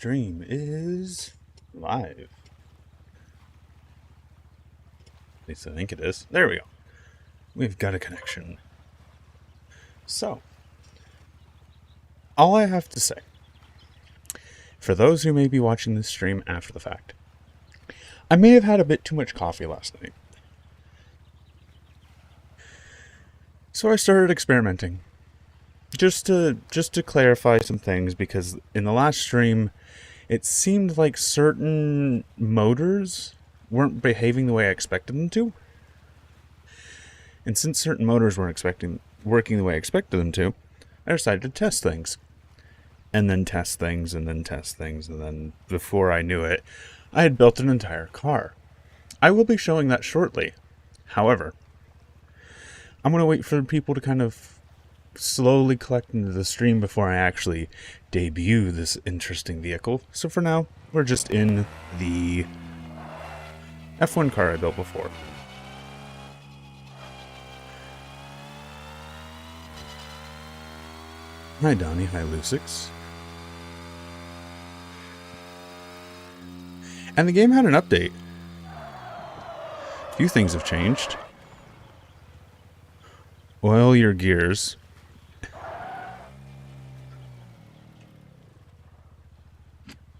stream is live. At least I think it is. There we go. We've got a connection. So, all I have to say, for those who may be watching this stream after the fact, I may have had a bit too much coffee last night. So I started experimenting. Just to clarify some things, because in the last stream, it seemed like certain motors weren't behaving the way I expected them to. And since certain motors weren't working the way I expected them to, I decided to test things. And then test things, and then test things, and then before I knew it, I had built an entire car. I will be showing that shortly. However, I'm going to wait for people to kind of slowly collect into the stream before I actually debut this interesting vehicle. So for now, we're just in the F1 car I built before. Hi Donnie, hi Lucix. And the game had an update. A few things have changed. Oil your gears.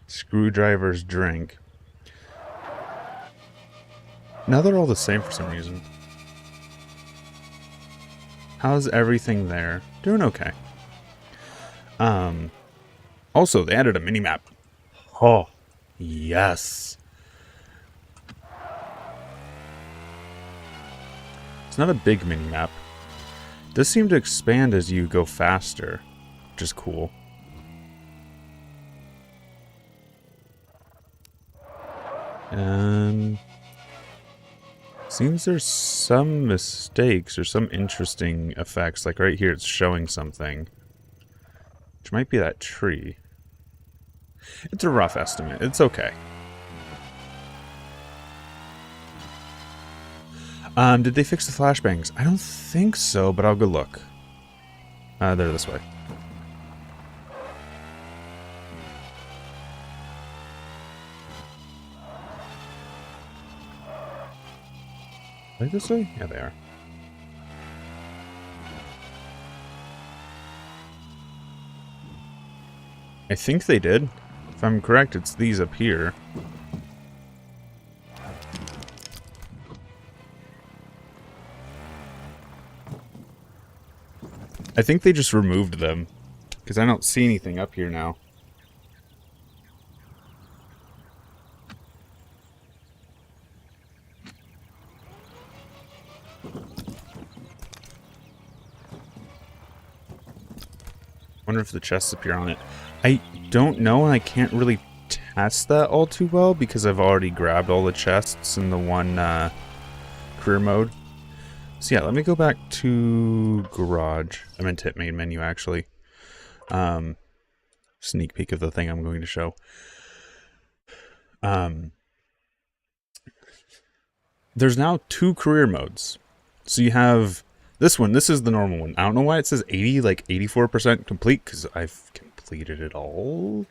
Screwdrivers drink. Now they're all the same for some reason. How's everything there? Doing okay. Also, they added a mini-map. Oh, yes. It's not a big mini-map. It does seem to expand as you go faster, which is cool. Seems there's some mistakes or some interesting effects. Like right here, it's showing something. Which might be that tree. It's a rough estimate. It's okay. Did they fix the flashbangs? I don't think so, but I'll go look. They're this way. Are they this way? Yeah, they are. I think they did. If I'm correct, it's these up here. I think they just removed them, because I don't see anything up here now. Wonder if the chests appear on it. I don't know, and I can't really test that all too well because I've already grabbed all the chests in the one career mode. So yeah, let me go back to garage. I meant to hit main menu actually. Sneak peek of the thing I'm going to show. There's now 2 career modes. So you have this one. This is the normal one. I don't know why it says 80, like 84% complete, because I've completed it all.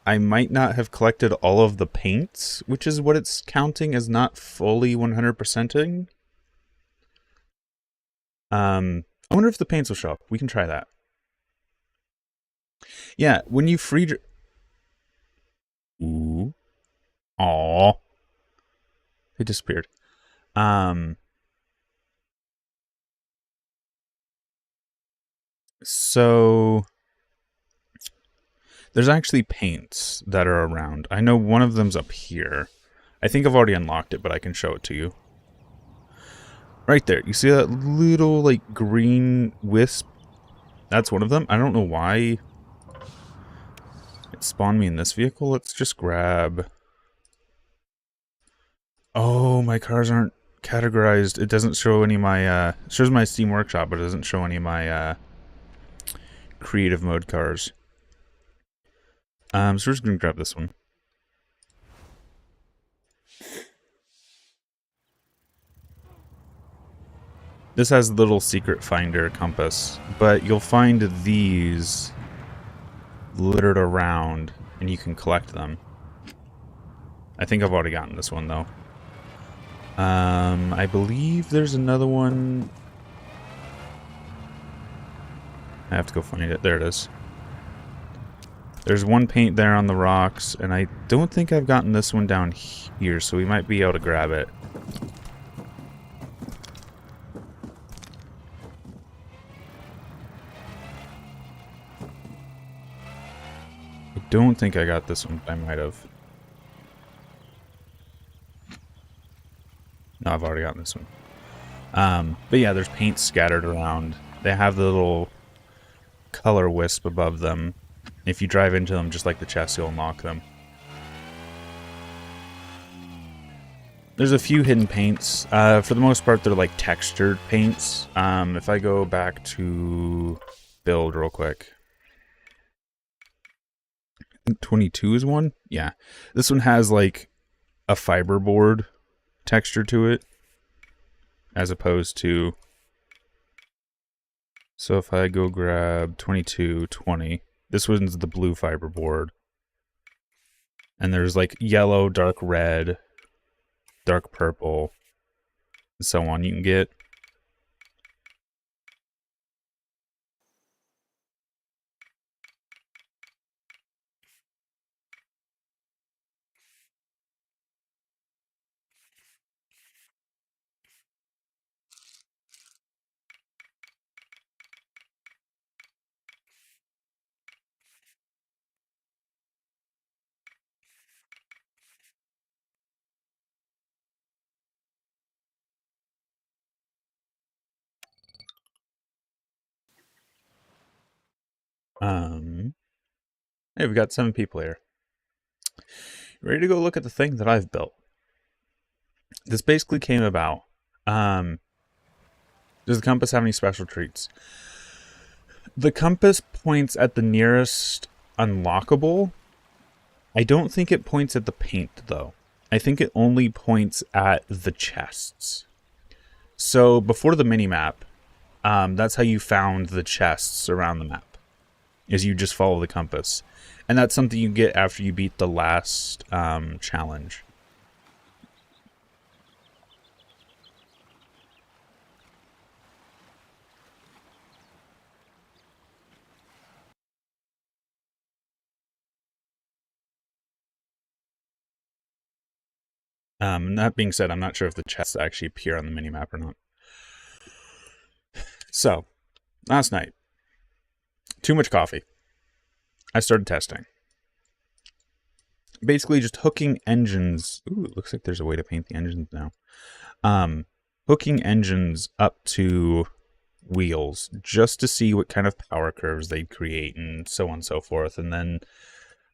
I might not have collected all of the paints, which is what it's counting as not fully 100%ing. I wonder if the paints will show up. We can try that. Yeah, when you free... Ooh. Aww. They disappeared. So... There's actually paints that are around. I know one of them's up here. I think I've already unlocked it, but I can show it to you. Right there. You see that little, like, green wisp? That's one of them. I don't know why it spawned me in this vehicle. Let's just grab... Oh, my cars aren't categorized. It doesn't show any of my, it shows my Steam Workshop, but it doesn't show any of my, creative mode cars. So we're just going to grab this one. This has a little secret finder compass, but you'll find these littered around and you can collect them. I think I've already gotten this one, though. I believe there's another one. I have to go find it. There it is. There's one paint there on the rocks, and I don't think I've gotten this one down here, so we might be able to grab it. I don't think I got this one, but I might have. No, I've already gotten this one. But yeah, there's paint scattered around. They have the little color wisp above them. If you drive into them, just like the chest, you'll unlock them. There's a few hidden paints. For the most part, they're like textured paints. If I go back to build real quick. I think 22 is one? Yeah. This one has like a fiberboard texture to it. As opposed to... So if I go grab 22, 20... This one's the blue fiberboard. And there's like yellow, dark red, dark purple, and so on you can get. Hey, we've got 7 people here. Ready to go look at the thing that I've built. This basically came about. Does the compass have any special treats? The compass points at the nearest unlockable. I don't think it points at the paint, though. I think it only points at the chests. So, before the minimap, that's how you found the chests around the map. Is you just follow the compass. And that's something you get after you beat the last challenge. That being said, I'm not sure if the chests actually appear on the minimap or not. So, last night, too much coffee. I started testing. Basically just hooking engines. Ooh, it looks like there's a way to paint the engines now. Hooking engines up to wheels just to see what kind of power curves they'd create and so on and so forth. And then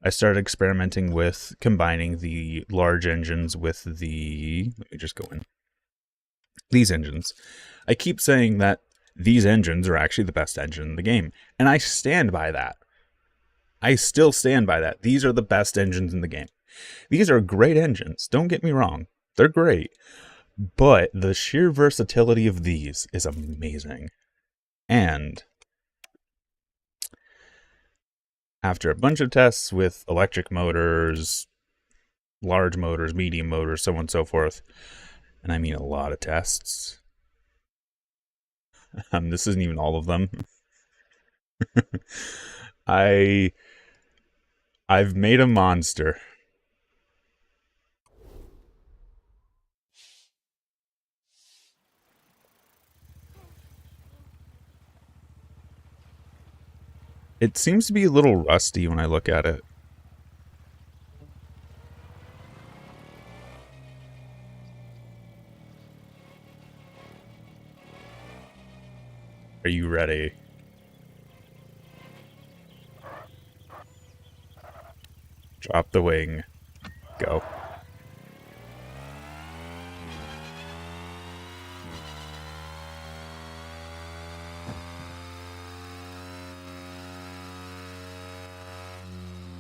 I started experimenting with combining the large engines with the... Let me just go in. These engines. I keep saying that these engines are actually the best engine in the game. And I stand by that. I still stand by that. These are the best engines in the game. These are great engines. Don't get me wrong. They're great. But the sheer versatility of these is amazing. And after a bunch of tests with electric motors, large motors, medium motors, so on and so forth, and I mean a lot of tests. This isn't even all of them. I've made a monster. It seems to be a little rusty when I look at it. Are you ready? Drop the wing. Go.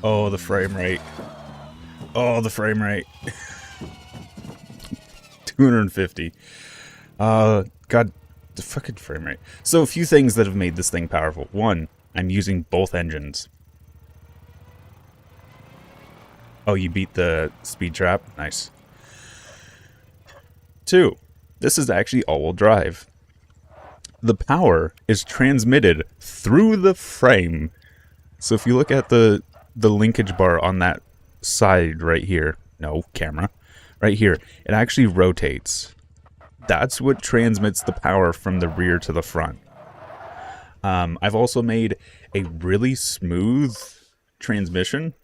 Oh, the frame rate. Oh, the frame rate. 250. God, the fucking frame rate. So a few things that have made this thing powerful. One, I'm using both engines. Oh, you beat the speed trap? Nice. 2. This is actually all-wheel drive. The power is transmitted through the frame. So if you look at the linkage bar on that side right here, no, camera, right here, it actually rotates. That's what transmits the power from the rear to the front. I've also made a really smooth transmission.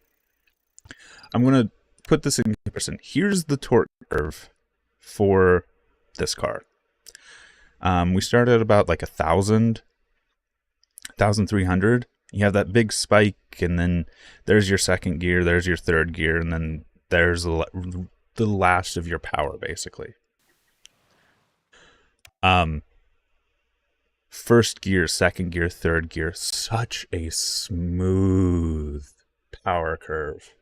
I'm going to put this in comparison. Here's the torque curve for this car. We started at about like 1,000, 1,300. You have that big spike, and then there's your second gear, there's your third gear, and then there's the last of your power, basically. First gear, second gear, third gear, such a smooth power curve.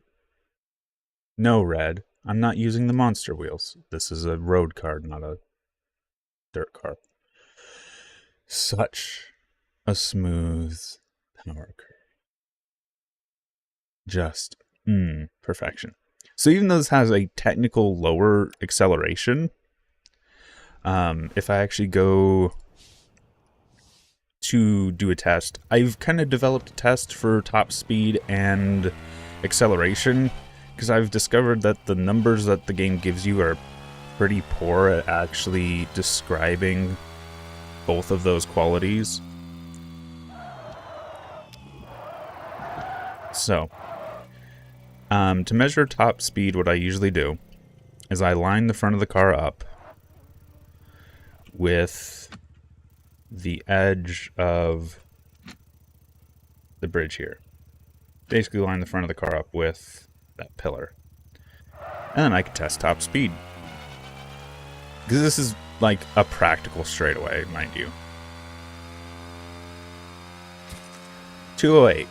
No, Red, I'm not using the monster wheels. This is a road car, not a dirt car. Such a smooth power curve. Just, perfection. So even though this has a technical lower acceleration, if I actually go to do a test, I've kind of developed a test for top speed and acceleration, because I've discovered that the numbers that the game gives you are pretty poor at actually describing both of those qualities. So, to measure top speed, what I usually do is I line the front of the car up with the edge of the bridge here. Basically line the front of the car up with that pillar. And then I can test top speed. Because this is like a practical straightaway, mind you. 208.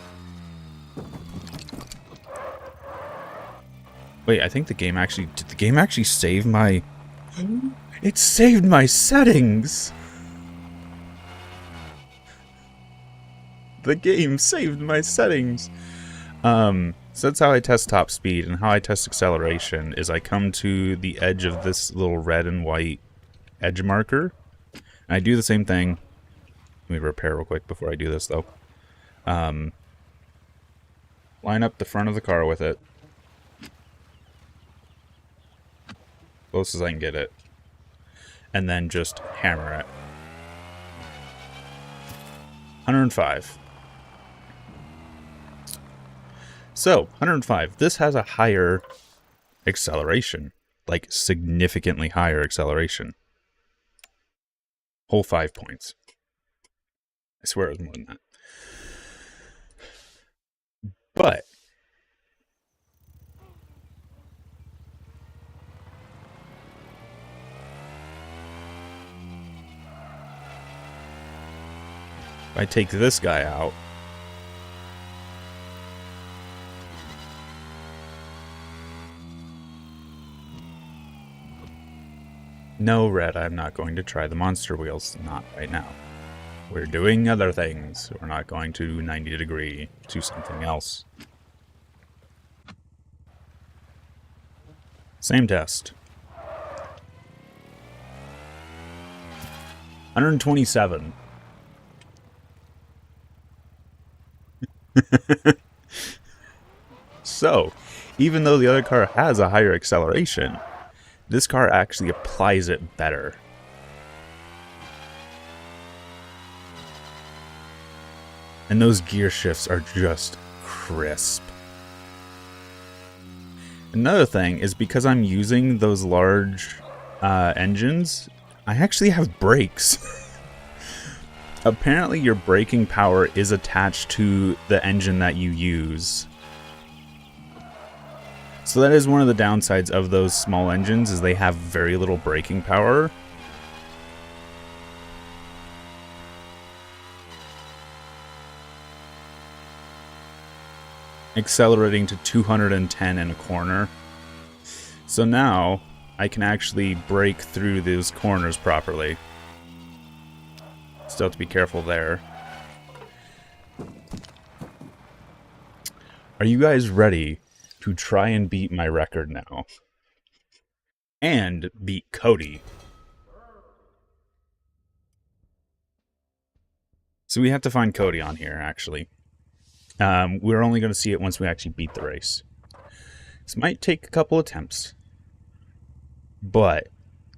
Wait, I think the game actually... Did the game actually save my... It saved my settings! The game saved my settings! So that's how I test top speed, and how I test acceleration is I come to the edge of this little red and white edge marker. And I do the same thing. Let me repair real quick before I do this, though. Line up the front of the car with it. Close as I can get it. And then just hammer it. 105. So, 105. This has a higher acceleration. Like, significantly higher acceleration. Whole 5 points. I swear it was more than that. But if I take this guy out, no, Red, I'm not going to try the monster wheels. Not right now. We're doing other things. We're not going to 90 degree to something else. Same test. 127. So, even though the other car has a higher acceleration, this car actually applies it better. And those gear shifts are just crisp. Another thing is because I'm using those large engines, I actually have brakes. Apparently your braking power is attached to the engine that you use. So that is one of the downsides of those small engines, is they have very little braking power. Accelerating to 210 in a corner. So now I can actually brake through those corners properly. Still have to be careful there. Are you guys ready to try and beat my record now. And beat Cody. So we have to find Cody on here, actually. We're only going to see it once we actually beat the race. This might take a couple attempts. But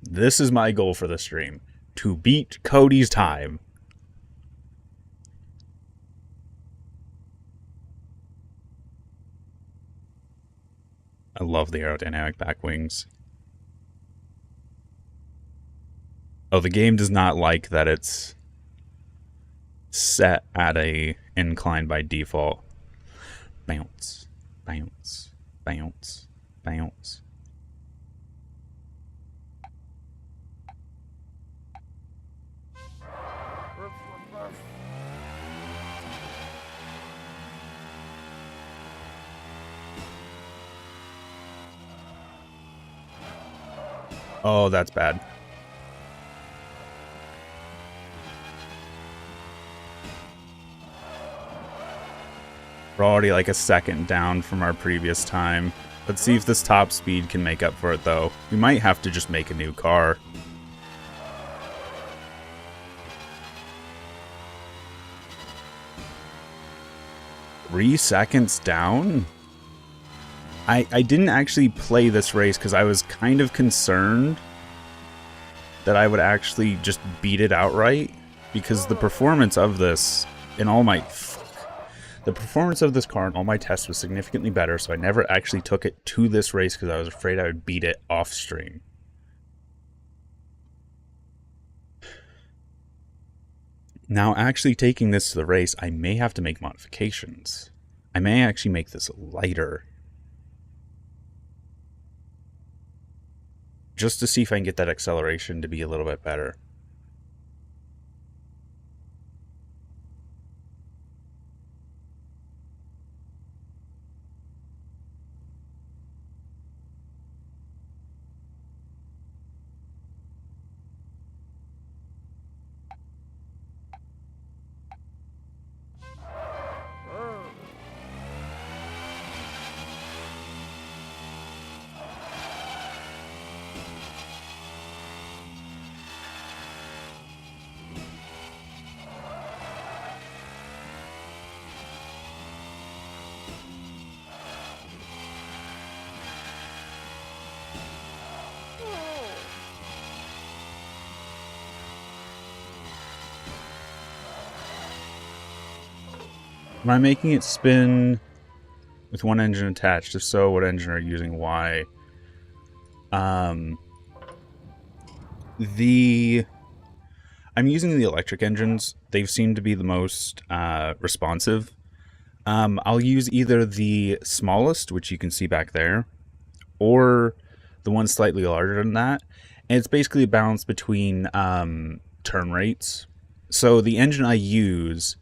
this is my goal for the stream. To beat Cody's time. I love the aerodynamic back wings. Oh, the game does not like that it's set at a incline by default. Bounce, bounce, bounce, bounce. Oh, that's bad. We're already like a second down from our previous time. Let's see if this top speed can make up for it, though. We might have to just make a new car. Three seconds down? I didn't actually play this race because I was kind of concerned that I would actually just beat it outright, because the performance of this in all my... The performance of this car in all my tests was significantly better, so I never actually took it to this race because I was afraid I would beat it off stream. Now, actually taking this to the race, I may have to make modifications. I may actually make this lighter, just to see if I can get that acceleration to be a little bit better. Am I making it spin with one engine attached? If so, what engine are you using? Why? I'm using the electric engines. They've seemed to be the most responsive. I'll use either the smallest, which you can see back there, or the one slightly larger than that. And it's basically a balance between turn rates. So the engine I use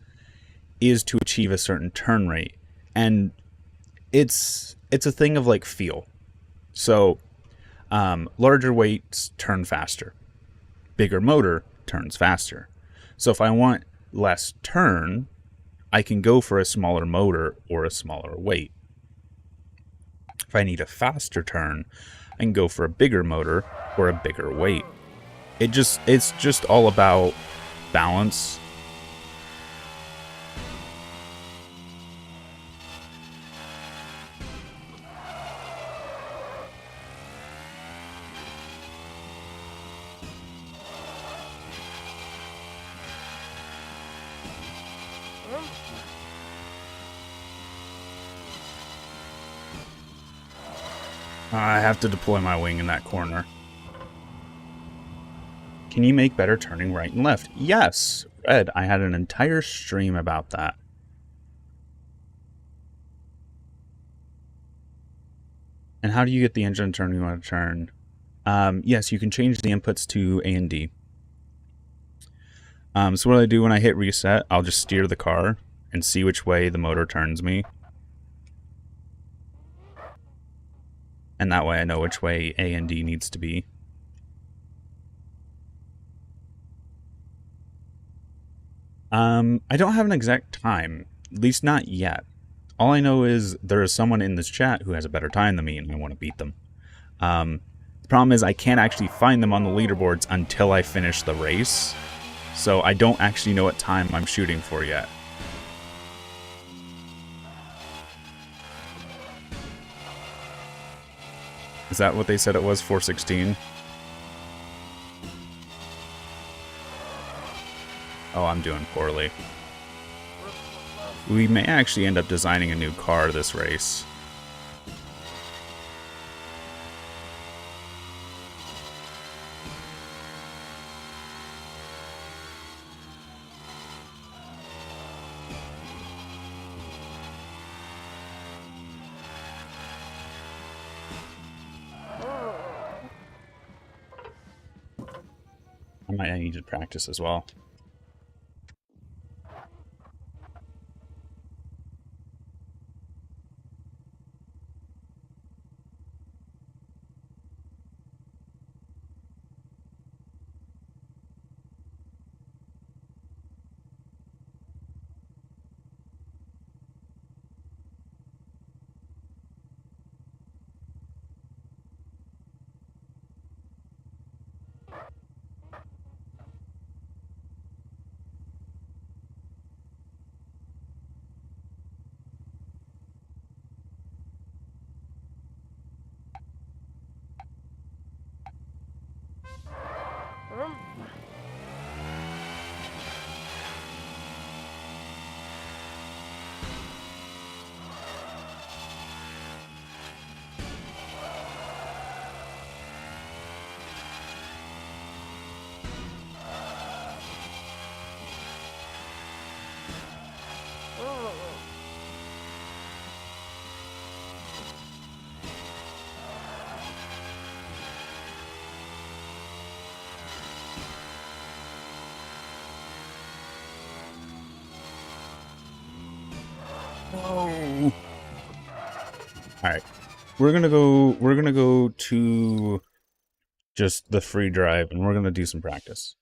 is to achieve a certain turn rate, and it's a thing of like feel. So larger weights turn faster, bigger motor turns faster. So if I want less turn, I can go for a smaller motor or a smaller weight. If I need a faster turn, I can go for a bigger motor or a bigger weight. It's just all about balance. I have to deploy my wing in that corner. Can you make better turning right and left? Yes, Ed, I had an entire stream about that. And how do you get the engine turn you want to turn? Yes, you can change the inputs to A and D. So what I do when I hit reset, I'll just steer the car and see which way the motor turns me. And that way I know which way A and D needs to be. I don't have an exact time, at least not yet. All I know is there is someone in this chat who has a better time than me, and I want to beat them. The problem is I can't actually find them on the leaderboards until I finish the race, so I don't actually know what time I'm shooting for yet. Is that what they said it was, 4:16? Oh, I'm doing poorly. We may actually end up designing a new car this race. I might need to practice as well. No. Alright. We're gonna go to just the free drive and we're gonna do some practice.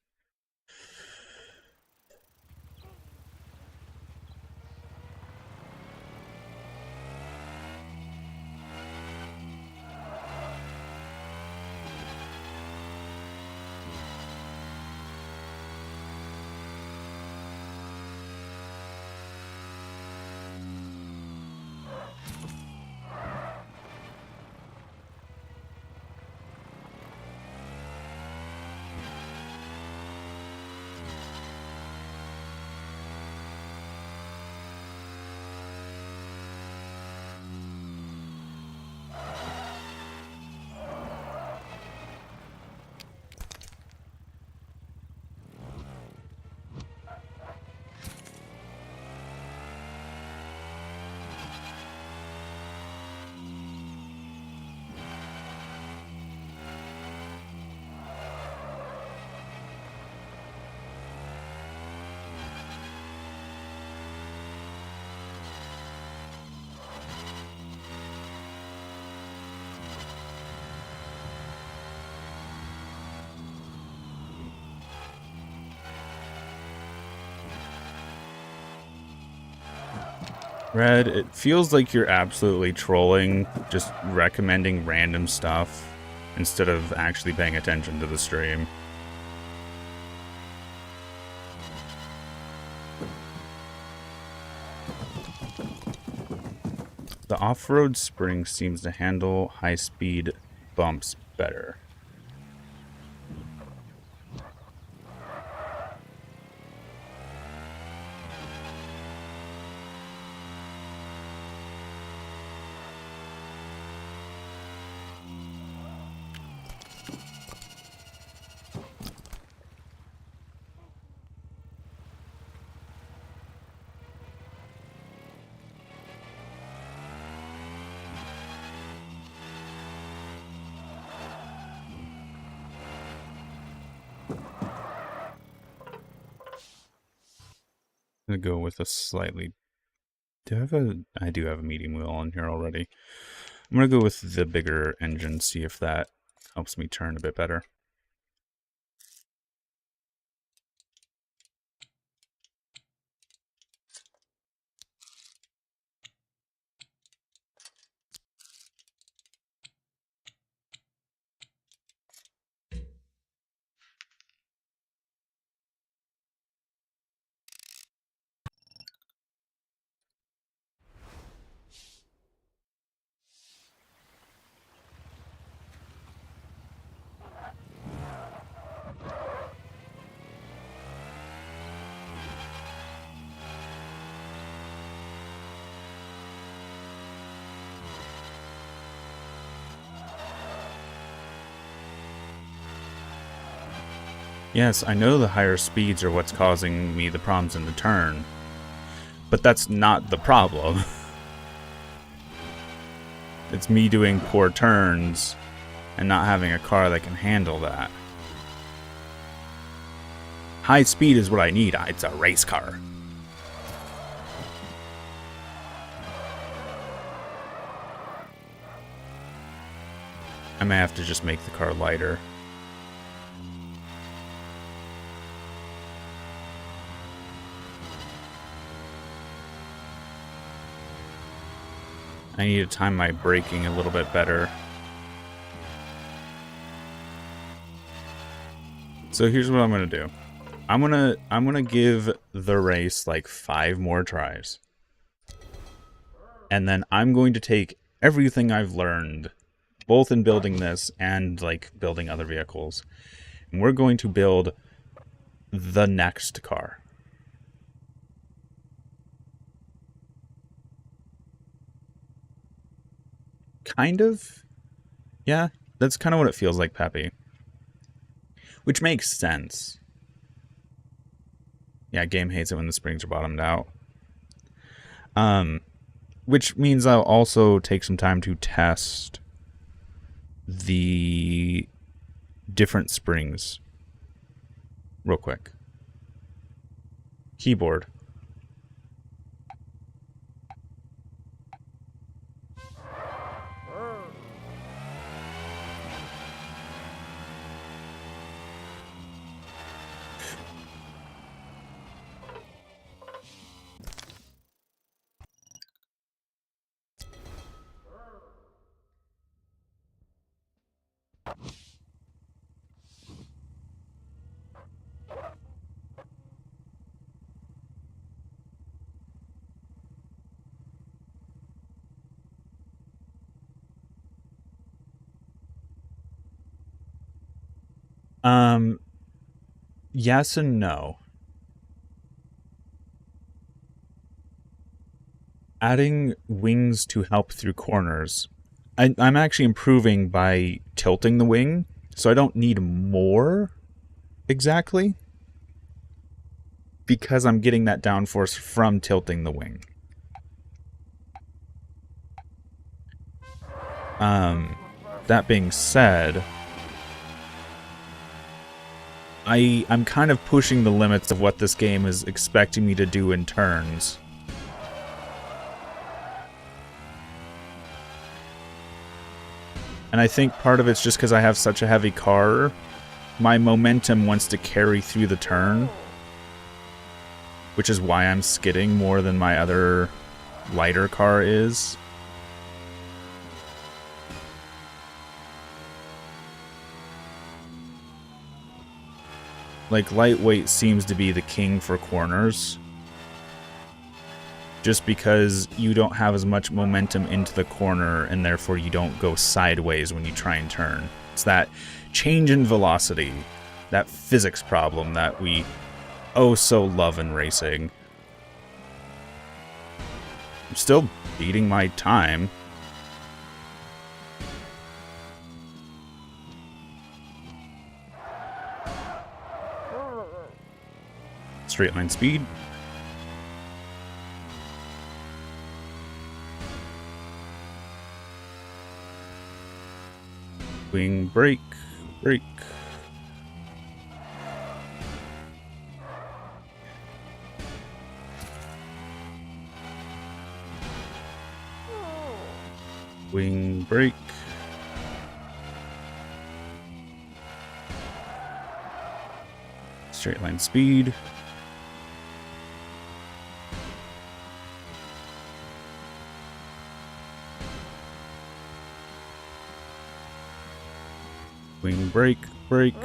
Red, it feels like you're absolutely trolling, just recommending random stuff instead of actually paying attention to the stream. The off-road spring seems to handle high-speed bumps better. I'm gonna go with a slightly... I do have a medium wheel on here already. I'm gonna go with the bigger engine, see if that helps me turn a bit better. Yes, I know the higher speeds are what's causing me the problems in the turn, but that's not the problem. It's me doing poor turns and not having a car that can handle that. High speed is what I need. It's a race car. I may have to just make the car lighter. I need to time my braking a little bit better. So here's what I'm gonna do. I'm gonna give the race like 5 more tries. And then I'm going to take everything I've learned, both in building this and like building other vehicles, and we're going to build the next car. Kind of. Yeah, that's kind of what it feels like, Peppy. Which makes sense. Yeah, game hates it when the springs are bottomed out. Which means I'll also take some time to test the different springs real quick. Keyboard. Yes and no. Adding wings to help through corners. I'm actually improving by tilting the wing, so I don't need more exactly, because I'm getting that downforce from tilting the wing. That being said, I'm kind of pushing the limits of what this game is expecting me to do in turns. And I think part of it's just because I have such a heavy car. My momentum wants to carry through the turn, which is why I'm skidding more than my other lighter car is. Like, lightweight seems to be the king for corners, just because you don't have as much momentum into the corner, and therefore you don't go sideways when you try and turn. It's that change in velocity, that physics problem that we oh so love in racing. I'm still beating my time. Straight line speed. Wing brake, brake. Wing brake. Straight line speed. Wing brake, brake.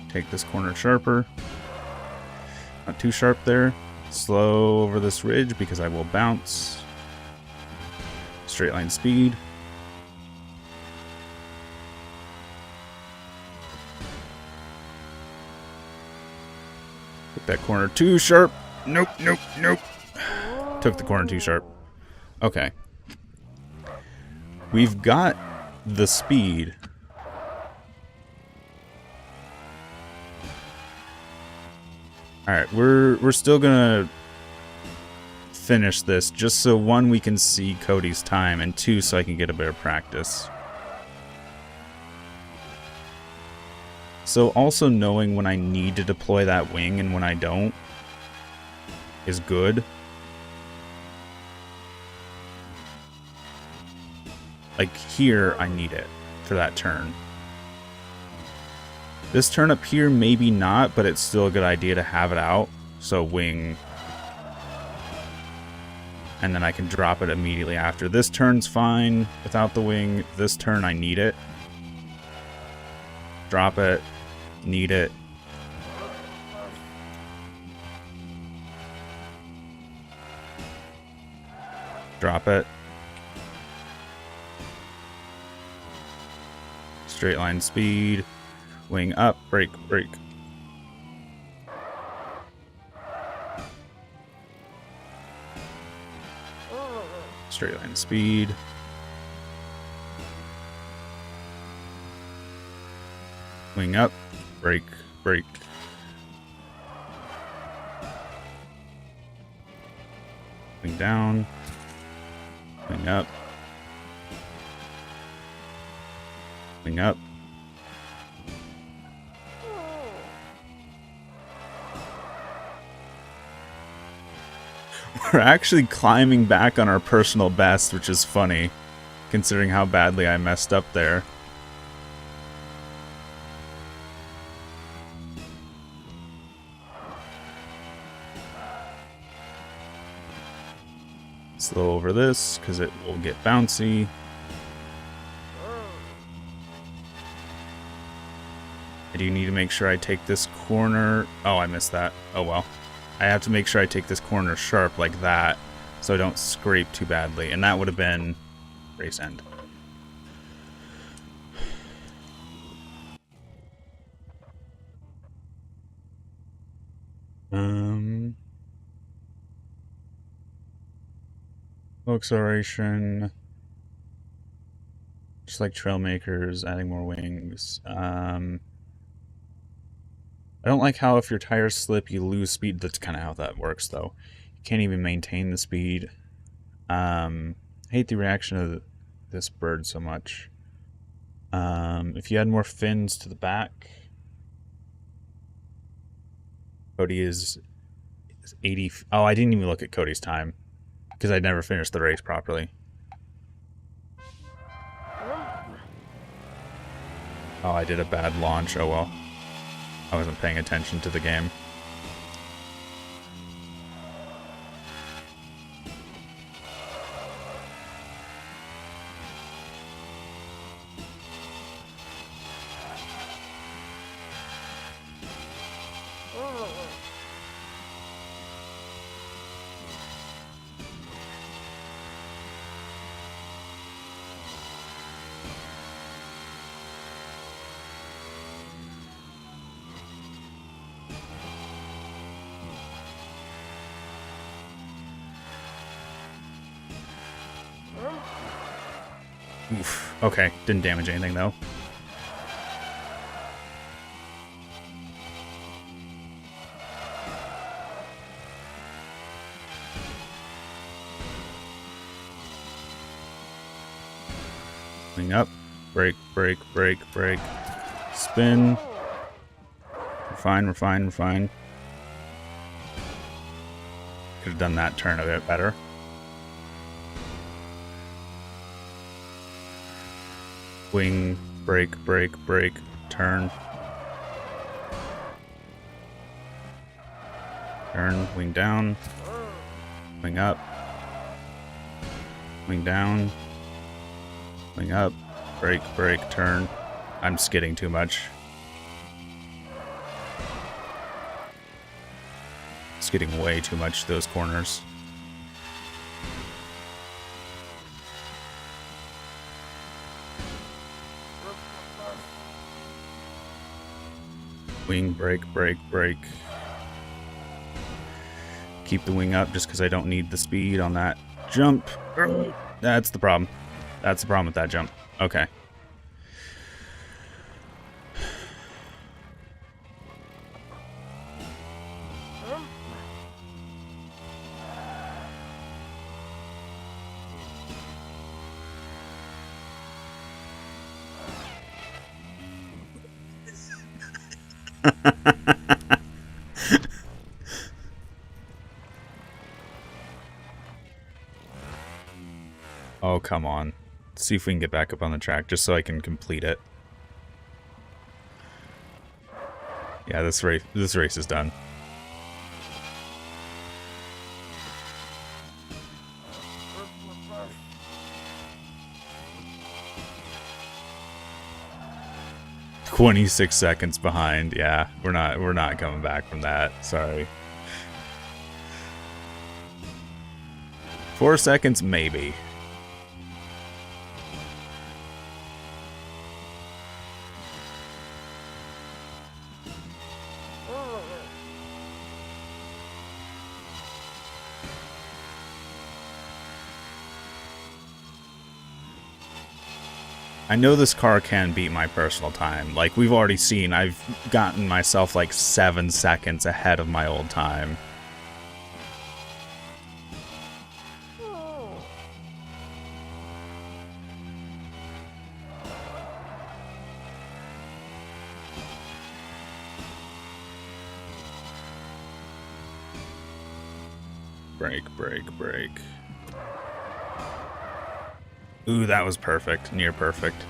Take this corner sharper. Not too sharp there. Slow over this ridge because I will bounce. Straight line speed. Took that corner too sharp. Nope, nope, nope. Took the corner too sharp. Okay. We've got the speed. Alright, we're still gonna finish this just so one, we can see Cody's time, and two, so I can get a better practice. So also knowing when I need to deploy that wing and when I don't is good. Like here, I need it for that turn. This turn up here, maybe not, but it's still a good idea to have it out. So wing. And then I can drop it immediately after. This turn's fine without the wing. This turn, I need it. Drop it. Need it. Drop it. Straight line speed. Wing up. Brake, brake. Straight line speed. Wing up. Brake, brake. Wing down. Wing up. Wing up. We're actually climbing back on our personal best, which is funny, considering how badly I messed up there. Slow over this, because it will get bouncy. I do need to make sure I take this corner. Oh, I missed that. Oh well. I have to make sure I take this corner sharp like that, so I don't scrape too badly. And that would have been race end. Low acceleration. Just like Trailmakers, adding more wings. I don't like how if your tires slip, you lose speed. That's kind of how that works, though. You can't even maintain the speed. I hate the reaction of this bird so much. If you add more fins to the back, Cody is 80. Oh, I didn't even look at Cody's time because I never finished the race properly. Oh, I did a bad launch. Oh well. I wasn't paying attention to the game. Oof. Okay, didn't damage anything though. Wing up, brake, brake, brake, brake, spin. We're fine, we're fine, we're fine. Could have done that turn a bit better. Wing, brake, brake, brake, turn. Turn, wing down. Wing up. Wing down. Wing up. Brake, brake, turn. I'm skidding too much. Skidding way too much those corners. Wing, brake, brake, brake. Keep the wing up just because I don't need the speed on that jump. That's the problem. That's the problem with that jump. Okay. come on. Let's see if we can get back up on the track, just so I can complete it. Yeah, this race is done. "26 seconds behind." Yeah, we're not coming back from that. Sorry. 4 seconds, maybe. I know this car can beat my personal time. Like, we've already seen, I've gotten myself like 7 seconds ahead of my old time. Brake. Ooh, that was perfect. Near perfect.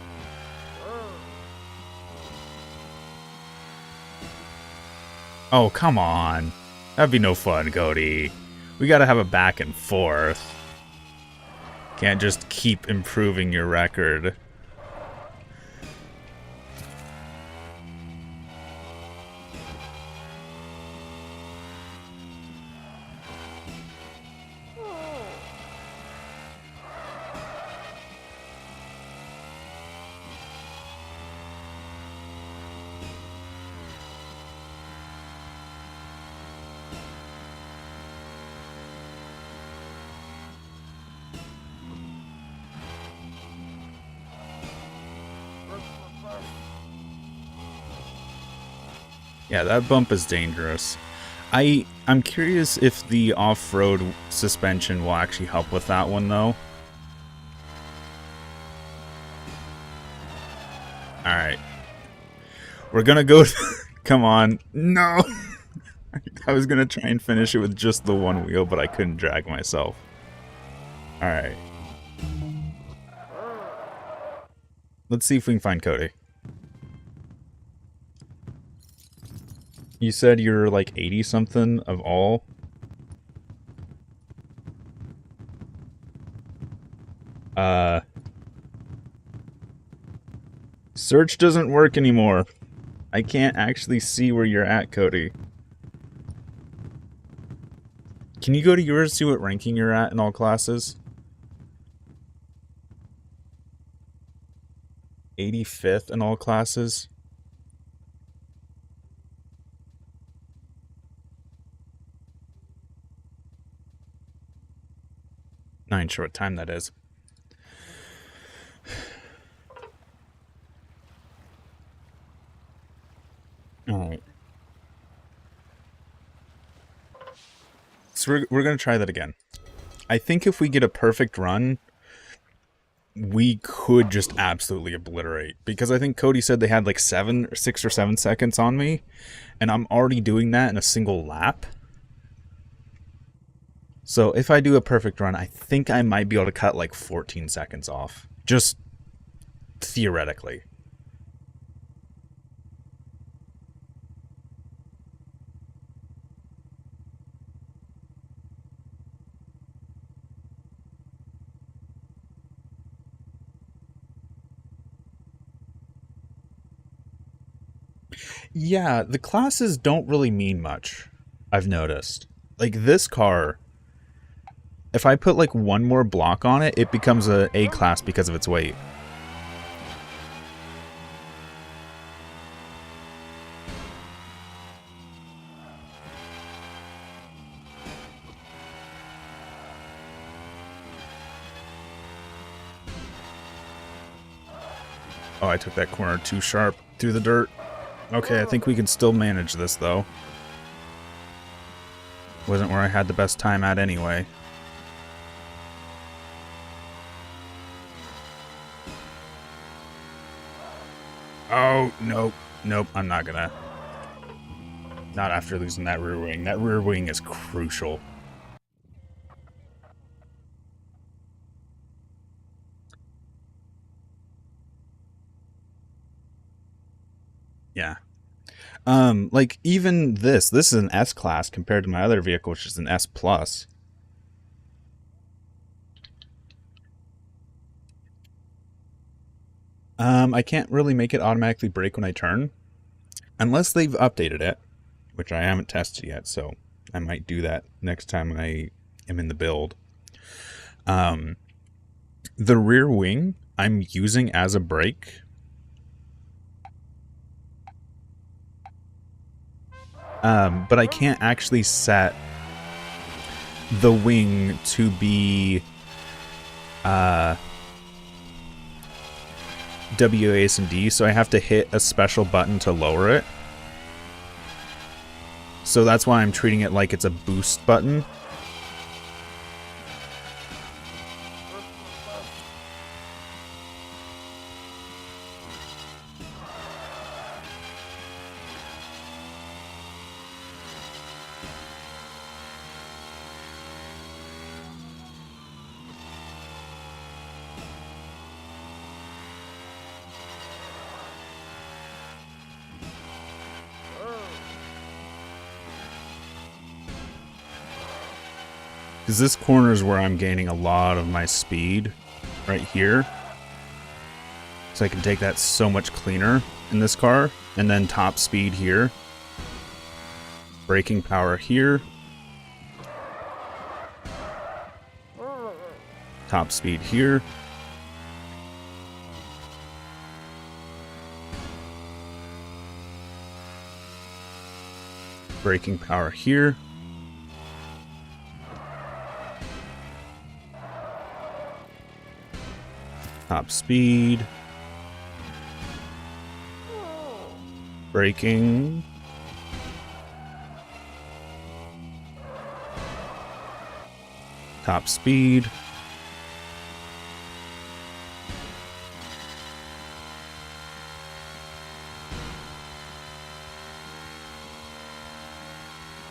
Oh, come on. That'd be no fun, Cody. We gotta have a back and forth. Can't just keep improving your record. Yeah, that bump is dangerous. I'm curious if the off-road suspension will actually help with that one, though. Alright. We're gonna go... Come on. No! I was gonna try and finish it with just the one wheel, but I couldn't drag myself. Alright. Let's see if we can find Cody. You said you're like 80-something of all? Search doesn't work anymore. I can't actually see where you're at, Cody. Can you go to yours, see what ranking you're at in all classes? 85th in all classes? Not even sure what time that is. Alright. So we're going to try that again. I think if we get a perfect run, we could just absolutely obliterate. Because I think Cody said they had like 6 or 7 seconds on me. And I'm already doing that in a single lap. So if I do a perfect run, I think I might be able to cut like 14 seconds off. Just theoretically. Yeah, the classes don't really mean much, I've noticed. Like this car, if I put like one more block on it, it becomes a A class because of its weight. Oh, I took that corner too sharp through the dirt. Okay, I think we can still manage this, though. Wasn't where I had the best time at anyway. Oh, nope. Nope, I'm not gonna. Not after losing that rear wing. That rear wing is crucial. Yeah. Like even this is an S class compared to my other vehicle, which is an S plus. I can't really make it automatically brake when I turn, unless they've updated it, which I haven't tested yet. So I might do that next time I am in the build. The rear wing I'm using as a brake. But I can't actually set the wing to be WAS and D, so I have to hit a special button to lower it. So that's why I'm treating it like it's a boost button. Because this corner is where I'm gaining a lot of my speed, right here. So I can take that so much cleaner in this car. And then top speed here. Braking power here. Top speed here. Braking power here. Top speed. Braking. Top speed.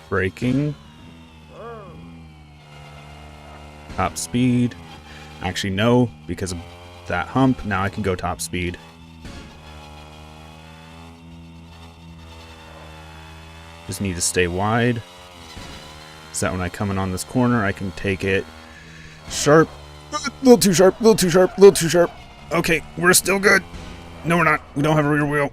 Braking. Top speed. Actually, no, because of that hump, now I can go top speed. Just need to stay wide. So that when I come in on this corner, I can take it sharp. A little too sharp, a little too sharp, a little too sharp. Okay, we're still good. No, we're not. We don't have a rear wheel.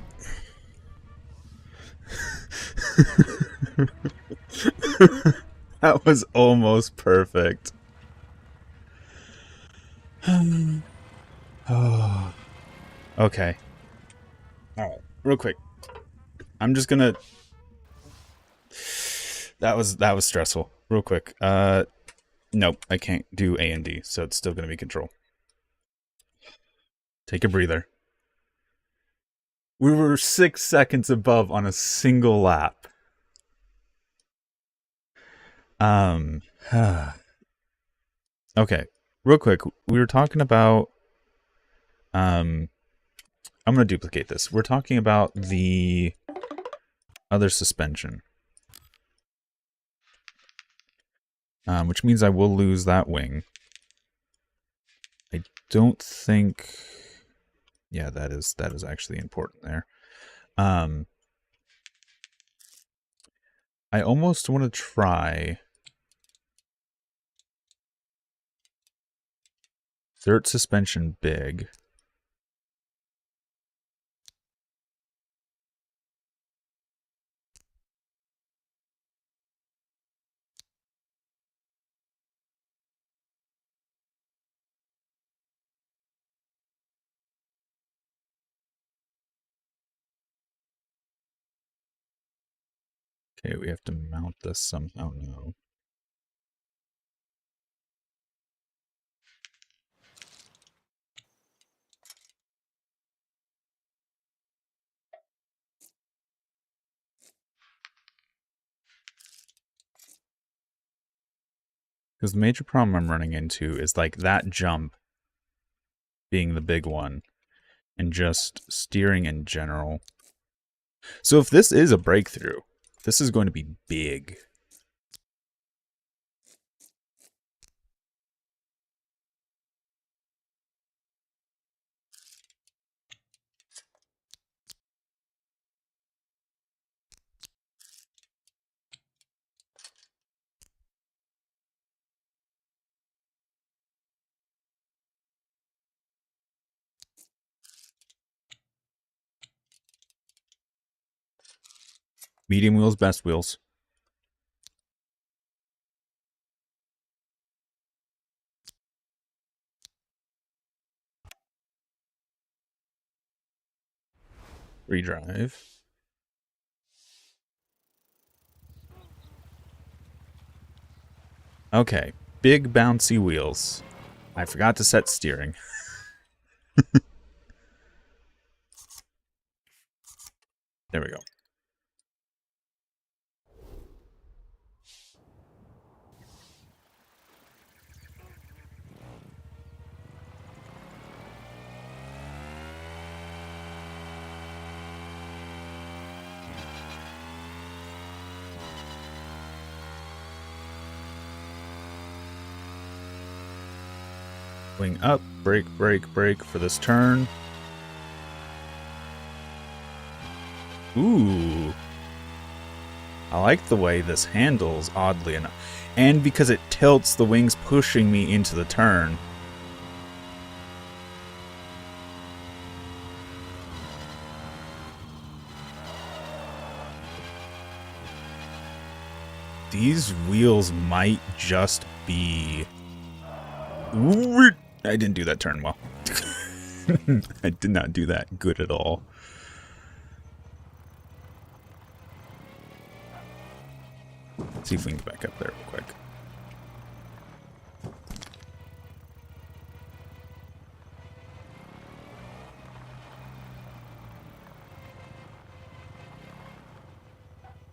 That was almost perfect. Oh. Okay. Alright, real quick. I'm just gonna... That was stressful. Real quick. Nope, I can't do A and D, so it's still gonna be control. Take a breather. We were 6 seconds above on a single lap. Okay, real quick. We were talking about... I'm gonna duplicate this. We're talking about the other suspension. Which means I will lose that wing. I don't think... Yeah, that is actually important there. I almost want to try dirt suspension big. Okay, we have to mount this somehow now. Because the major problem I'm running into is like that jump being the big one and just steering in general. So if this is a breakthrough, this is going to be big. Medium wheels, best wheels. Redrive. Okay, big bouncy wheels. I forgot to set steering. There we go. Wing up, brake, brake, brake for this turn. Ooh. I like the way this handles, oddly enough. And because it tilts, the wings pushing me into the turn. These wheels might just be... I didn't do that turn well. I did not do that good at all. Let's see if we can get back up there real quick.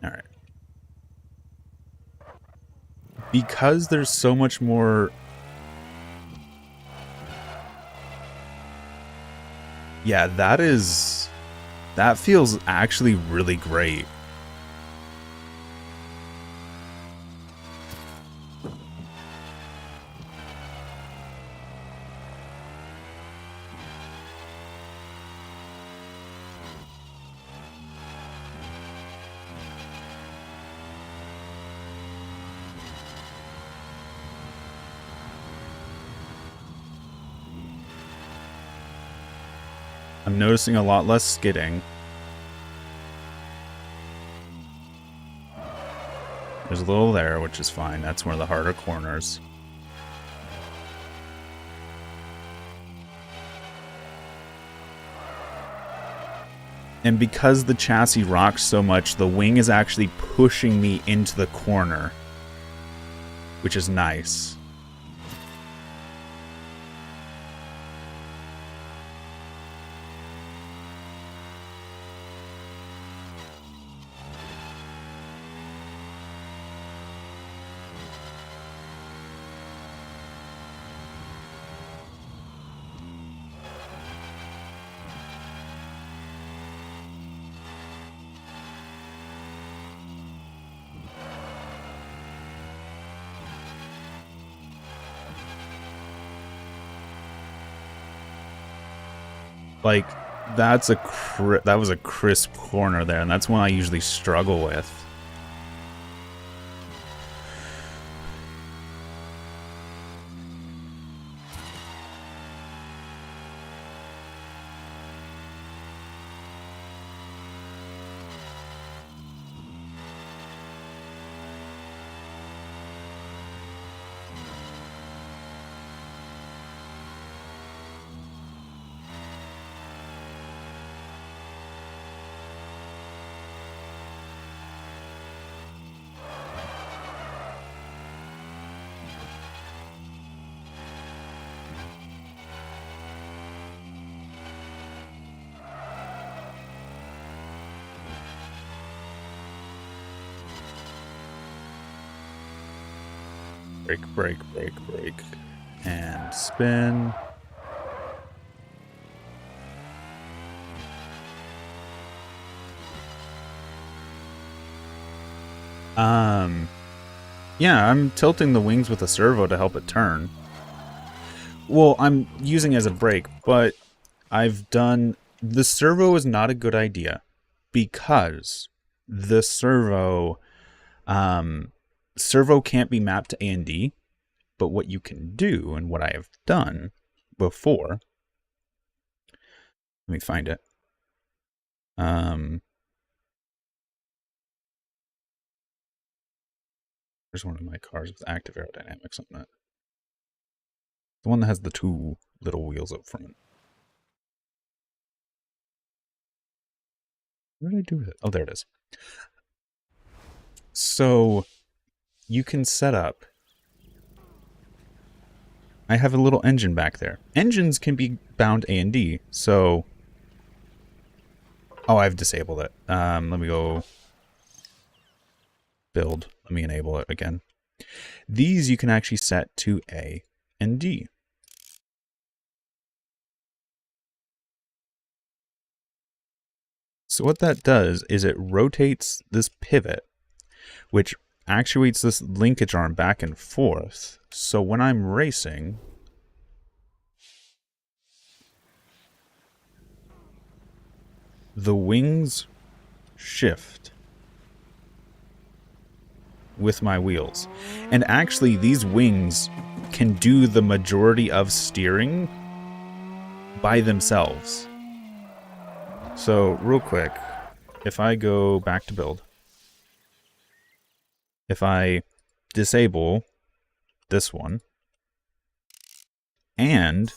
All right. Because there's so much more... Yeah, that feels actually really great. I'm noticing a lot less skidding. There's a little there, which is fine. That's one of the harder corners. And because the chassis rocks so much, the wing is actually pushing me into the corner, which is nice. Like, that was a crisp corner there, and that's one I usually struggle with. Brake, brake, brake, brake. And spin. Yeah, I'm tilting the wings with a servo to help it turn. Well, I'm using it as a brake, but I've done... The servo is not a good idea because the servo can't be mapped to A and D, but what you can do, and what I have done before... Let me find it. There's one of my cars with active aerodynamics on it. The one that has the two little wheels up front. What did I do with it? Oh, there it is. So you can set up. I have a little engine back there. Engines can be bound A and D, so... Oh, I've disabled it. Let me go... Build. Let me enable it again. These you can actually set to A and D. So what that does is it rotates this pivot, which actuates this linkage arm back and forth. So when I'm racing, the wings shift with my wheels. And actually, these wings can do the majority of steering by themselves. So, real quick, if I go back to build, if I disable this one, and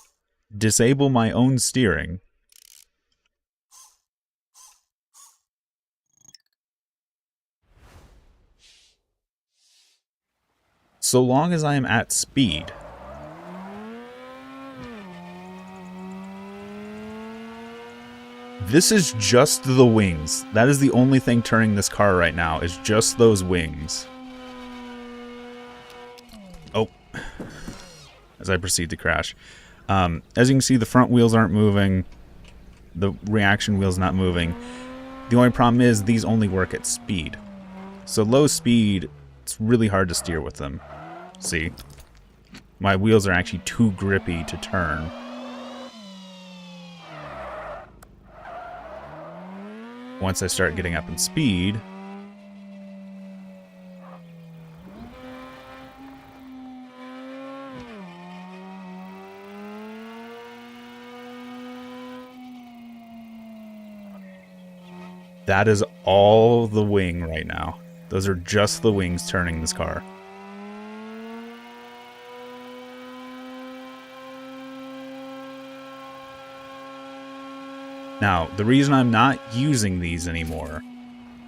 disable my own steering, so long as I am at speed, this is just the wings. That is the only thing turning this car right now, is just those wings. Oh. As I proceed to crash. As you can see, the front wheels aren't moving. The reaction wheel's not moving. The only problem is these only work at speed. So low speed, it's really hard to steer with them. See? My wheels are actually too grippy to turn. Once I start getting up in speed, that is all the wing right now. Those are just the wings turning this car. Now, the reason I'm not using these anymore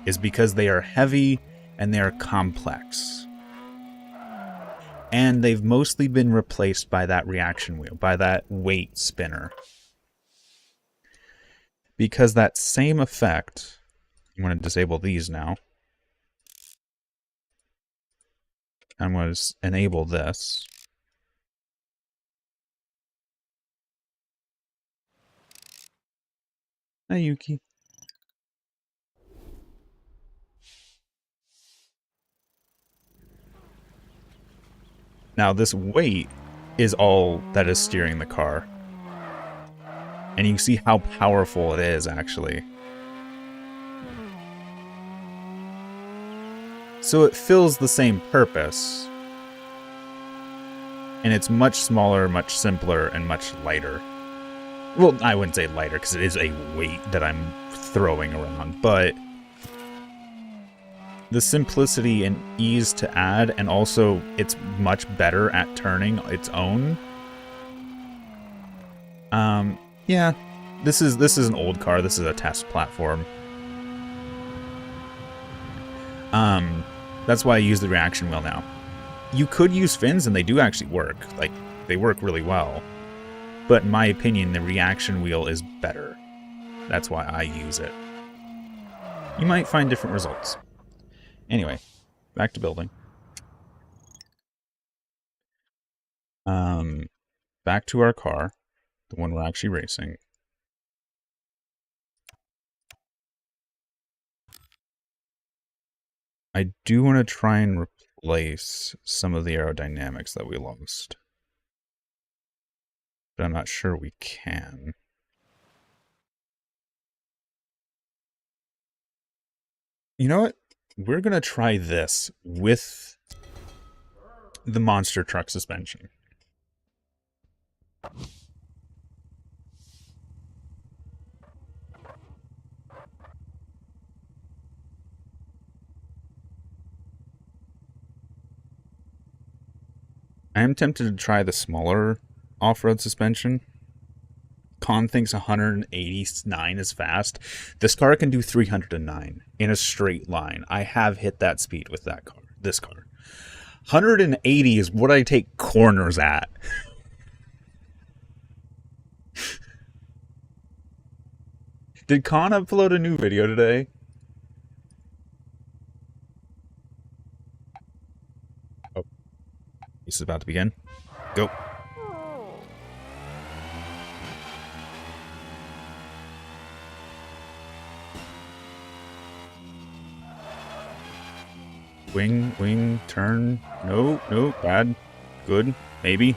is because they are heavy and they are complex. And they've mostly been replaced by that reaction wheel, by that weight spinner. Because that same effect, I'm going to disable these now. I'm going to enable this. Hi, Yuki. Now, this weight is all that is steering the car. And you can see how powerful it is, actually. So it fills the same purpose. And it's much smaller, much simpler, and much lighter. Well, I wouldn't say lighter, because it is a weight that I'm throwing around, but the simplicity and ease to add, and also it's much better at turning its own. Yeah, this is an old car. This is a test platform. That's why I use the reaction wheel now. You could use fins, and they do actually work. Like, they work really well. But in my opinion, the reaction wheel is better. That's why I use it. You might find different results. Anyway, back to building. Back to our car, the one we're actually racing. I do want to try and replace some of the aerodynamics that we lost. But I'm not sure we can. You know what? We're going to try this with the monster truck suspension. I am tempted to try the smaller off-road suspension. Con thinks 189 is fast. This car can do 309 in a straight line. I have hit that speed with that car. This car. 180 is what I take corners at. Did Con upload a new video today? Oh. This is about to begin. Go. Wing, turn. No, bad. Good, maybe.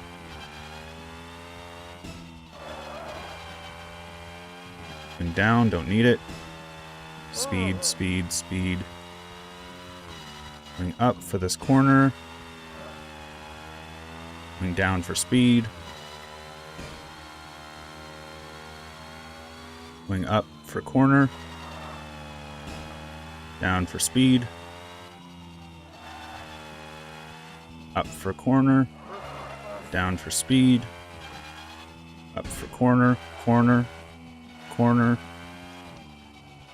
Wing down, don't need it. Speed. Wing up for this corner. Wing down for speed. Wing up for corner. Down for speed. Up for corner, down for speed, up for corner.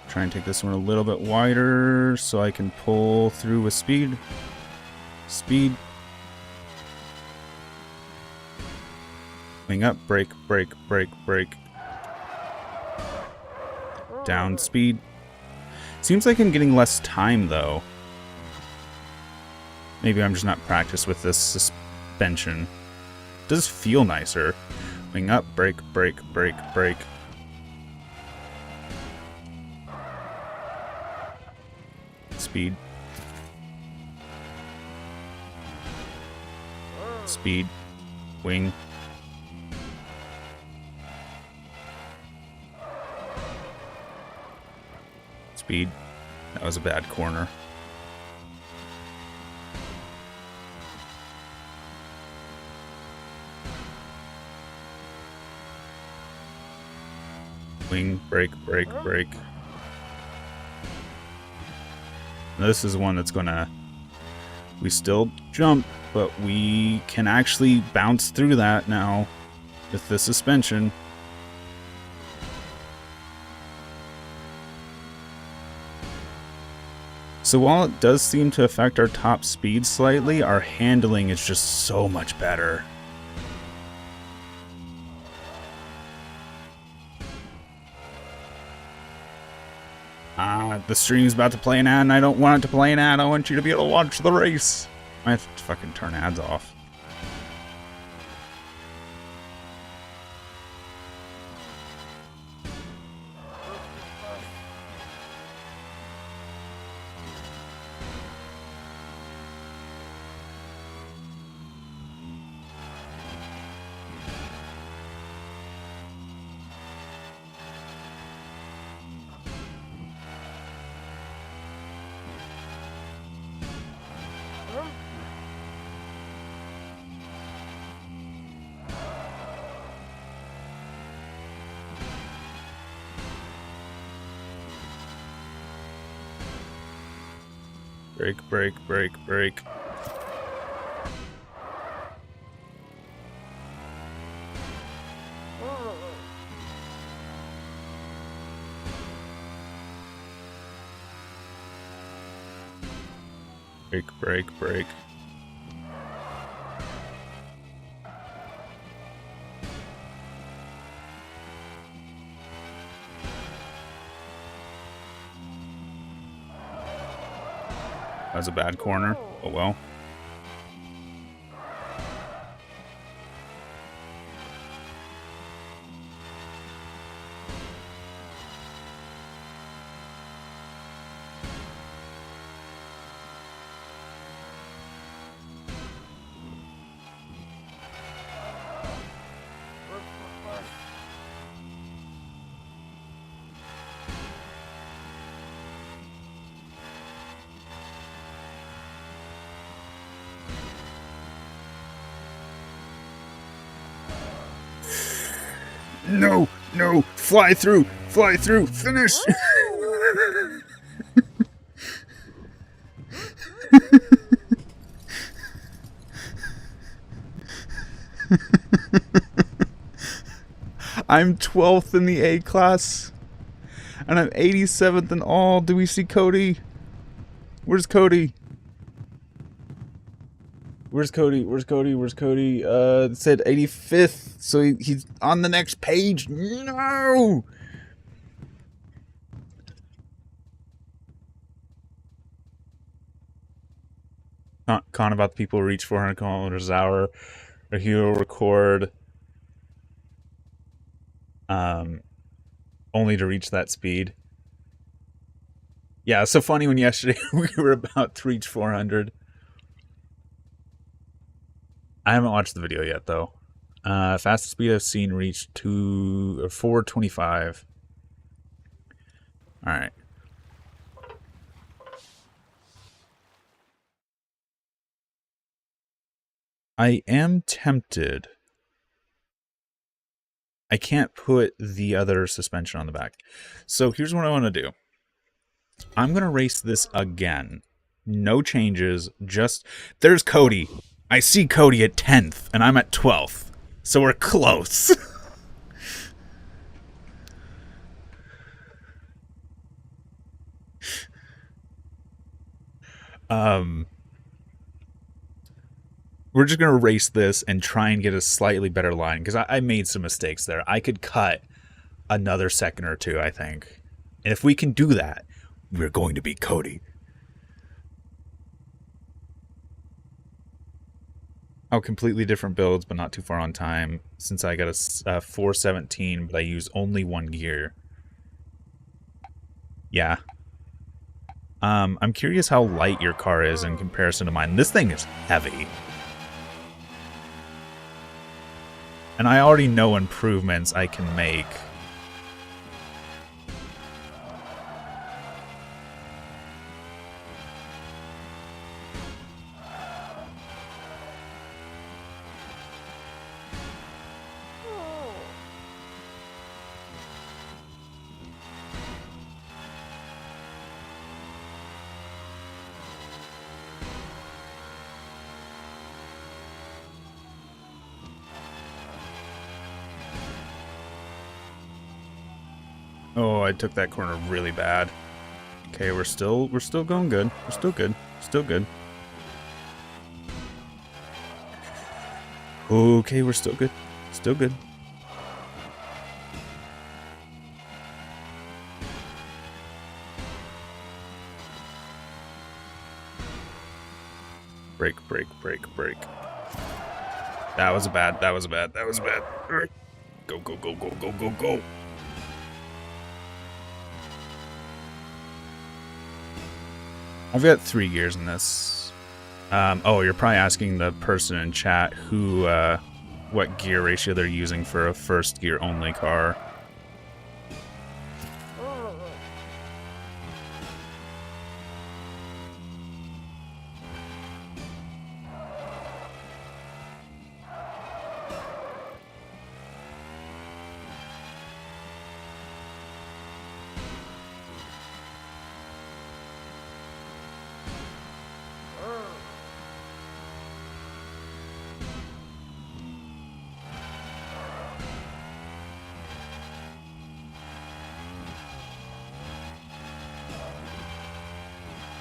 Try and take this one a little bit wider so I can pull through with speed. Wing up, brake. Down, speed. Seems like I'm getting less time though. Maybe I'm just not practiced with this suspension. It does feel nicer. Wing up, brake. Speed. Wing. Speed. That was a bad corner. Wing, brake. This is one that's gonna... We still jump, but we can actually bounce through that now with the suspension. So while it does seem to affect our top speed slightly, our handling is just so much better. The stream's about to play an ad and I don't want it to play an ad. I want you to be able to watch the race. I have to fucking turn ads off. Brake. Brake. That was a bad corner. Oh well. No, fly through, finish. I'm 12th in the A class. And I'm 87th in all. Do we see Cody? Where's Cody? Where's Cody? Where's Cody? Where's Cody? It said 85th. So he's on the next page. No! Con about the people who reach 400 kilometers an hour. Or he will record only to reach that speed. Yeah, it's so funny when yesterday we were about to reach 400. I haven't watched the video yet, though. Fastest speed I've seen reach 425. Alright. I am tempted. I can't put the other suspension on the back. So here's what I want to do. I'm going to race this again. No changes, just... There's Cody. I see Cody at 10th, and I'm at 12th. So we're close. We're just going to race this and try and get a slightly better line, because I made some mistakes there. I could cut another second or two, I think. And if we can do that, we're going to beat Cody. Oh, completely different builds, but not too far on time. Since I got a 417, but I use only one gear. Yeah. I'm curious how light your car is in comparison to mine. This thing is heavy. And I already know improvements I can make. Oh, I took that corner really bad. Okay, we're still going good. We're still good. Still good. Okay, we're still good. Still good. Break, break, break, break. That was bad. That was bad. That was bad. Go, go, go, go, go, go, go. I've got 3 gears in this. Oh, you're probably asking the person in chat who, what gear ratio they're using for a first gear only car.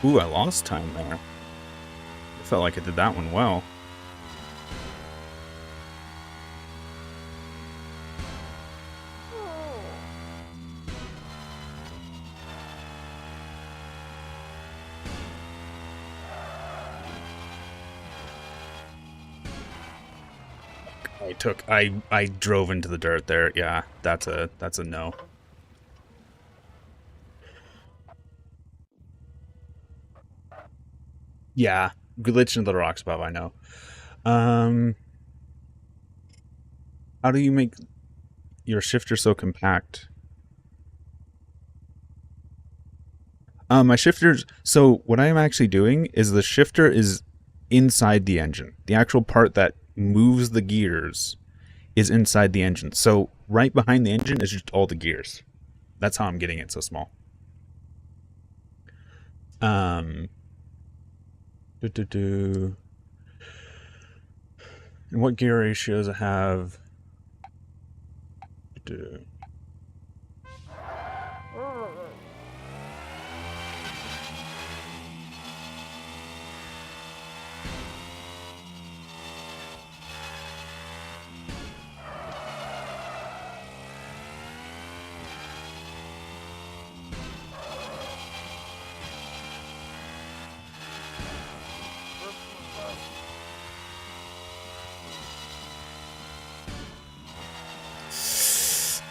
Ooh, I lost time there. I felt like I did that one well. I drove into the dirt there. Yeah, that's a no. Yeah, glitch into the rocks above, I know. How do you make your shifter so compact? My shifter's... So what I'm actually doing is the shifter is inside the engine. The actual part that moves the gears is inside the engine. So right behind the engine is just all the gears. That's how I'm getting it so small. And what gear ratios I have?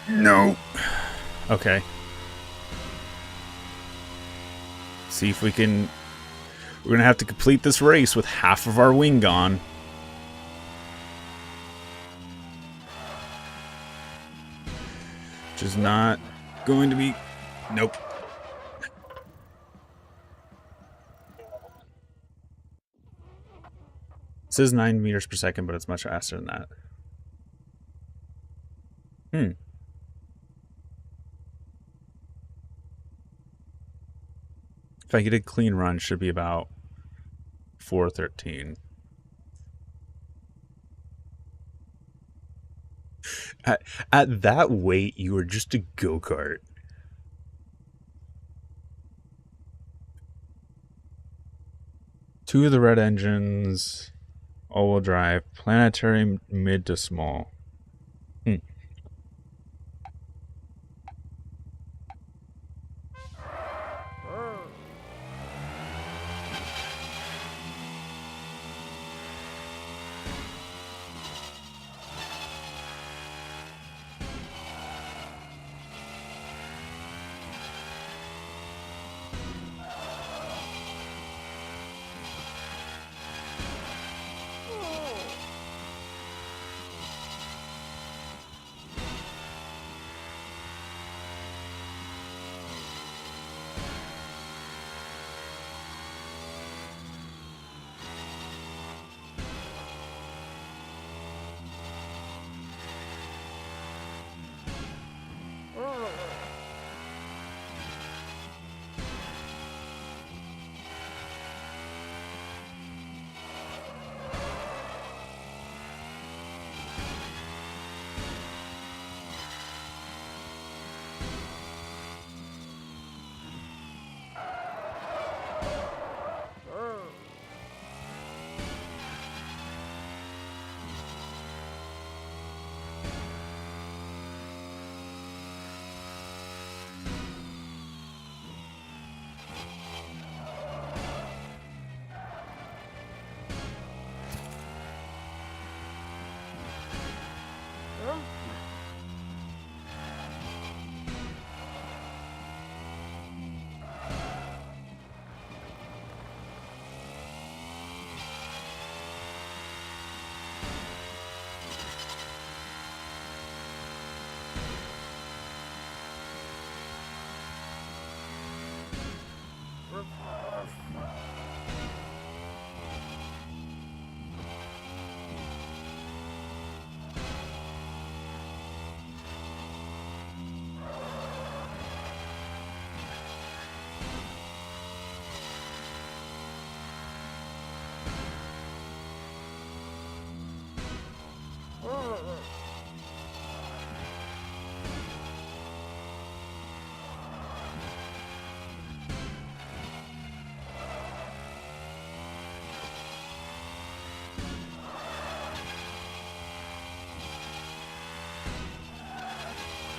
No. Okay. See if we can... We're going to have to complete this race with half of our wing gone. Which is not going to be... Nope. It says 9 meters per second, but it's much faster than that. If I get a clean run, should be about 413. At that weight, you are just a go-kart. Two of the red engines, all-wheel drive, planetary mid to small.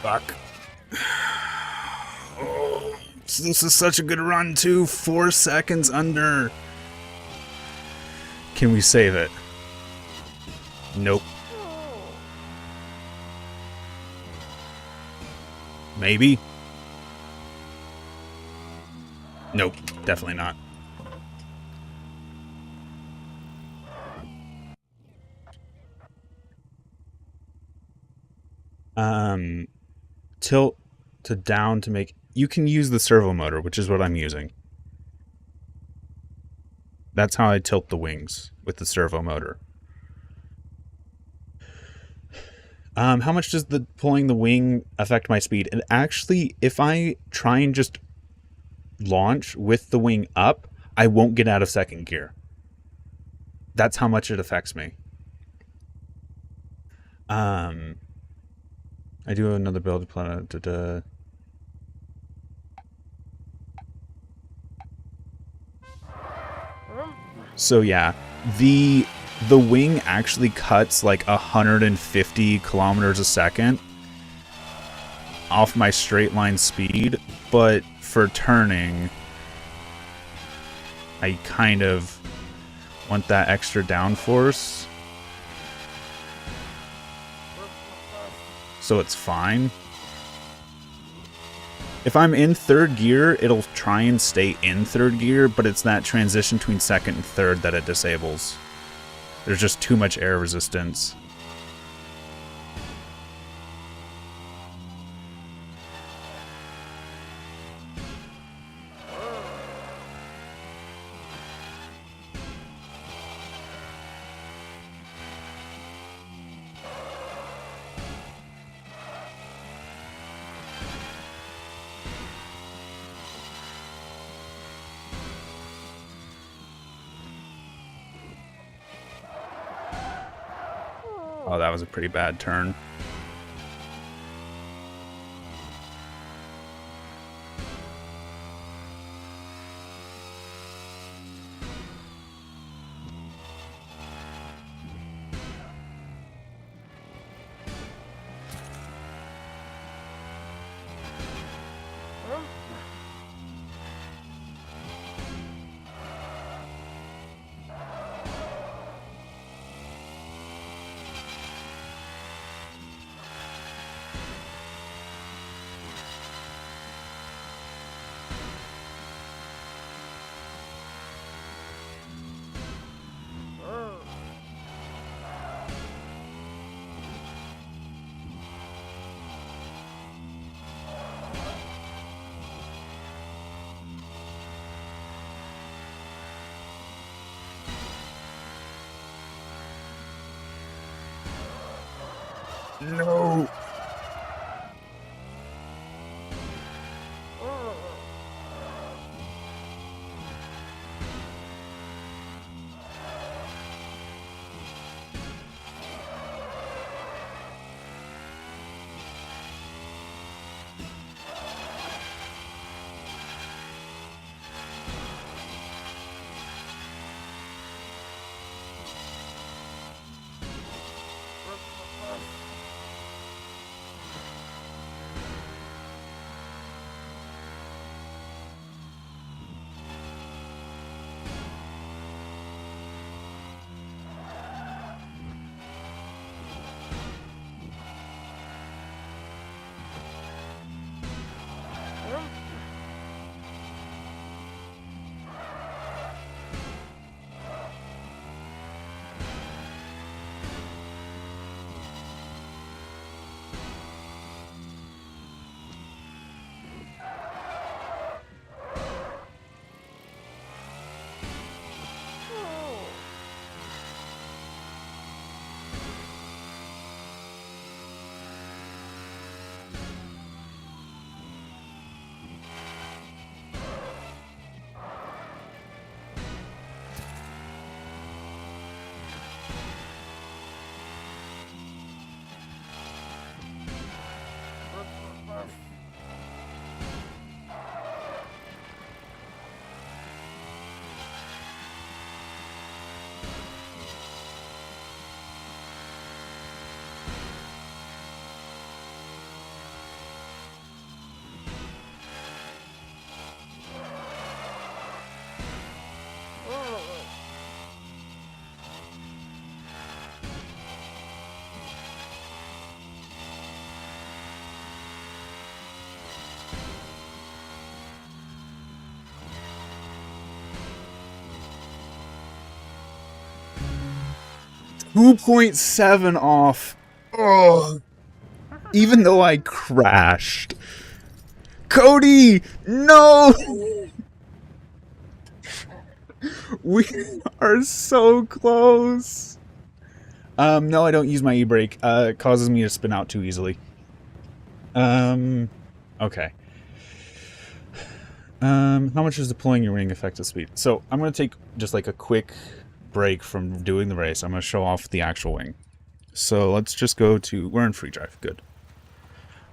Fuck. Oh, this is such a good run, too. 4 seconds under. Can we save it? Nope. Maybe? Nope, definitely not. Tilt to down to make... You can use the servo motor, which is what I'm using. That's how I tilt the wings, with the servo motor. How much does the pulling the wing affect my speed? And actually, if I try and just launch with the wing up, I won't get out of second gear. That's how much it affects me. I do another build plan. So yeah, the wing actually cuts like 150 kilometers a second off my straight line speed, but for turning, I kind of want that extra downforce, so it's fine. If I'm in third gear, it'll try and stay in third gear, but it's that transition between second and third that it disables. There's just too much air resistance. Oh, that was a pretty bad turn. No. .7 off. Oh, even though I crashed. Cody, no! We are so close. No, I don't use my e-brake. It causes me to spin out too easily. Okay. How much is deploying your wing effective speed? So I'm going to take just like a quick break from doing the race. I'm going to show off the actual wing. So let's just go to, we're in free drive. Good.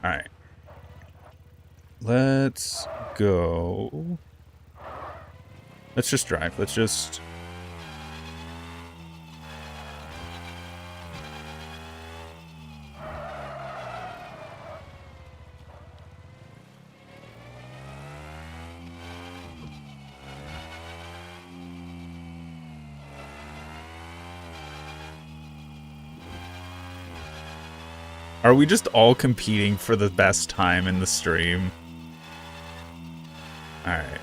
Alright. Let's go. Let's just drive. Let's just... Are we just all competing for the best time in the stream? Alright.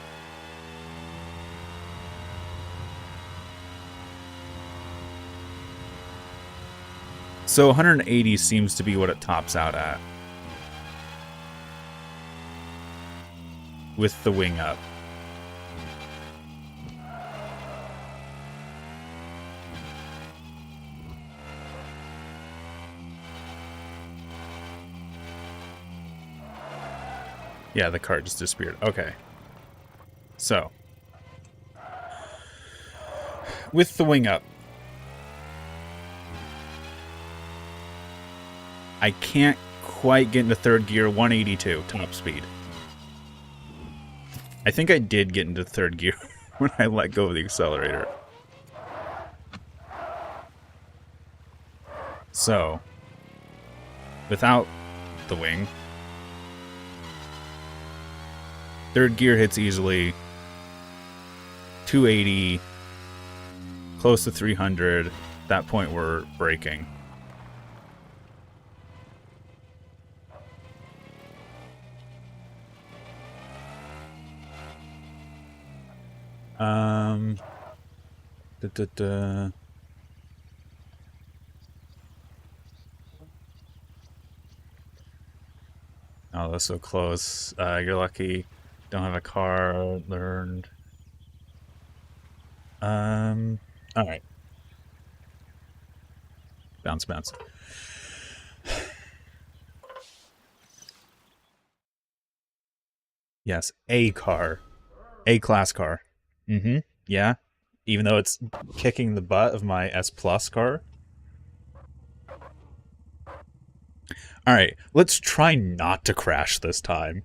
So 180 seems to be what it tops out at. With the wing up. Yeah, the card just disappeared. Okay. So. With the wing up. I can't quite get into third gear. 182 top speed. I think I did get into third gear when I let go of the accelerator. So. Without the wing. Third gear hits easily. 280. Close to 300. At that point, we're braking. Oh, that's so close. You're lucky. Don't have a car. Learned. Alright. Bounce, bounce. Yes, a car. A-class car. Mm-hmm. Yeah. Even though it's kicking the butt of my S-Plus car. Alright, let's try not to crash this time.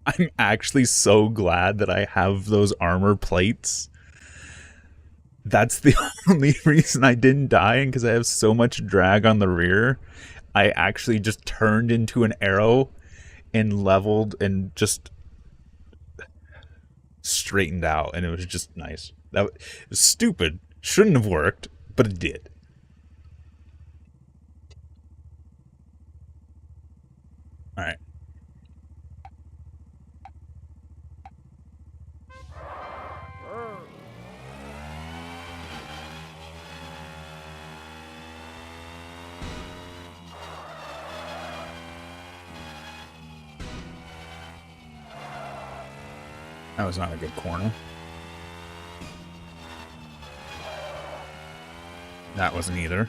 I'm actually so glad that I have those armor plates. That's the only reason I didn't die, and because I have so much drag on the rear, I actually just turned into an aero and leveled and just straightened out, and it was just nice. That was stupid. Shouldn't have worked, but it did. Alright. That was not a good corner. That wasn't either.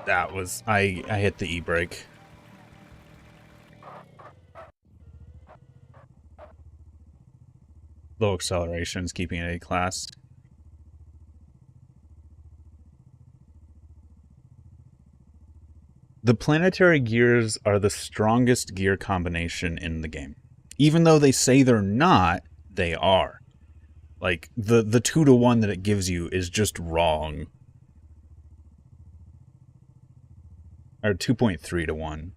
That was... I hit the e-brake. Low acceleration is keeping it A-class. The planetary gears are the strongest gear combination in the game. Even though they say they're not, they are. Like, the 2-to-1 that it gives you is just wrong. Or 2.3-to-1.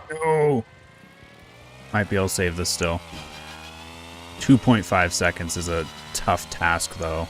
No. Might be able to save this still. 2.5 seconds is a tough task, though.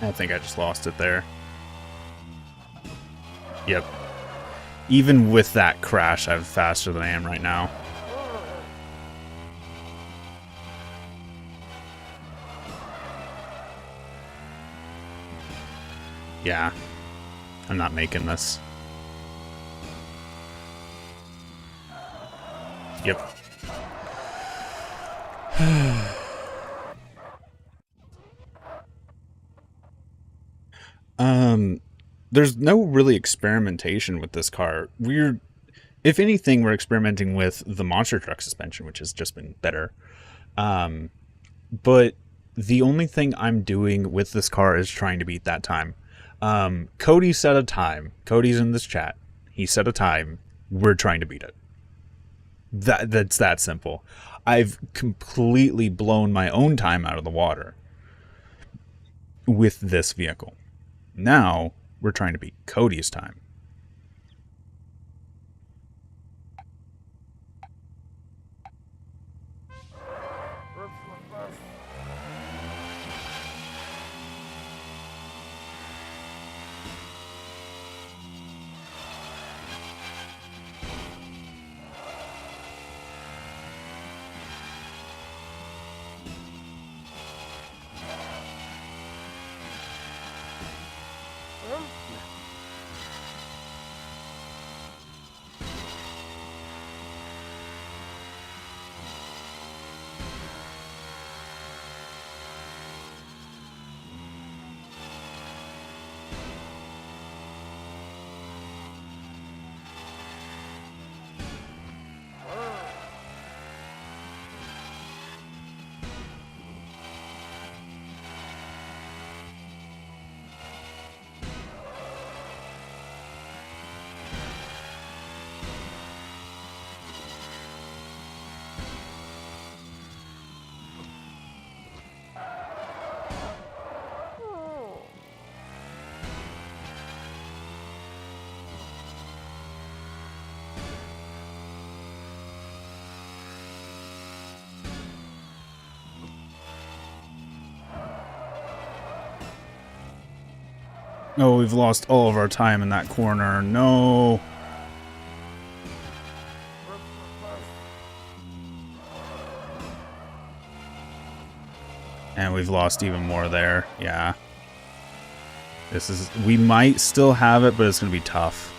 I think I just lost it there. Yep. Even with that crash, I'm faster than I am right now. Yeah. I'm not making this. Yep. There's no really experimentation with this car. If anything, we're experimenting with the monster truck suspension, which has just been better. But the only thing I'm doing with this car is trying to beat that time. Cody set a time. Cody's in this chat. He set a time. We're trying to beat it. That's that simple. I've completely blown my own time out of the water with this vehicle. Now we're trying to beat Cody's time. Oh, we've lost all of our time in that corner. No. And we've lost even more there. Yeah. We might still have it, but it's going to be tough.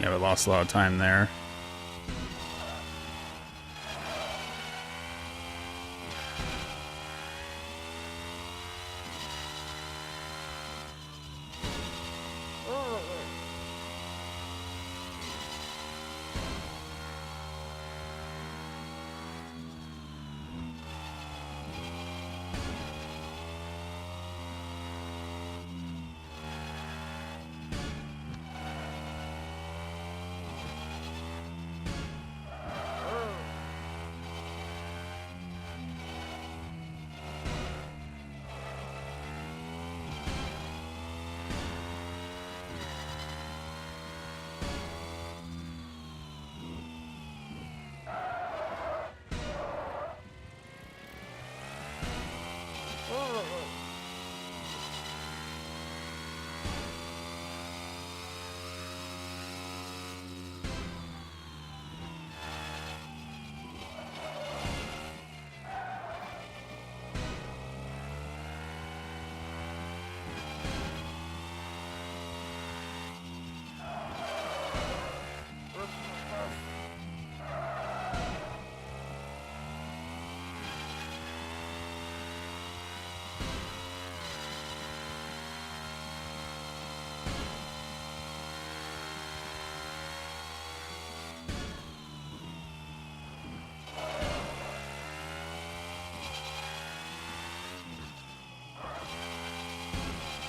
Yeah, we lost a lot of time there.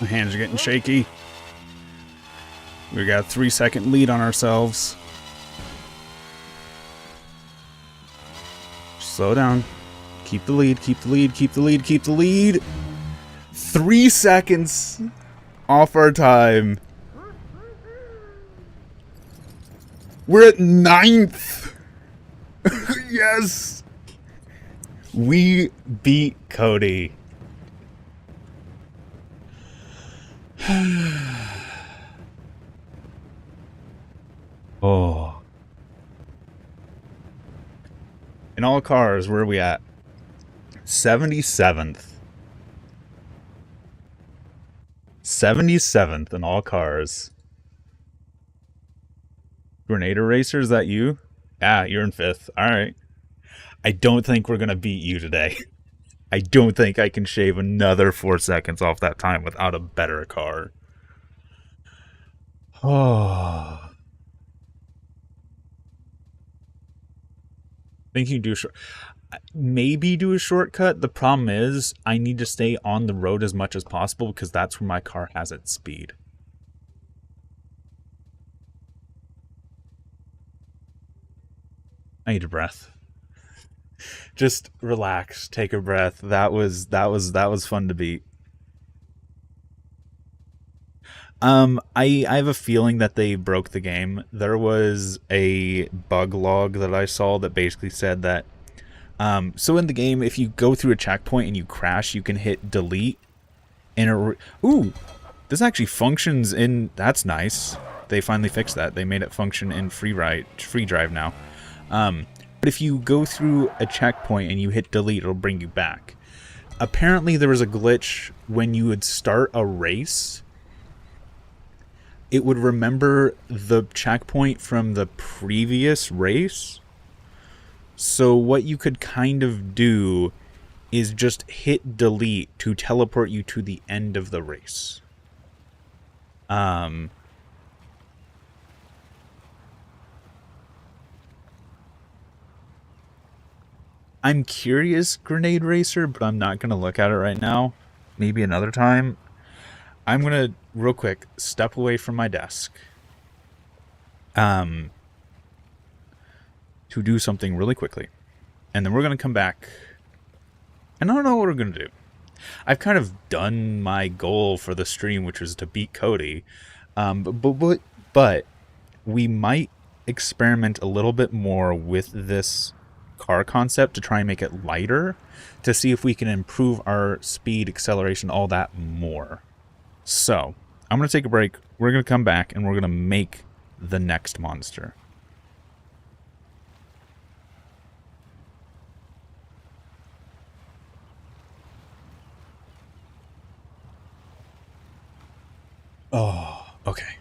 My hands are getting shaky. We got a 3-second lead on ourselves. Slow down. Keep the lead, keep the lead, keep the lead, keep the lead. 3 seconds off our time. We're at 9th. Yes. We beat Cody. Oh. In all cars, where are we at? 77th. 77th in all cars. Grenadier Racer, is that you? Ah, you're in 5th. Alright. I don't think we're going to beat you today. I don't think I can shave another 4 seconds off that time without a better car. Oh. Think you can do maybe do a shortcut. The problem is I need to stay on the road as much as possible because that's where my car has its speed. I need a breath. Just relax, take a breath. That was fun to beat. I have a feeling that they broke the game. There was a bug log that I saw that basically said that so in the game, if you go through a checkpoint and you crash, you can hit delete and ooh, this actually functions in, that's nice. They finally fixed that. They made it function in free drive now. But if you go through a checkpoint and you hit delete, it'll bring you back. Apparently there was a glitch when you would start a race. It would remember the checkpoint from the previous race. So what you could kind of do is just hit delete to teleport you to the end of the race. I'm curious, Grenade Racer, but I'm not going to look at it right now. Maybe another time. I'm going to, real quick, step away from my desk. To do something really quickly. And then we're going to come back. And I don't know what we're going to do. I've kind of done my goal for the stream, which was to beat Cody. But we might experiment a little bit more with this car concept to try and make it lighter, to see if we can improve our speed, acceleration, all that more. So, I'm going to take a break. We're going to come back and we're going to make the next monster. Oh, okay.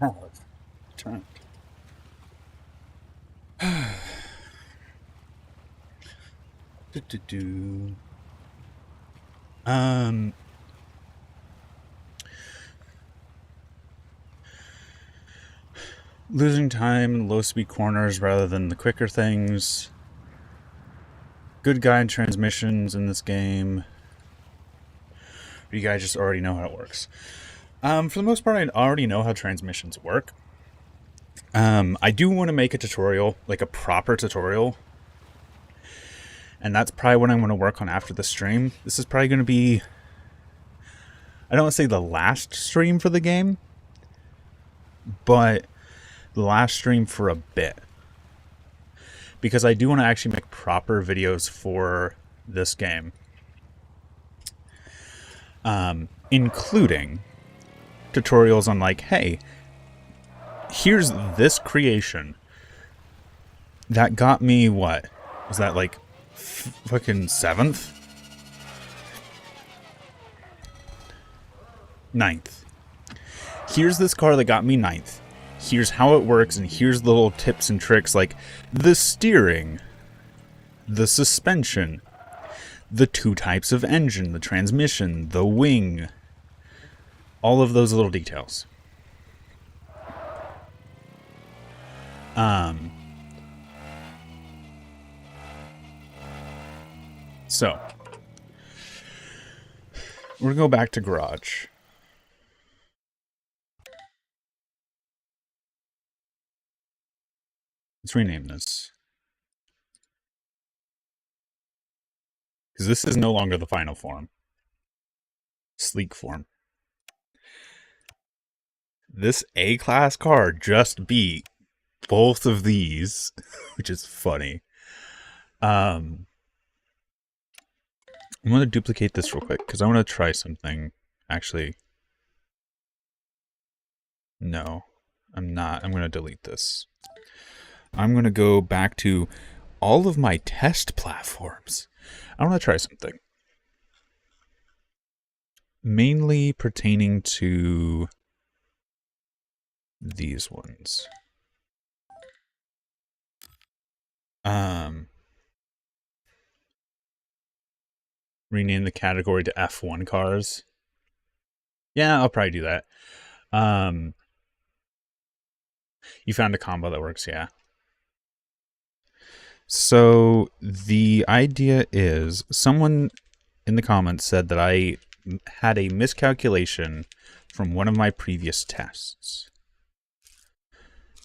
Oh, turned. Do. Um, Losing time in low speed corners rather than the quicker things. Good guide transmissions in this game. You guys just already know how it works. For the most part, I already know how transmissions work. I do want to make a tutorial, like a proper tutorial. And that's probably what I'm going to work on after the stream. This is probably going to be, I don't want to say the last stream for the game, but the last stream for a bit. Because I do want to actually make proper videos for this game. Including tutorials on like, hey, here's this creation that got me what? Was that like fucking 7th? 9th. Here's this car that got me 9th. Here's how it works, and here's the little tips and tricks like the steering, the suspension, the 2 types of engine, the transmission, the wing, all of those little details. So, we're going to go back to Garage. Let's rename this. Because this is no longer the final form. Sleek form. This A-class car just beat both of these, which is funny. I'm going to duplicate this real quick because I want to try something. Actually, no, I'm not. I'm going to delete this. I'm going to go back to all of my test platforms. I want to try something. Mainly pertaining to these ones. Rename the category to F1 cars. Yeah, I'll probably do that. You found a combo that works, yeah. So the idea is, someone in the comments said that I had a miscalculation from one of my previous tests.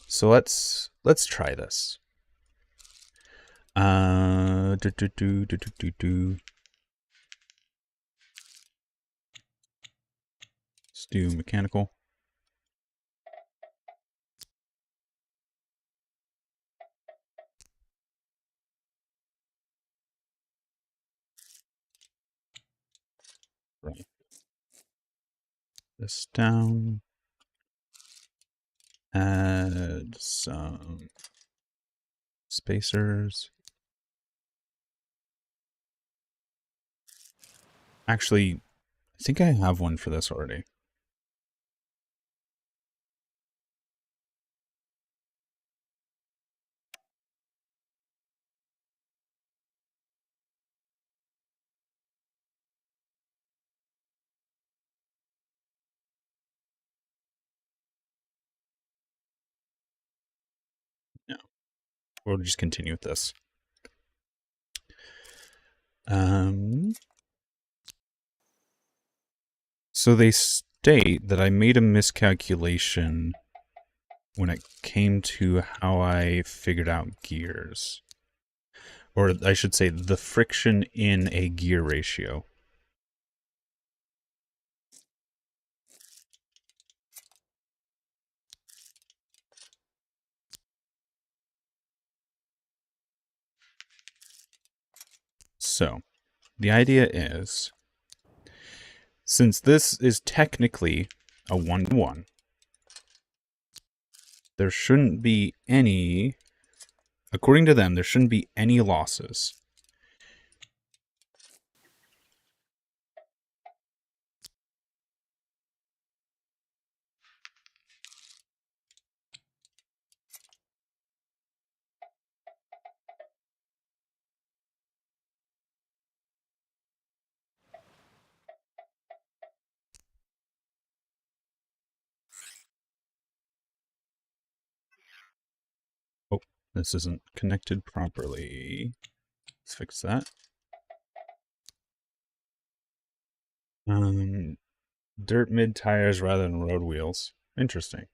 So let's try this. Let's do mechanical. Right. This down. Add some spacers. Actually, I think I have one for this already. No. We'll just continue with this. So they state that I made a miscalculation when it came to how I figured out gears. Or I should say, the friction in a gear ratio. So, the idea is, since this is technically a 1-to-1, there shouldn't be any, according to them, there shouldn't be any losses. This isn't connected properly. Let's fix that. Dirt mid tires rather than road wheels. Interesting.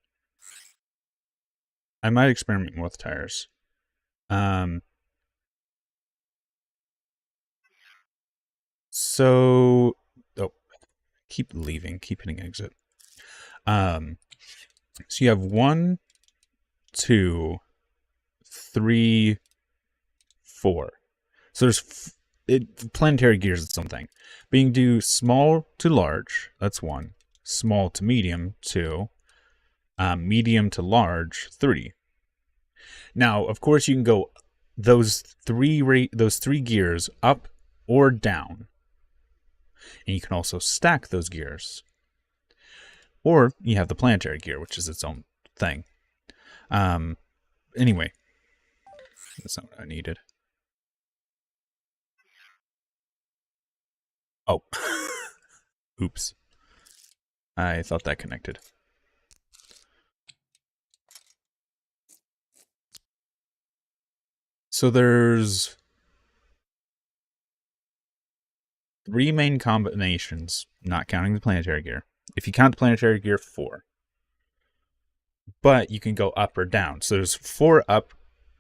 I might experiment with tires. So, oh, keep leaving, keep hitting exit. So you have 1, 2, 3, 4. So there's planetary gears is something. Being do small to large, that's 1. Small to medium, 2. Medium to large, 3. Now, of course, you can go those three gears up or down, and you can also stack those gears. Or you have the planetary gear, which is its own thing. Anyway, that's not what I needed. Oh, oops. I thought that connected. So there's 3 main combinations, not counting the planetary gear. If you count the planetary gear, 4. But you can go up or down. So there's 4 up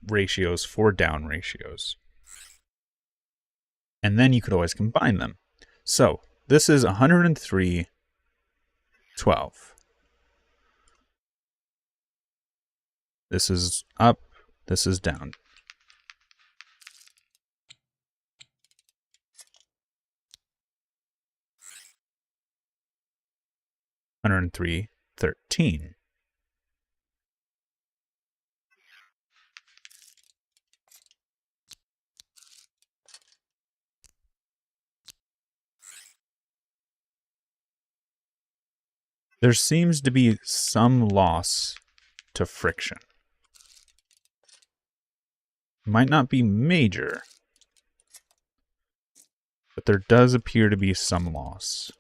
ratios, 4 down ratios. And then you could always combine them. So this is 103, 12. This is up, this is down. $103, 13. There seems to be some loss to friction. Might not be major, but there does appear to be some loss.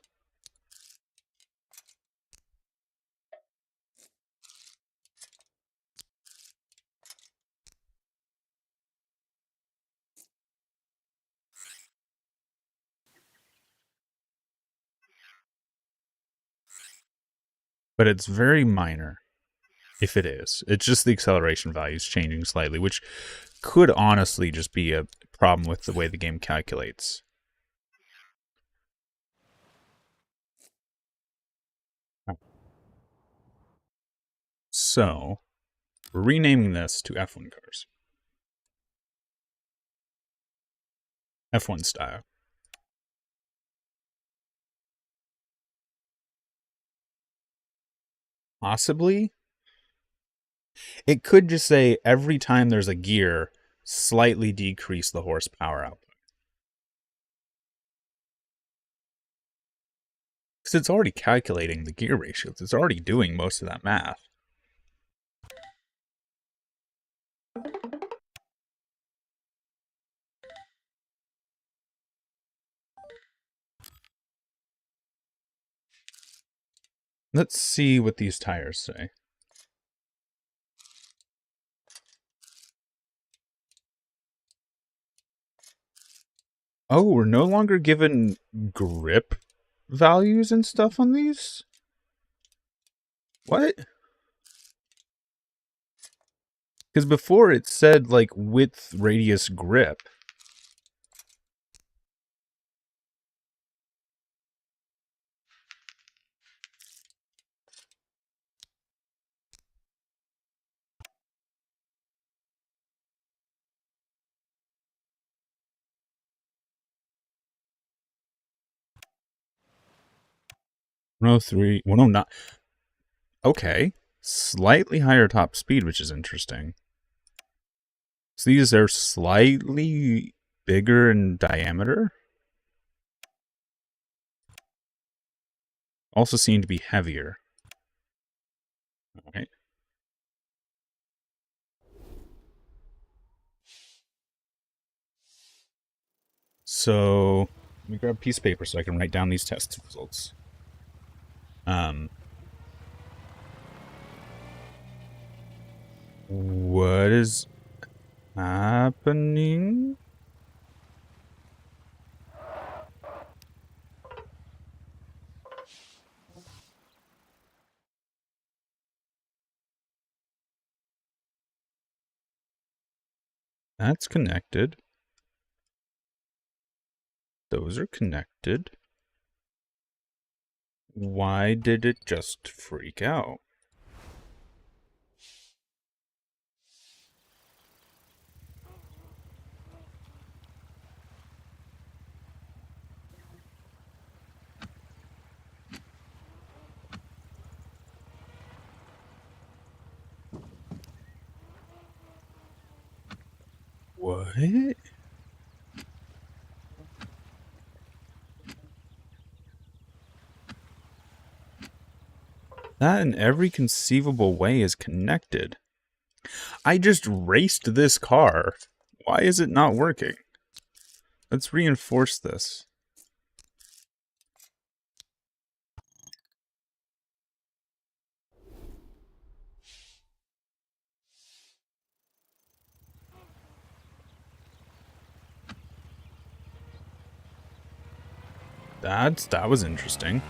But it's very minor, if it is. It's just the acceleration values changing slightly, which could honestly just be a problem with the way the game calculates. So, we're renaming this to F1 cars. F1 style. Possibly. It could just say every time there's a gear, slightly decrease the horsepower output. Because it's already calculating the gear ratios. It's already doing most of that math. Let's see what these tires say. Oh, we're no longer given grip values and stuff on these? What? Because before it said, like, width, radius, grip. No, 3, 109. Okay. Slightly higher top speed, which is interesting. So these are slightly bigger in diameter. Also seem to be heavier. Alright. So, let me grab a piece of paper so I can write down these test results. What is... happening? That's connected. Those are connected. Why did it just freak out? What? That in every conceivable way is connected. I just raced this car. Why is it not working? Let's reinforce this. That was interesting.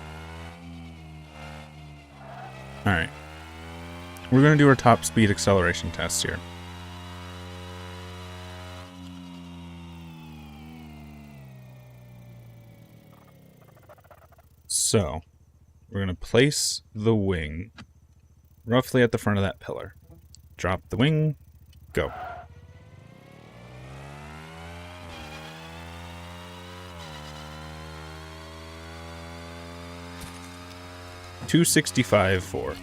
Alright. We're going to do our top speed acceleration test here. So, we're going to place the wing roughly at the front of that pillar. Drop the wing, go. $265.4.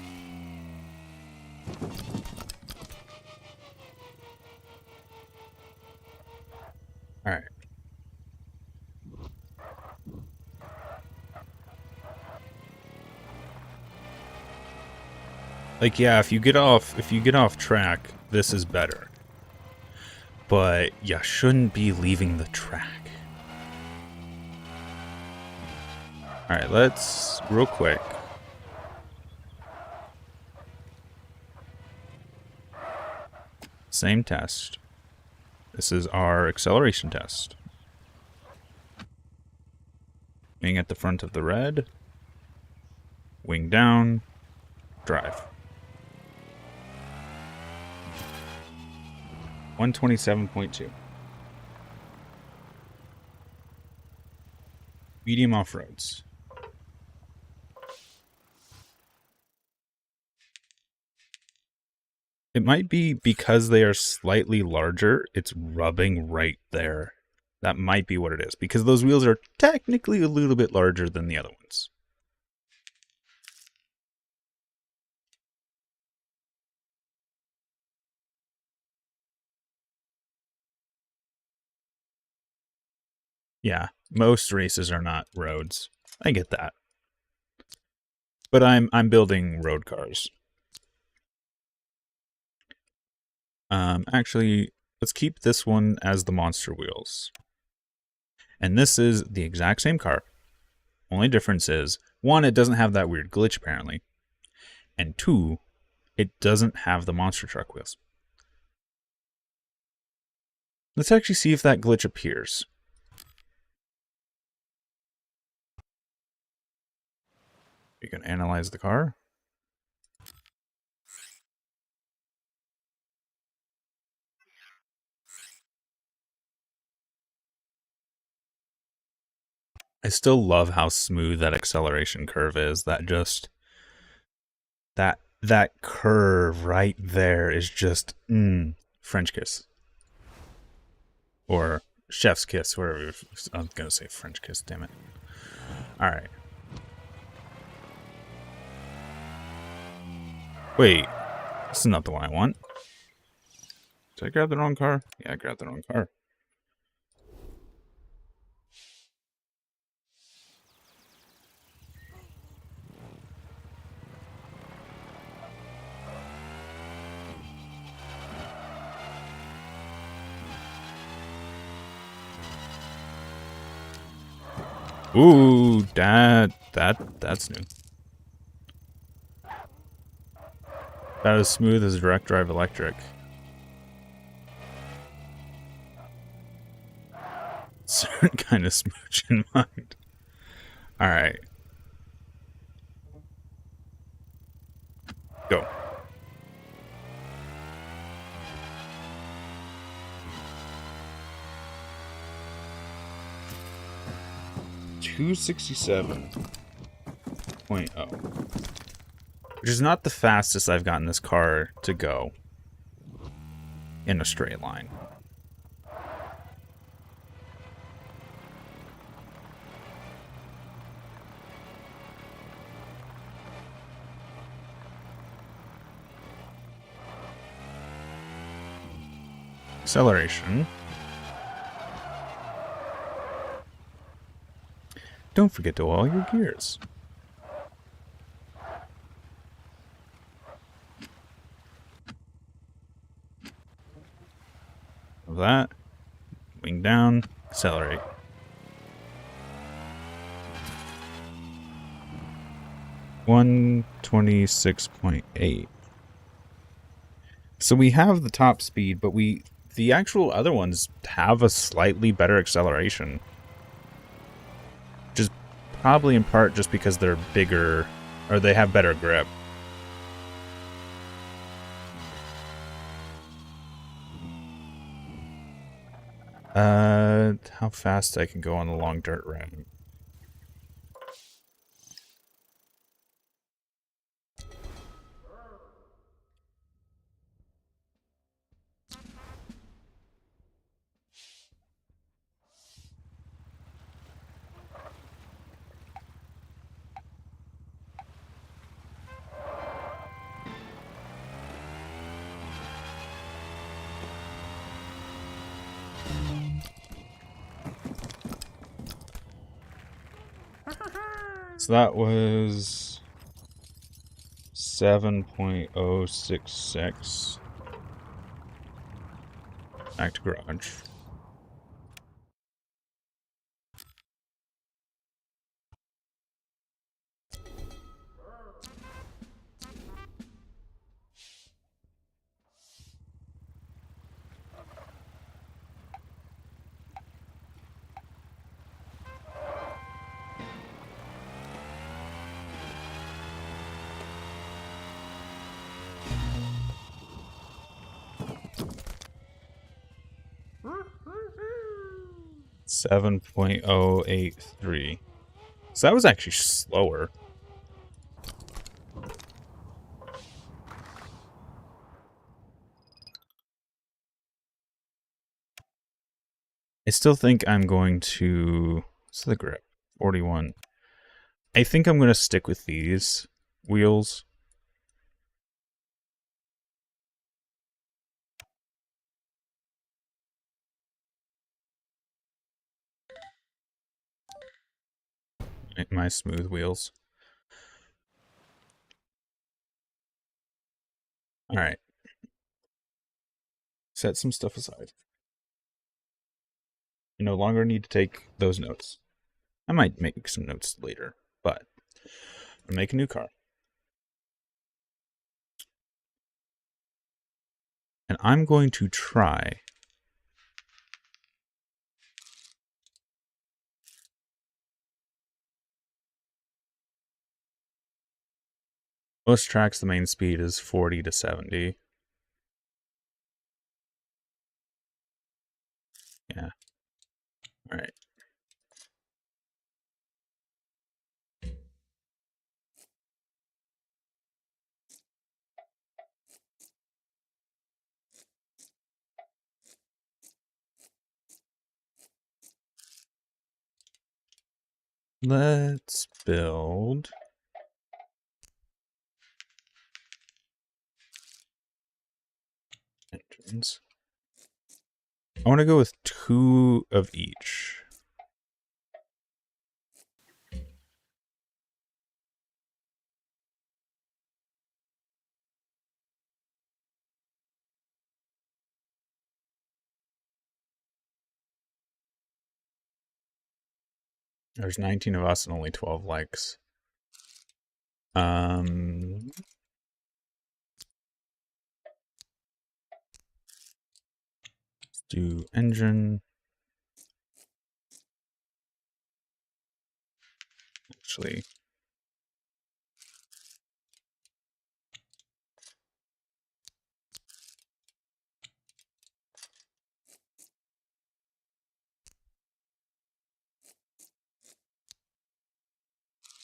Alright. Like, yeah, if you get off track, this is better. But you shouldn't be leaving the track. Alright, let's real quick. Same test. This is our acceleration test. Wing at the front of the red. Wing down. Drive. 127.2. Medium off-roads. It might be because they are slightly larger, it's rubbing right there. That might be what it is, because those wheels are technically a little bit larger than the other ones. Yeah, most races are not roads. I get that. But I'm building road cars. Actually, let's keep this one as the monster wheels. And this is the exact same car. Only difference is, one, it doesn't have that weird glitch apparently. And two, it doesn't have the monster truck wheels. Let's actually see if that glitch appears. You can analyze the car. I still love how smooth that acceleration curve is. That curve right there is just French kiss. Or chef's kiss, whatever. I'm gonna say French kiss, damn it. Alright. Wait, this is not the one I want. Did I grab the wrong car? Yeah, I grabbed the wrong car. Ooh, that's new. About as smooth as direct drive electric. different kind of smooch in mind. All right. Go. .267.0, which is not the fastest I've gotten this car to go in a straight line. Acceleration. Don't forget to oil your gears. Of that. Wing down. Accelerate. .126.8. So we have the top speed, but the actual other ones have a slightly better acceleration. Which is probably in part just because they're bigger, or they have better grip. How fast I can go on the long dirt road. So that was 7.066. Back to garage. .083. So that was actually slower. I still think I'm going to... What's the grip? 41. I think I'm going to stick with these wheels. My smooth wheels. Alright. Set some stuff aside. You no longer need to take those notes. I might make some notes later, but I'm gonna make a new car. And I'm going to try most tracks the main speed is 40 to 70. Yeah. Alright. Let's build engines. I want to go with 2 of each. There's 19 of us and only 12 likes. Let's do engine. actually.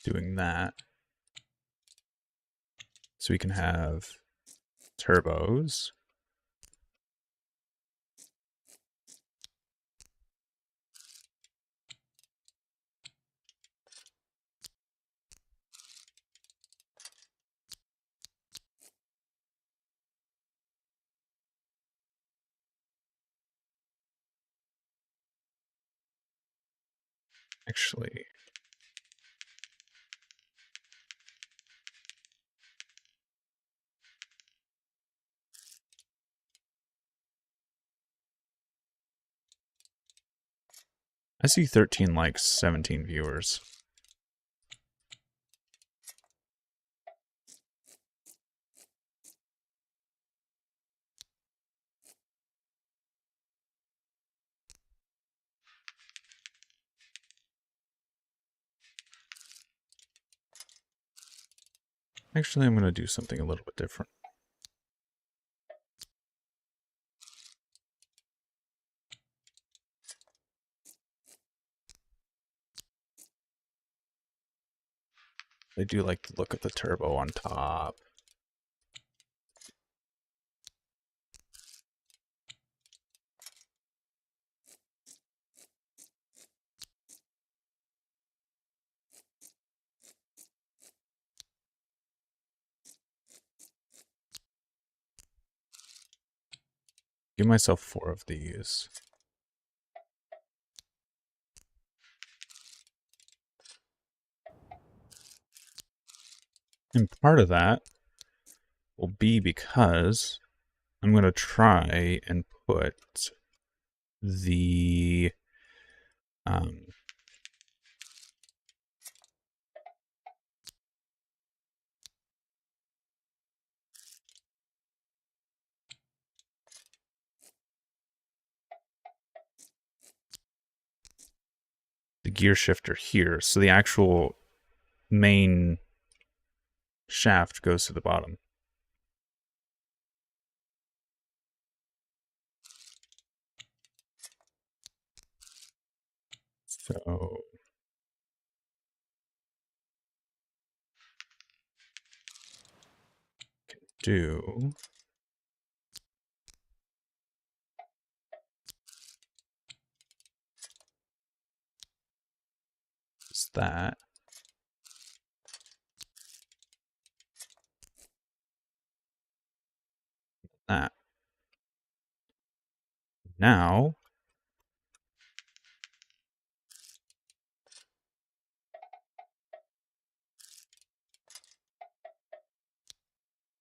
Doing that. So we can have turbos. Actually, I see 13 likes, 17 viewers. Actually, I'm going to do something a little bit different. I do like the look of the turbo on top. Give myself 4 of these. And part of that will be because I'm going to try and put the gear shifter here, so the actual main shaft goes to the bottom. So can do is that. That. Now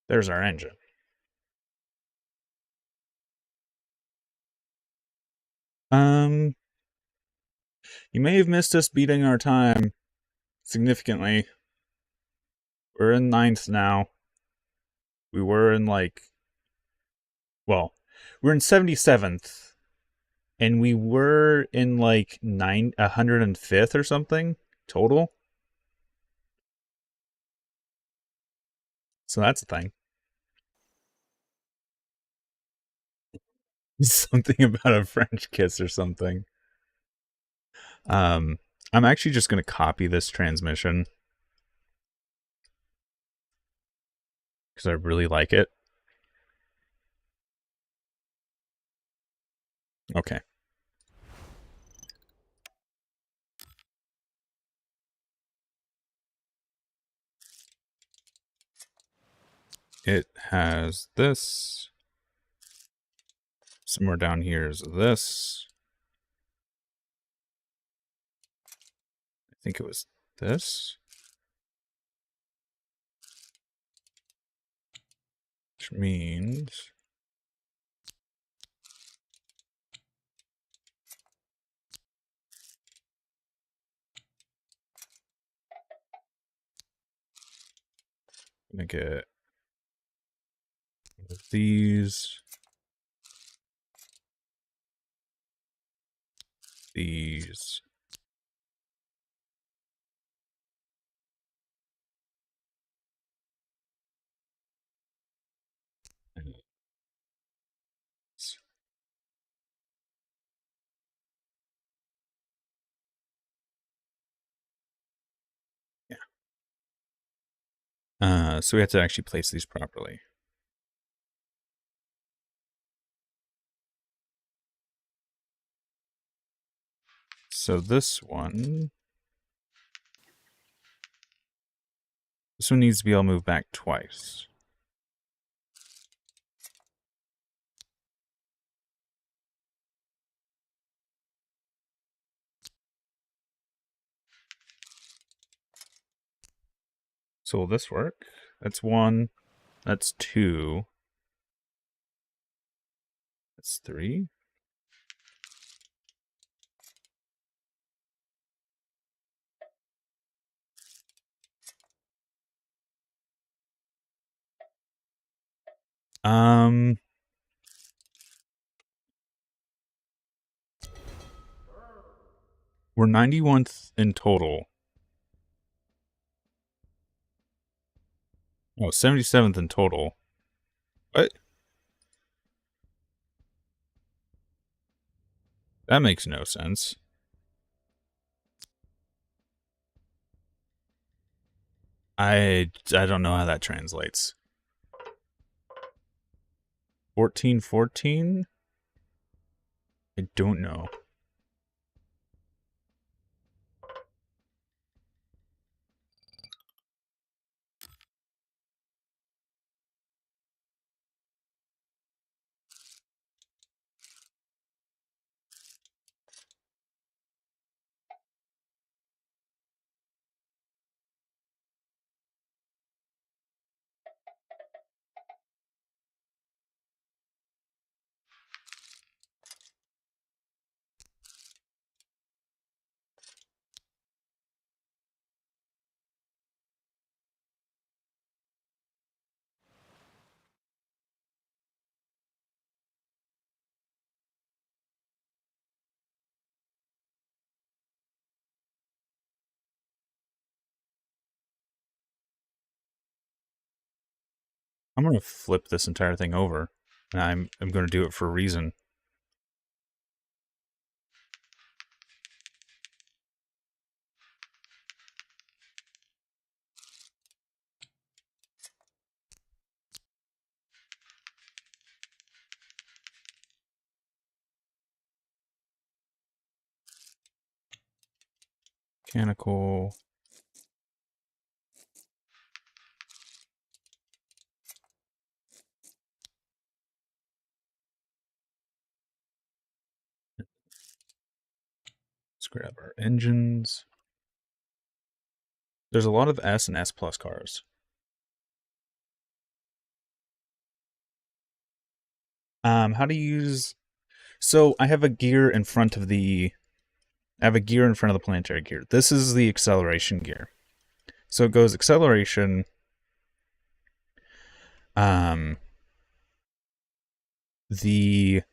there's our engine. You may have missed us beating our time significantly. We're in 9th now. We were in we're in 77th, and we were in 105th or something total. So that's a thing. Something about a French kiss or something. I'm actually just going to copy this transmission because I really like it. Okay. It has this. Somewhere down here is this. I think it was this. Which means I'm going to get one of these. These. So we have to actually place these properly. So this one needs to be able to move back twice. So will this work? That's one. That's two. That's three. We're 91th in total. Oh, 77th in total. What? That makes no sense. I don't know how that translates. 1414? I don't know. I'm going to flip this entire thing over. And I'm going to do it for a reason. Mechanical. Let's grab our engines. There's a lot of S and S plus cars. How to use... So I have a gear in front of the... I have a gear in front of the planetary gear. This is the acceleration gear. So it goes acceleration... the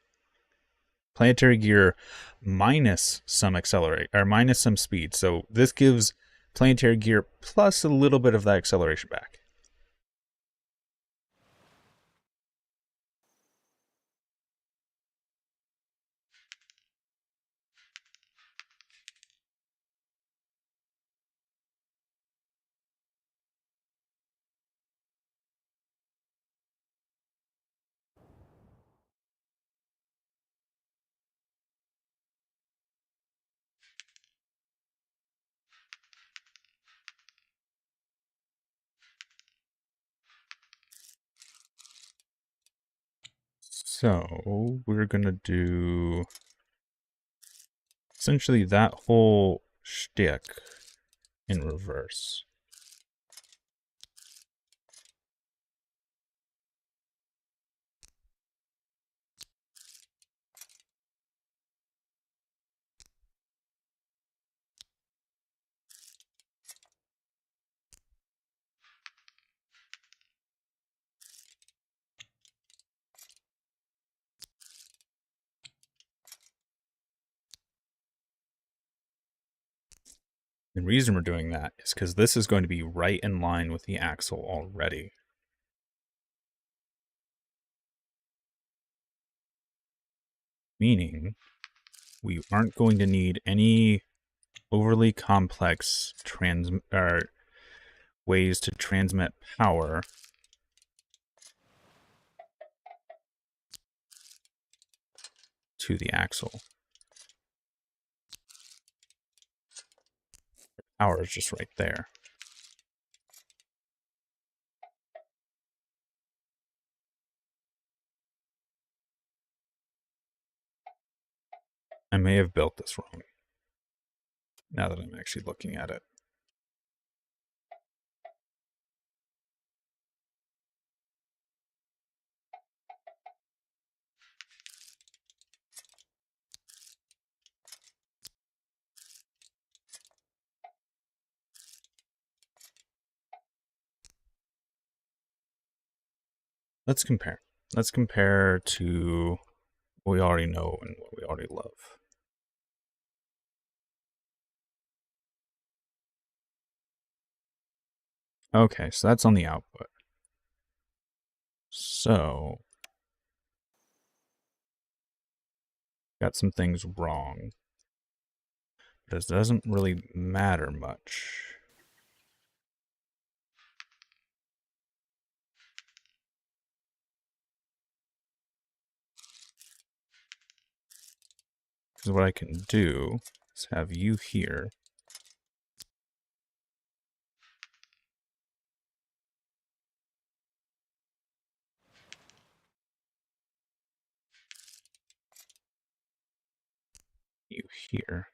planetary gear minus some accelerate or minus some speed. So this gives planetary gear plus a little bit of that acceleration back. So we're gonna do essentially that whole shtick in reverse. The reason we're doing that is because this is going to be right in line with the axle already. Meaning we aren't going to need any overly complex ways to transmit power to the axle. Power is just right there. I may have built this wrong, now that I'm actually looking at it. Let's compare. Let's compare to what we already know and what we already love. Okay, so that's on the output. So, got some things wrong. But it doesn't really matter much. Because what I can do is have you here. You here.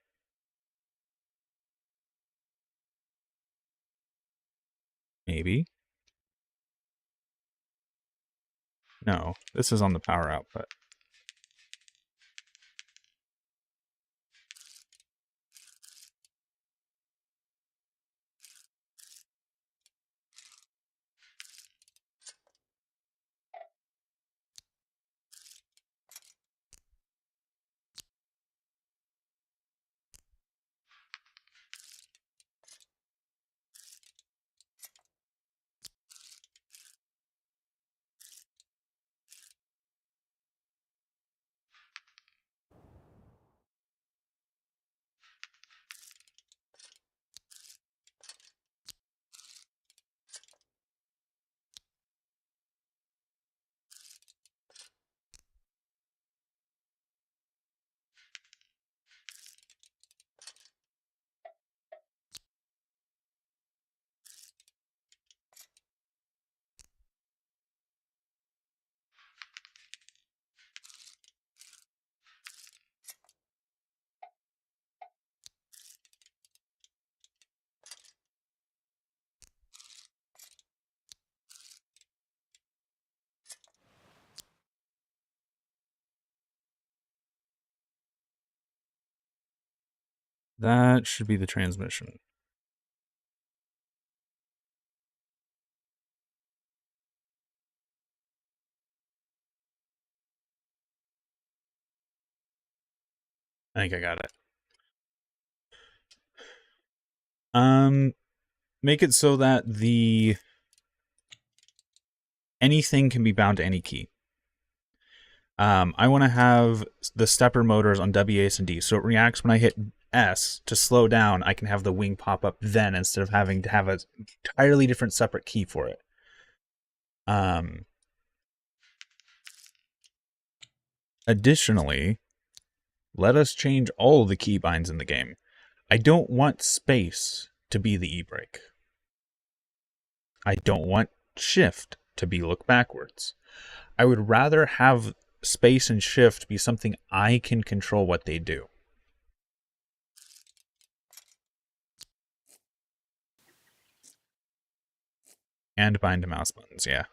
Maybe. No, this is on the power output. That should be the transmission. I think I got it. Make it so that anything can be bound to any key. I want to have the stepper motors on W, A, and D, so it reacts when I hit S to slow down. I can have the wing pop up then instead of having to have an entirely different separate key for it. Additionally, let us change all of the keybinds in the game. I don't want space to be the e-brake. I don't want shift to be look backwards. I would rather have space and shift be something I can control what they do. And bind to mouse buttons, yeah.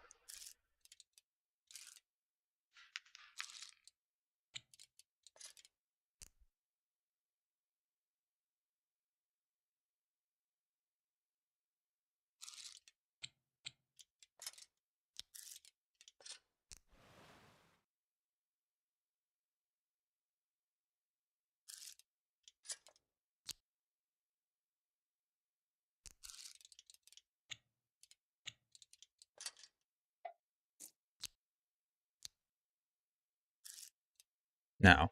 Now,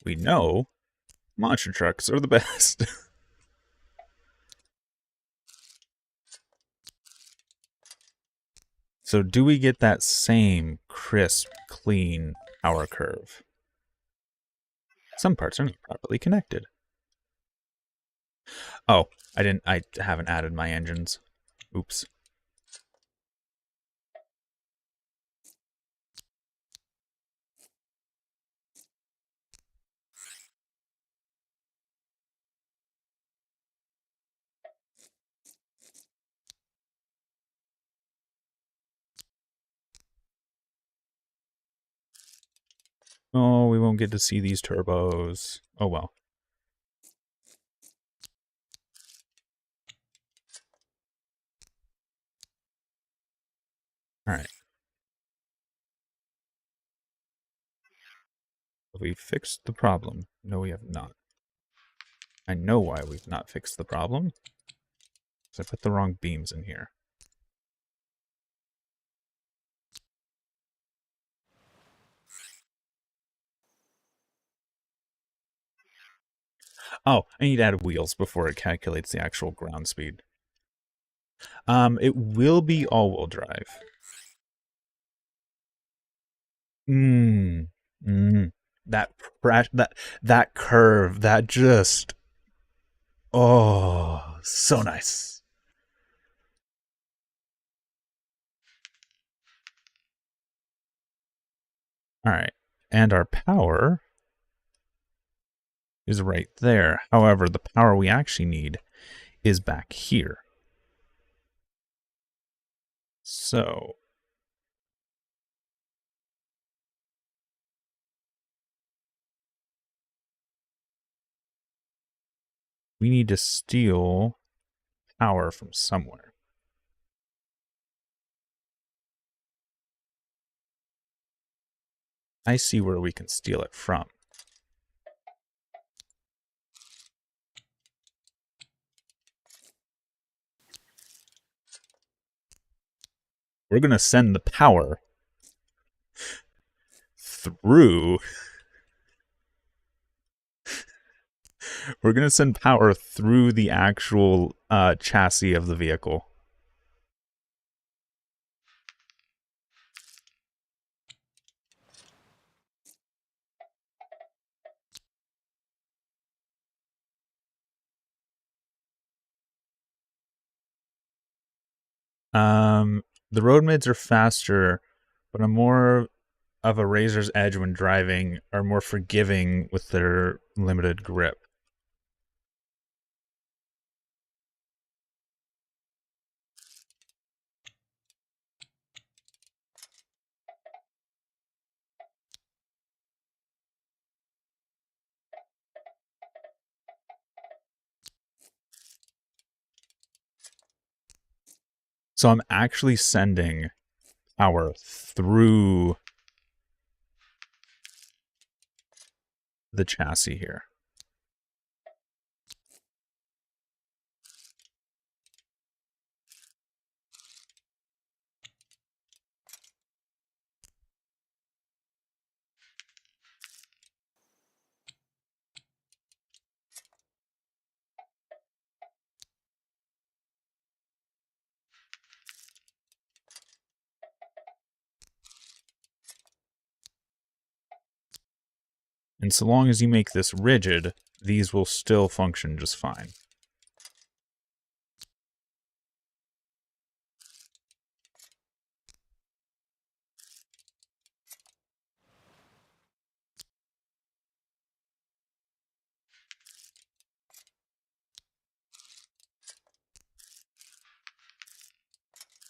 we know monster trucks are the best. So do we get that same crisp, clean power curve? Some parts are not properly connected. Oh, I haven't added my engines. Oops. Oh, we won't get to see these turbos. Oh well. Alright. Have we fixed the problem? No, we have not. I know why we've not fixed the problem. Because I put the wrong beams in here. Oh, I need to add wheels before it calculates the actual ground speed. It will be all-wheel drive. That curve, that just, oh, so nice. All right, and our power is right there. However, the power we actually need is back here. So we need to steal power from somewhere. I see where we can steal it from. We're going to send the power through. We're going to send power through the actual chassis of the vehicle. The road mids are faster, but I'm more of a razor's edge when driving, are more forgiving with their limited grip. So I'm actually sending power through the chassis here. And so long as you make this rigid, these will still function just fine.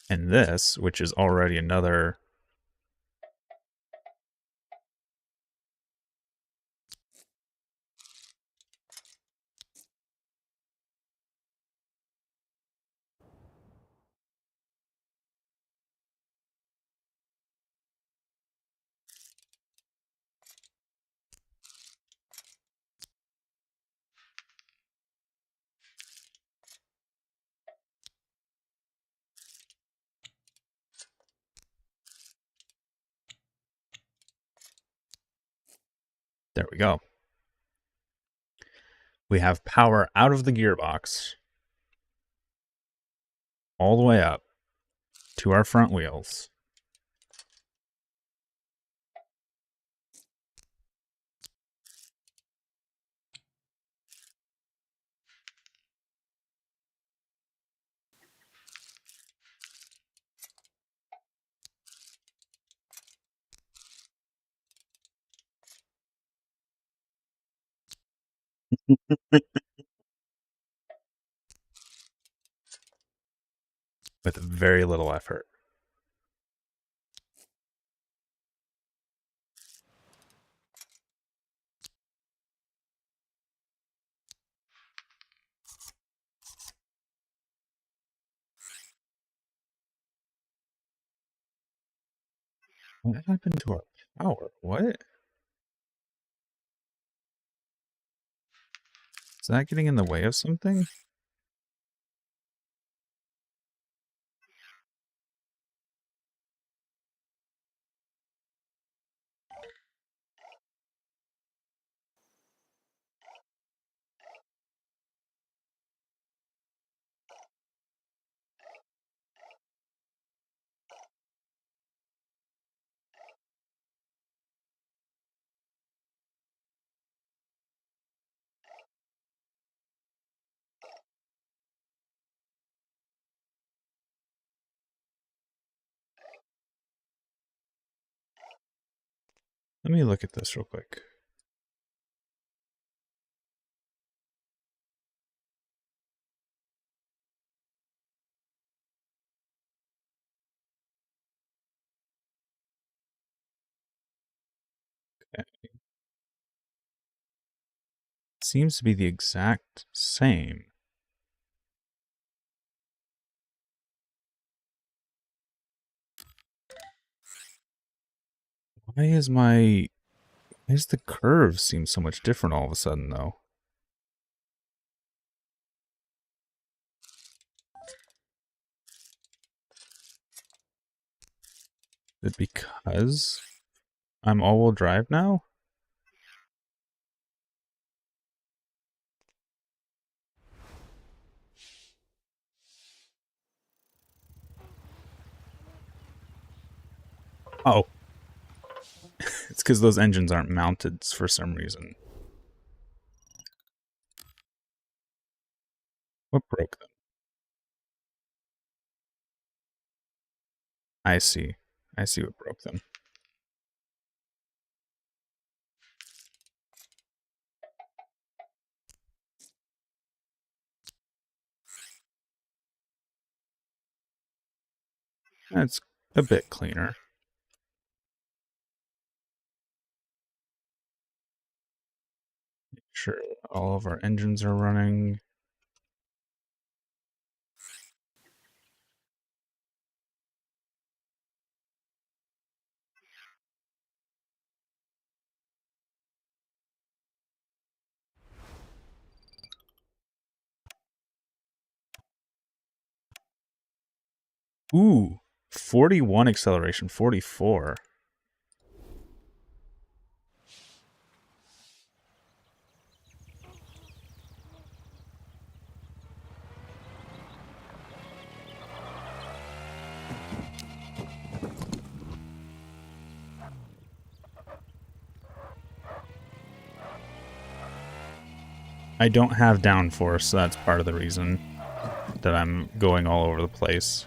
And this, which is already another there we go. We have power out of the gearbox all the way up to our front wheels. With very little effort. What happened to our power? What? Is that getting in the way of something? Let me look at this real quick. Okay. Seems to be the exact same. Why does the curve seem so much different all of a sudden though? Is it because I'm all-wheel drive now? Oh. It's because those engines aren't mounted for some reason. What broke them? I see. I see what broke them. That's a bit cleaner. Make sure all of our engines are running. Ooh, 41 acceleration, 44. I don't have downforce, so that's part of the reason that I'm going all over the place.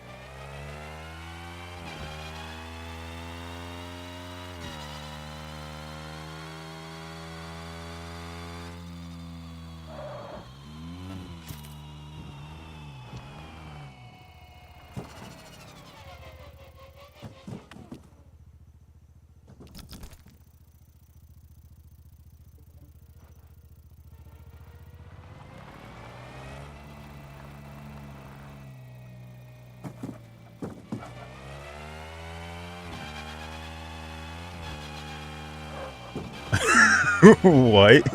What?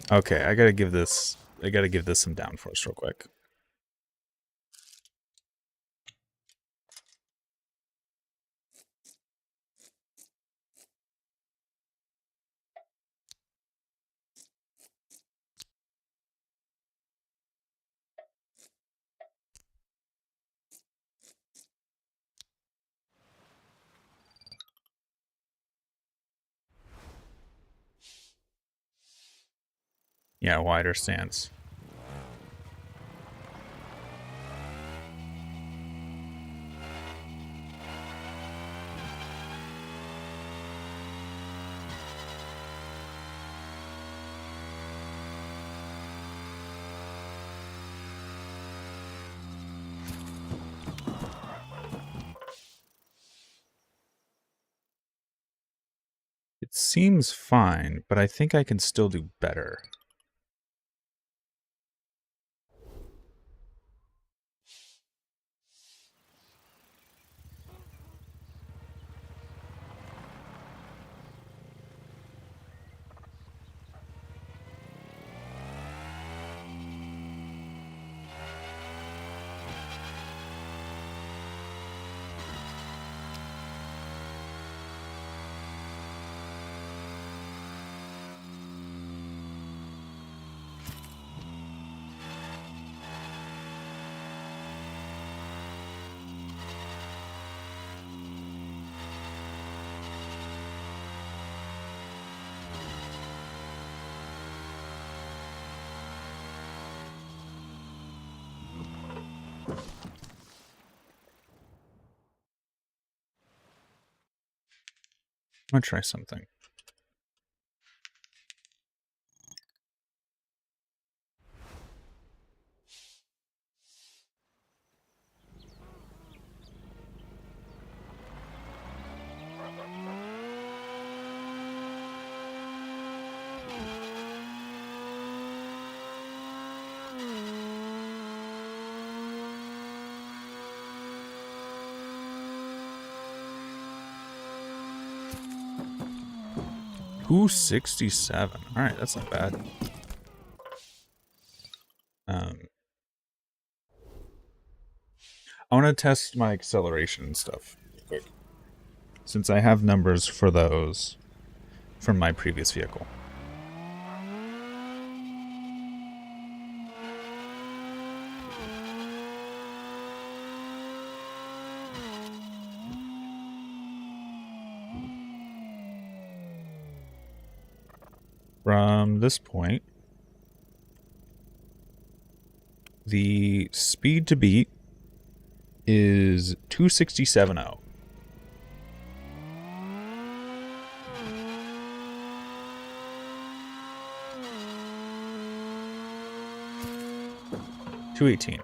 Okay, I gotta give this some downforce real quick. Yeah, wider stance. It seems fine, but I think I can still do better. I'm gonna try something. Ooh, 67. All right, that's not bad. I want to test my acceleration and stuff quick, since I have numbers for those from my previous vehicle. From this point, the speed to beat is 267.0. $218.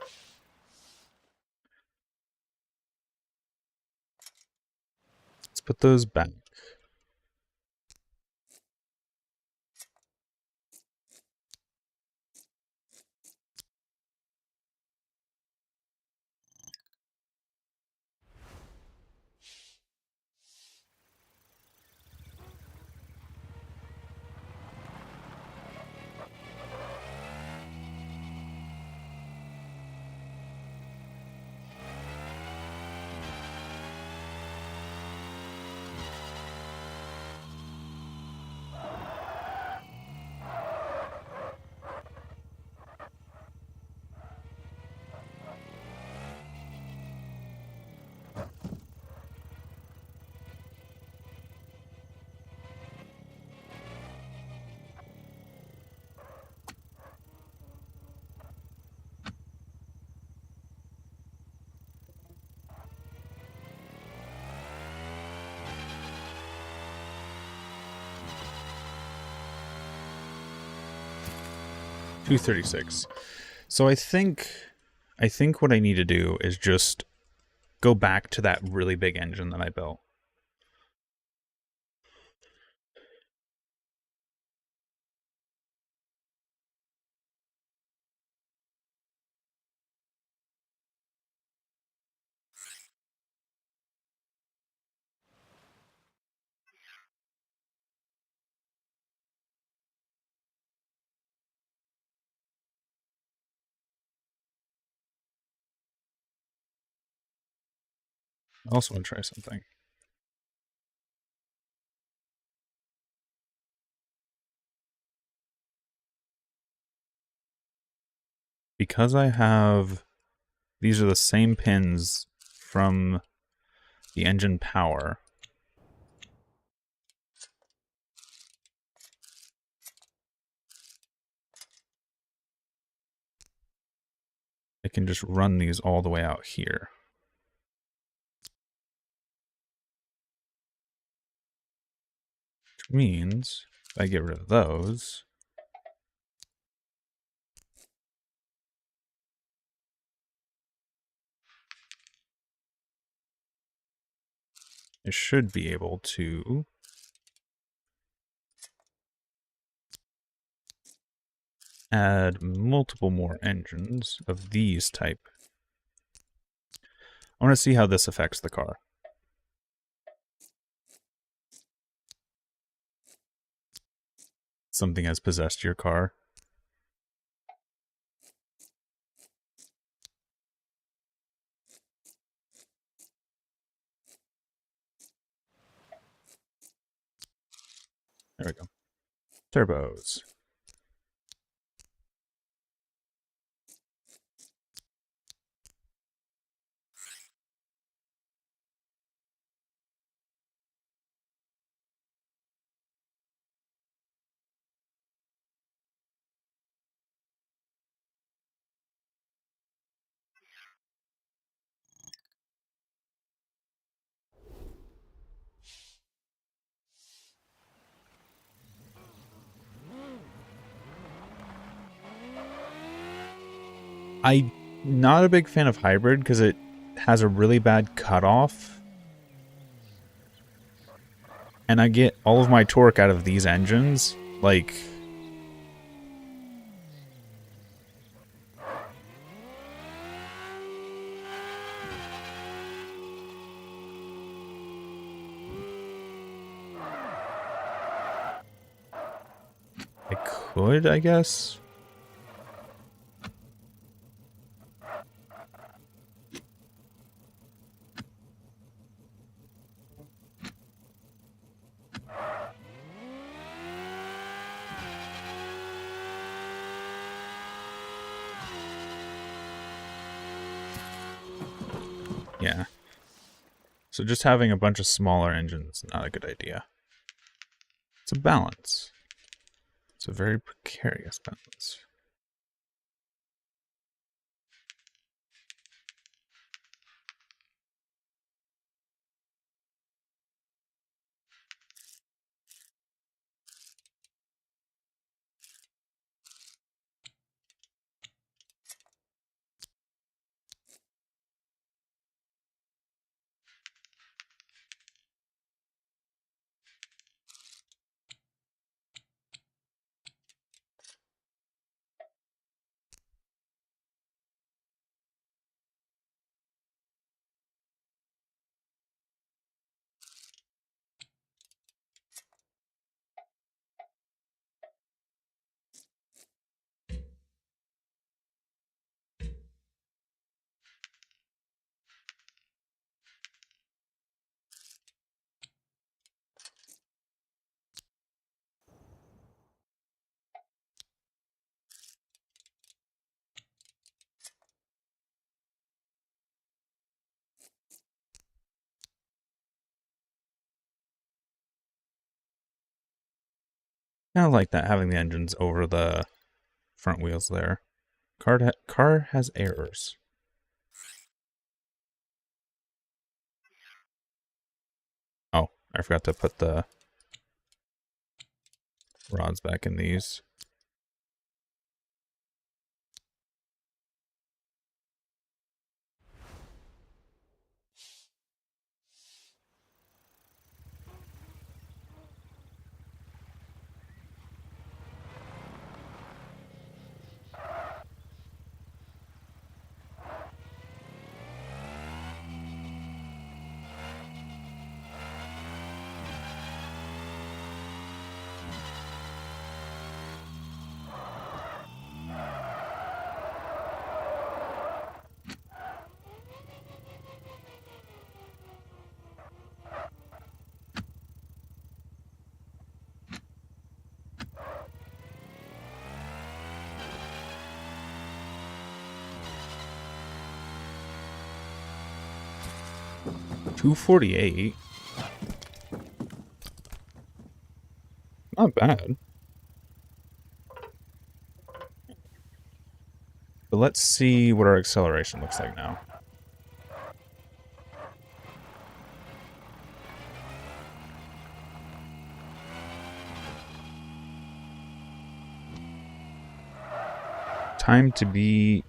Let's put those back. $236. So I think what I need to do is just go back to that really big engine that I built. I also want to try something. Because I have, these are the same pins from the engine power. I can just run these all the way out here. Which means if I get rid of those, I should be able to add multiple more engines of these type. I want to see how this affects the car. Something has possessed your car. There we go. Turbos. I'm not a big fan of hybrid because it has a really bad cutoff. And I get all of my torque out of these engines. Like, I could, I guess. Yeah. So just having a bunch of smaller engines is not a good idea. It's a balance. It's a very precarious balance. I like that, having the engines over the front wheels there. Car has errors. Oh, I forgot to put the rods back in these. $248. Not bad. But let's see what our acceleration looks like now. Time to beat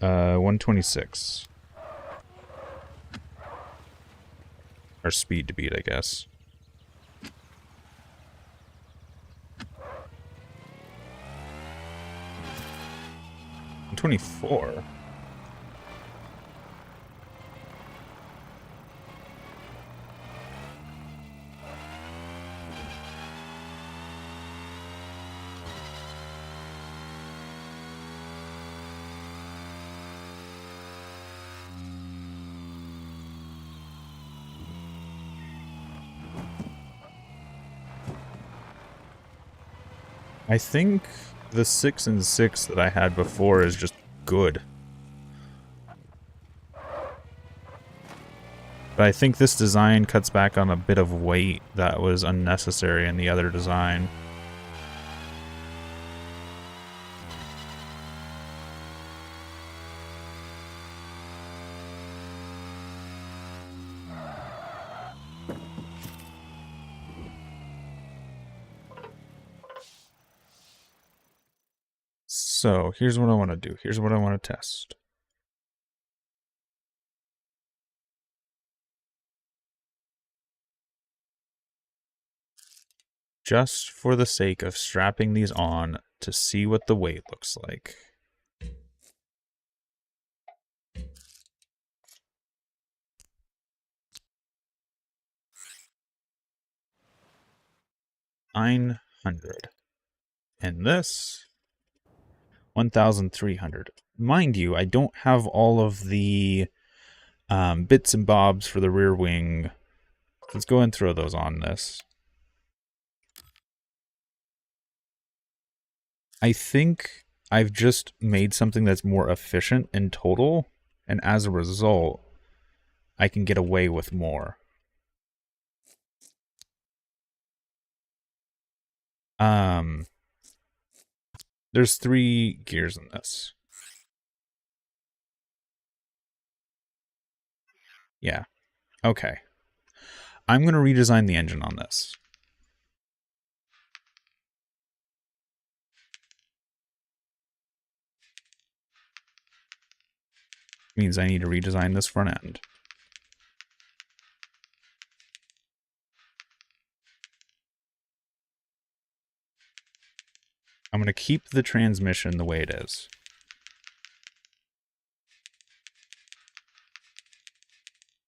126. Or speed to beat, I guess. 124. I think the 6 and 6 that I had before is just good. But I think this design cuts back on a bit of weight that was unnecessary in the other design. So, here's what I want to do. Here's what I want to test. Just for the sake of strapping these on to see what the weight looks like. $900. And this 1,300. Mind you, I don't have all of the bits and bobs for the rear wing. Let's go and throw those on this. I think I've just made something that's more efficient in total, and as a result, I can get away with more. There's 3 gears in this. Yeah. Okay. I'm going to redesign the engine on this. Means I need to redesign this front end. I'm going to keep the transmission the way it is.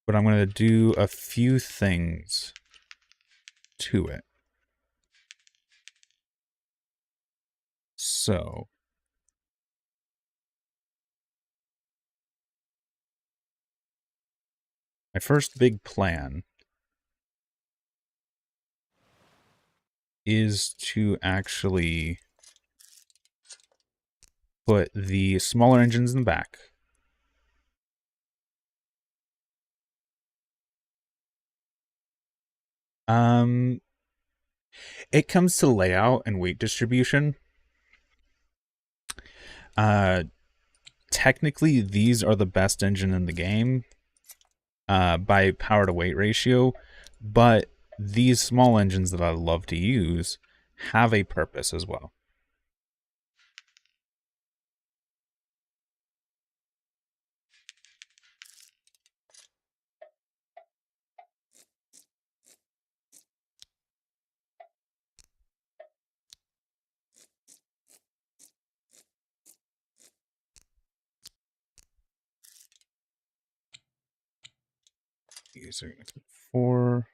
But I'm going to do a few things to it. So, my first big plan is to actually put the smaller engines in the back. It comes to layout and weight distribution. Technically, these are the best engine in the game by power to weight ratio, but these small engines that I love to use have a purpose as well. These are going to be 4.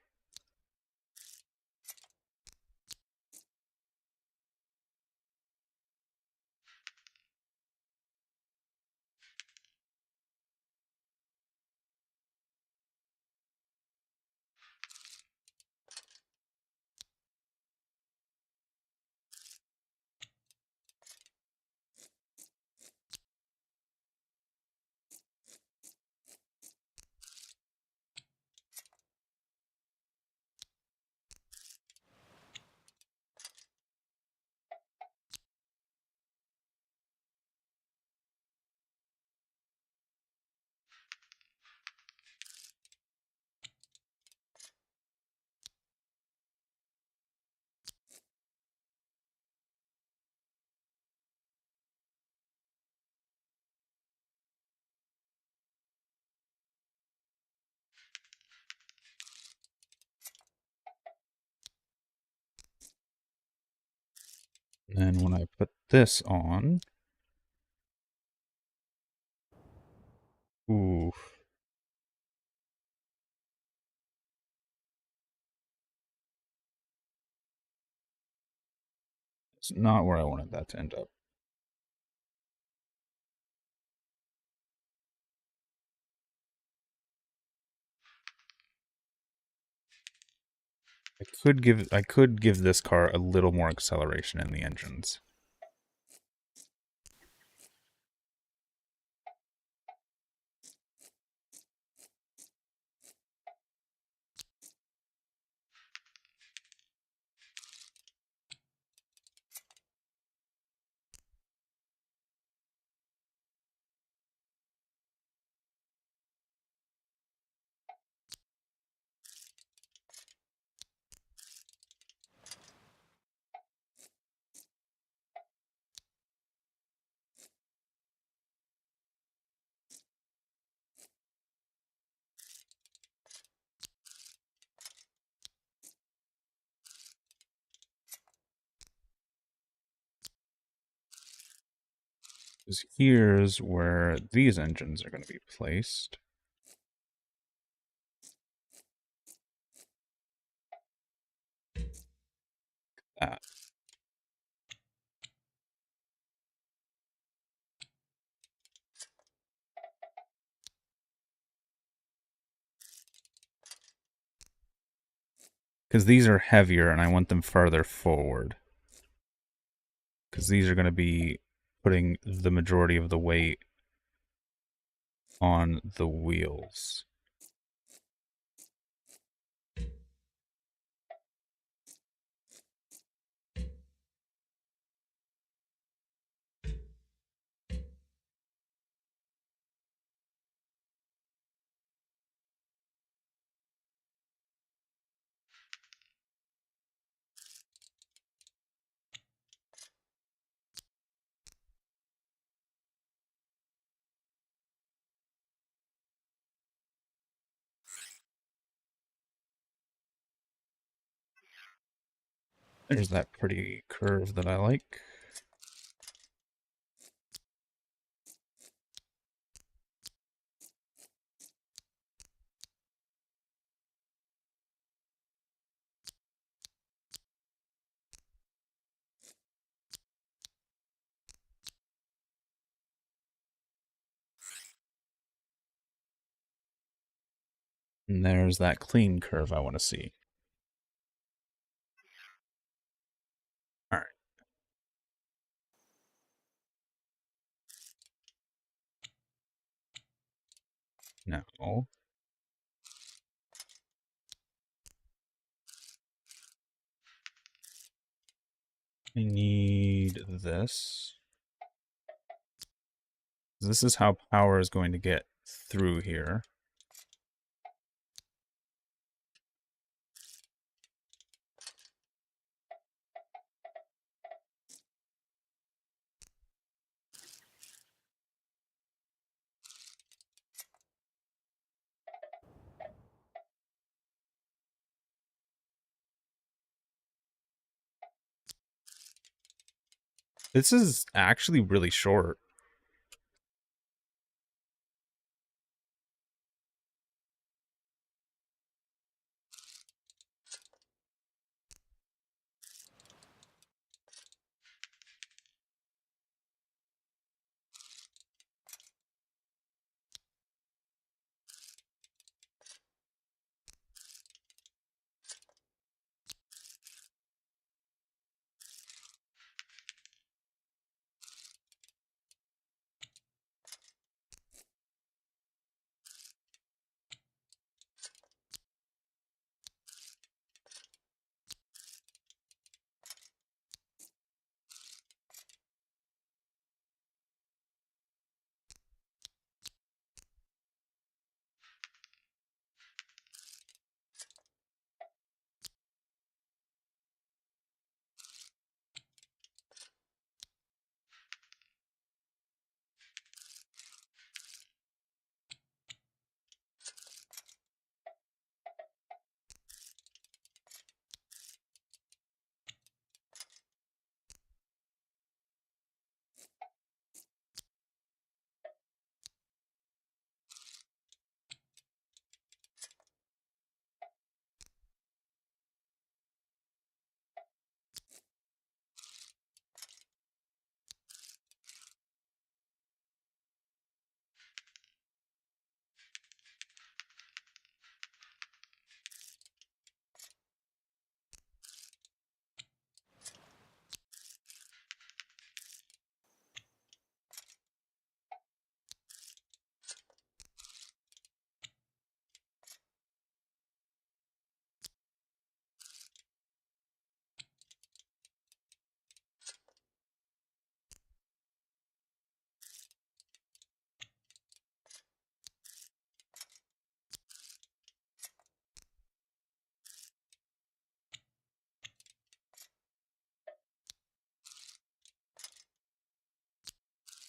And then when I put this on, Ooh. It's not where I wanted that to end up. I could give this car a little more acceleration in the engines. Because here's where these engines are going to be placed. That. Because these are heavier and I want them farther forward. Because these are going to be putting the majority of the weight on the wheels. There's that pretty curve that I like. And there's that clean curve I want to see. All right. Now, I need this. This is how power is going to get through here. This is actually really short.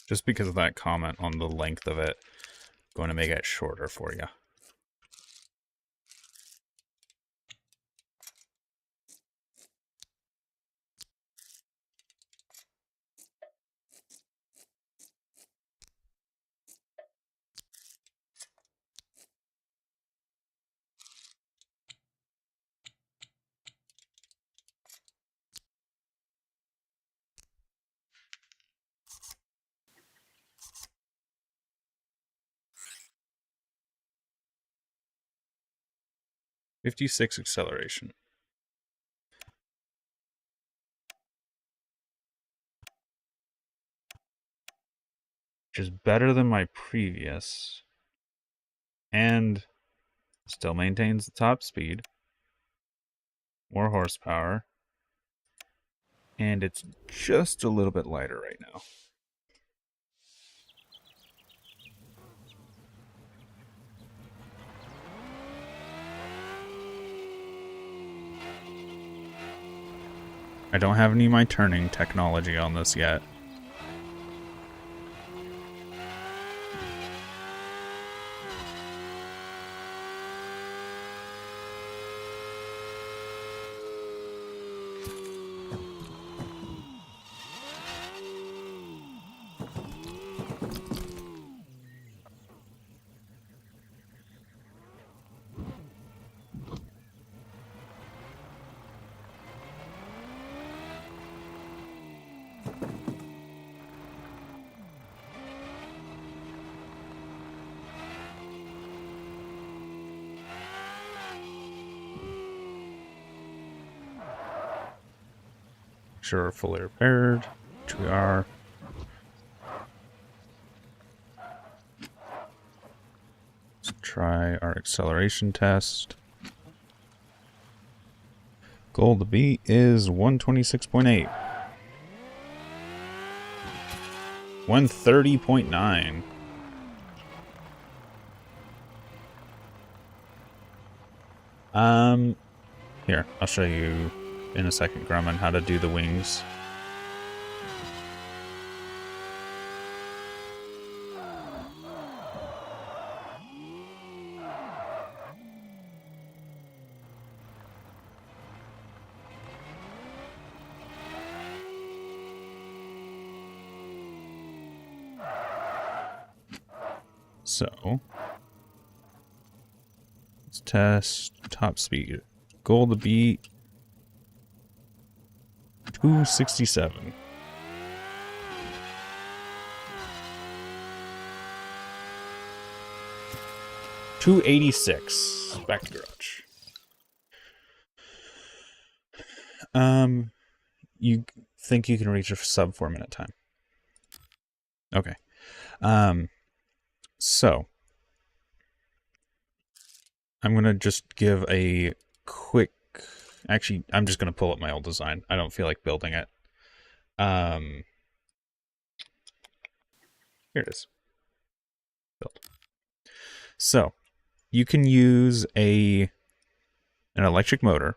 Just because of that comment on the length of it, I'm going to make it shorter for you. .56 acceleration. Which is better than my previous. And still maintains the top speed. More horsepower. And it's just a little bit lighter right now. I don't have any of my turning technology on this yet. Sure, fully repaired, which we are. Let's try our acceleration test. Goal to beat is 126.8. 130.9. Here, I'll show you in a second, Grumman, how to do the wings. So, let's test top speed. Goal to beat 267. $286. Back to garage. You think you can reach a sub 4 minute time? Okay. So I'm gonna just give a quick. Actually, I'm just gonna pull up my old design. I don't feel like building it. Here it is. Build. So you can use an electric motor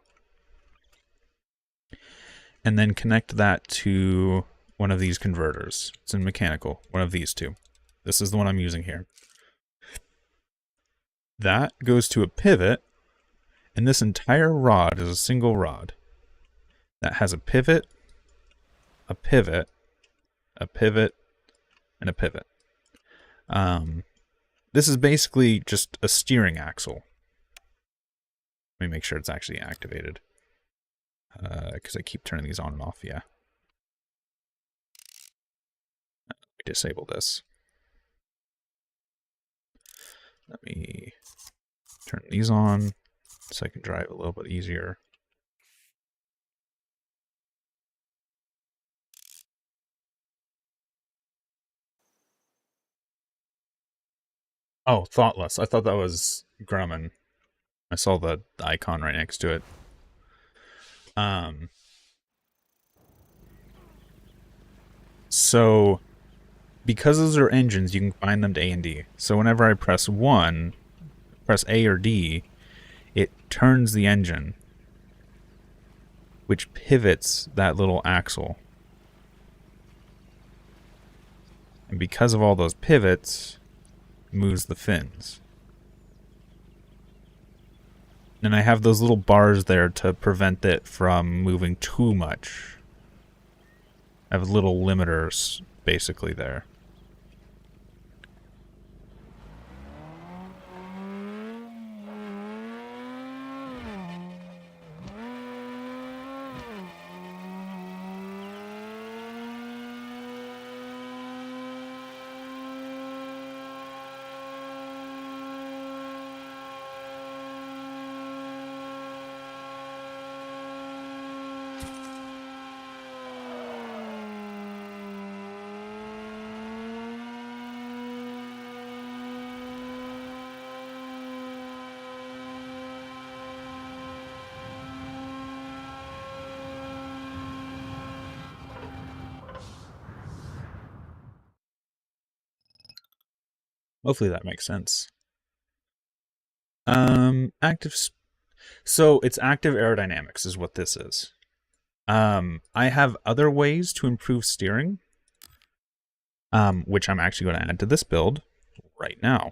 and then connect that to one of these converters. It's in mechanical, one of these two. This is the one I'm using here. That goes to a pivot, and this entire rod is a single rod that has a pivot, a pivot, a pivot, and a pivot. This is basically just a steering axle. Let me make sure it's actually activated. Because I keep turning these on and off, yeah. Let me disable this. Let me turn these on so I can drive a little bit easier. Oh, Thoughtless. I thought that was Grumman. I saw the icon right next to it. So, because those are engines, you can bind them to A and D. So whenever I press A or D, it turns the engine, which pivots that little axle. And because of all those pivots, it moves the fins. And I have those little bars there to prevent it from moving too much. I have little limiters basically there. Hopefully that makes sense. So it's active aerodynamics is what this is. I have other ways to improve steering, which I'm actually going to add to this build right now.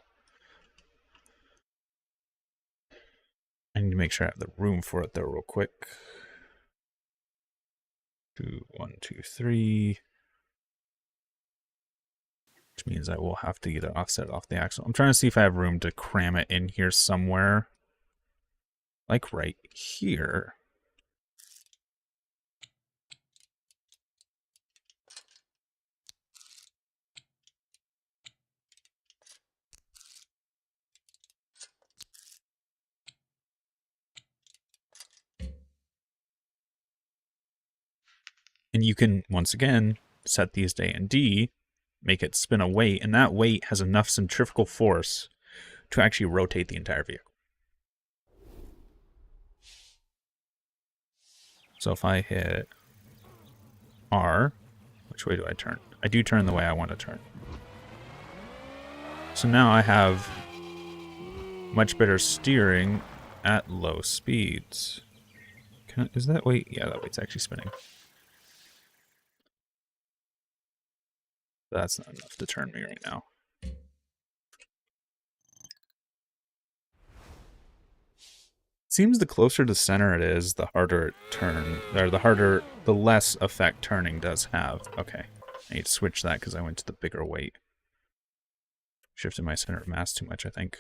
I need to make sure I have the room for it though real quick. 1, 2, 3. Which means I will have to get it offset off the axle. I'm trying to see if I have room to cram it in here somewhere. Like right here. And you can, once again, set these to A and D, make it spin a weight, and that weight has enough centrifugal force to actually rotate the entire vehicle. So if I hit R, which way do I turn? I do turn the way I want to turn. So now I have much better steering at low speeds. Is that weight? Yeah, that weight's actually spinning. That's not enough to turn me right now. Seems the closer to center it is, the harder it turn, or the less effect turning does have. Okay, I need to switch that because I went to the bigger weight. Shifted my center of mass too much, I think.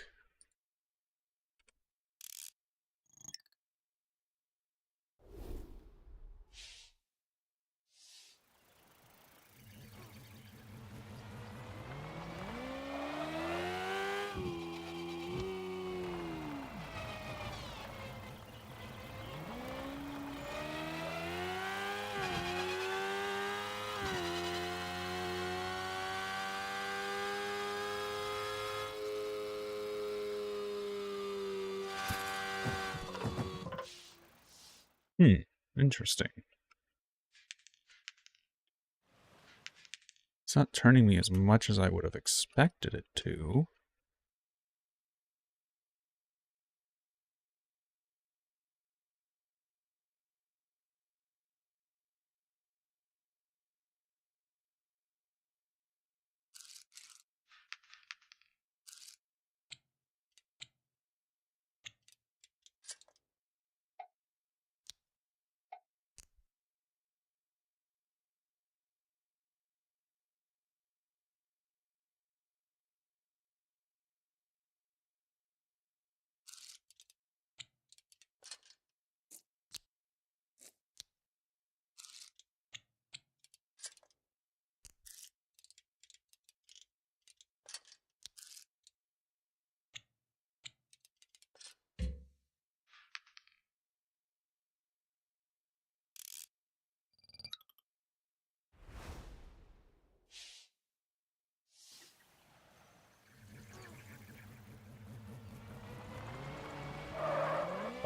Interesting. It's not turning me as much as I would have expected it to.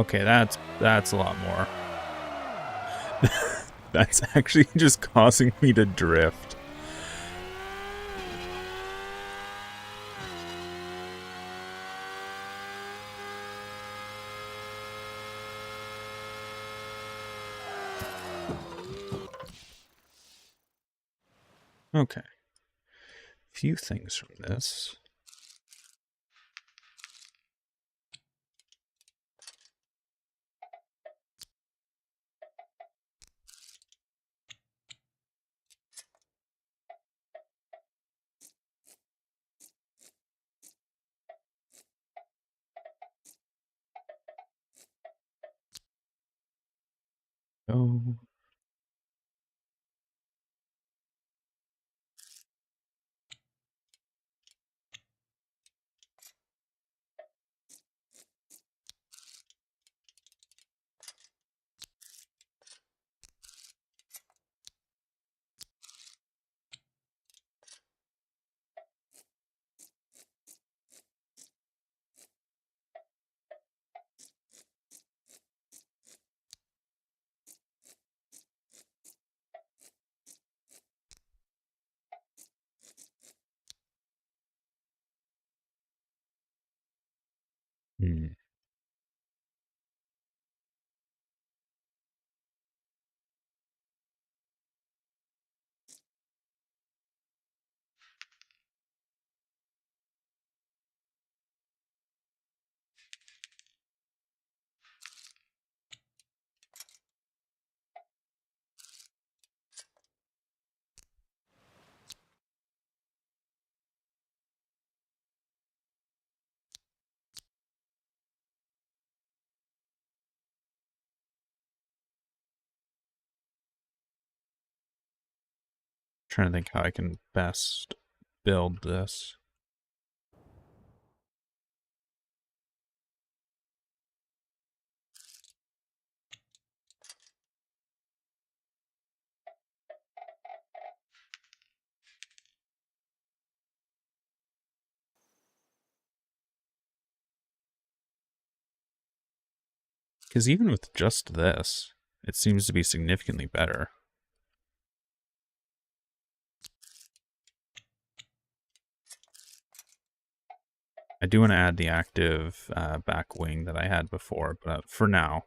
Okay, that's a lot more. That's actually just causing me to drift. Okay. few things from this. Oh. Hmm. Trying to think how I can best build this. Because even with just this, it seems to be significantly better. I do want to add the active back wing that I had before, but for now,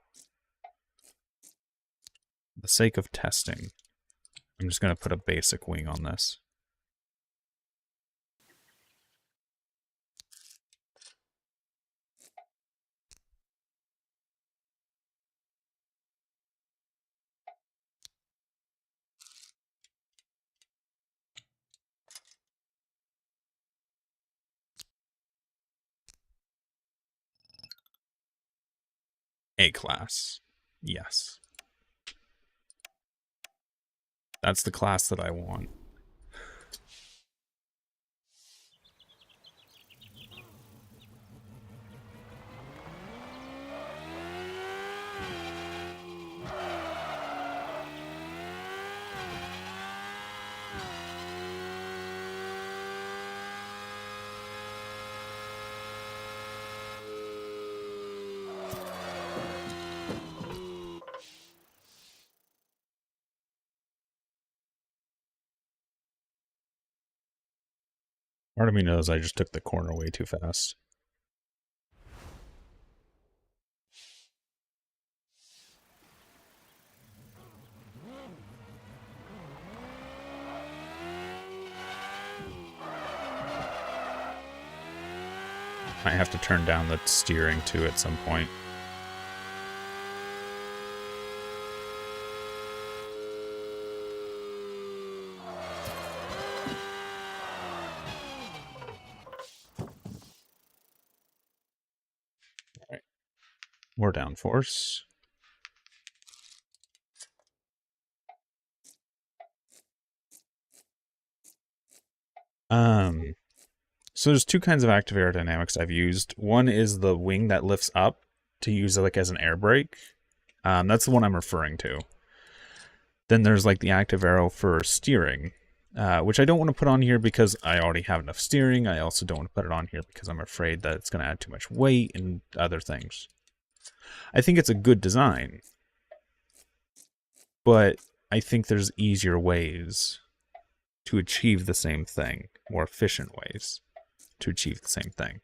for the sake of testing, I'm just going to put a basic wing on this. A-class. Yes. That's the class that I want. Part of me knows I just took the corner way too fast. Might have to turn down the steering too at some point. Alright. More downforce. So there's two kinds of active aerodynamics I've used. One is the wing that lifts up to use like as an air brake. That's the one I'm referring to. Then there's like the active aero for steering, which I don't want to put on here because I already have enough steering. I also don't want to put it on here because I'm afraid that it's going to add too much weight and other things. I think it's a good design, but I think there's easier ways to achieve the same thing, more efficient ways to achieve the same thing.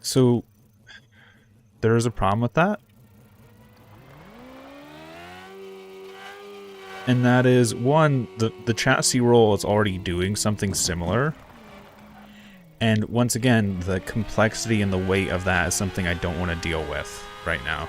So there is a problem with that. And that is, one, the chassis roll is already doing something similar. And once again, the complexity and the weight of that is something I don't want to deal with right now.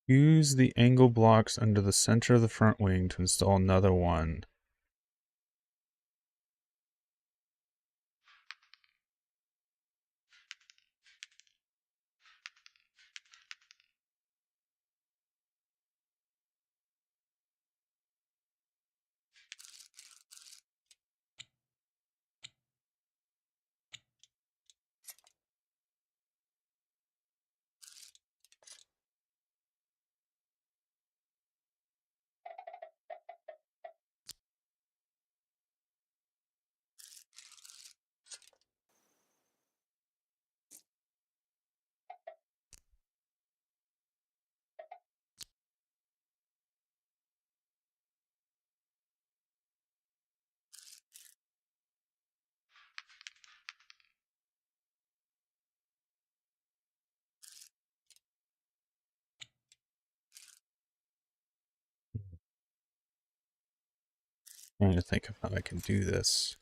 Use the angle blocks under the center of the front wing to install another one. I'm trying to think of how I can do this.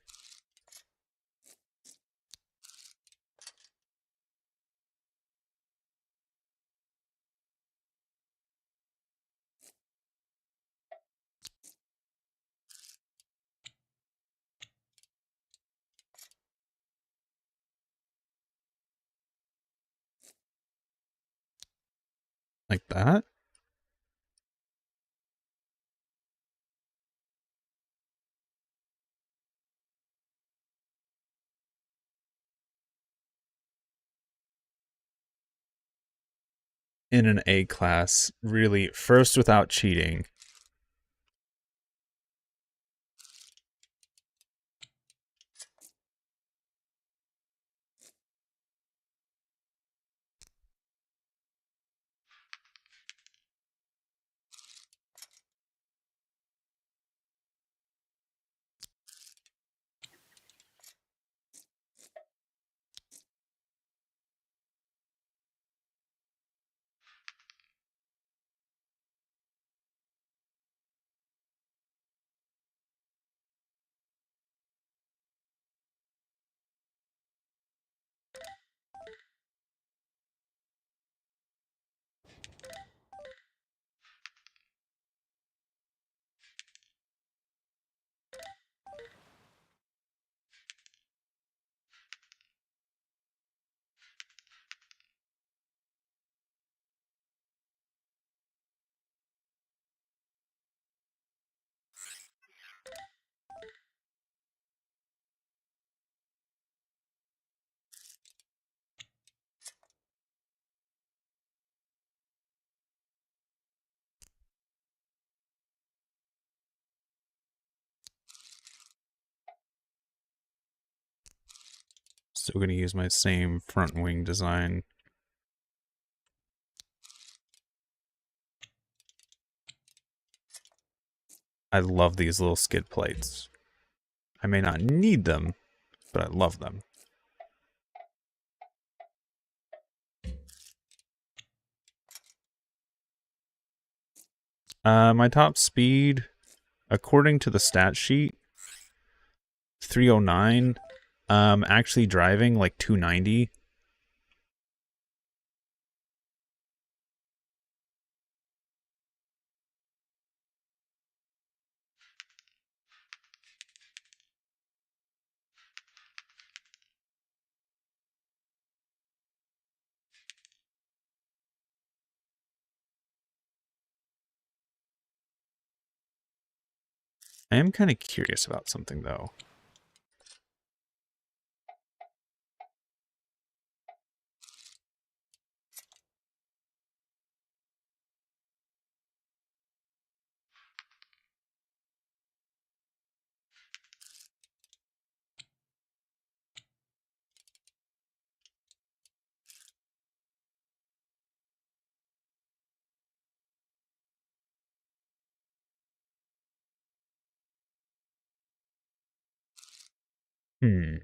Like that? In an A class, really, first without cheating. Still going to use my same front wing design. I love these little skid plates. I may not need them, but I love them. My top speed, according to the stat sheet, 309. Actually driving like 290. I am kind of curious about something, though. Hmm.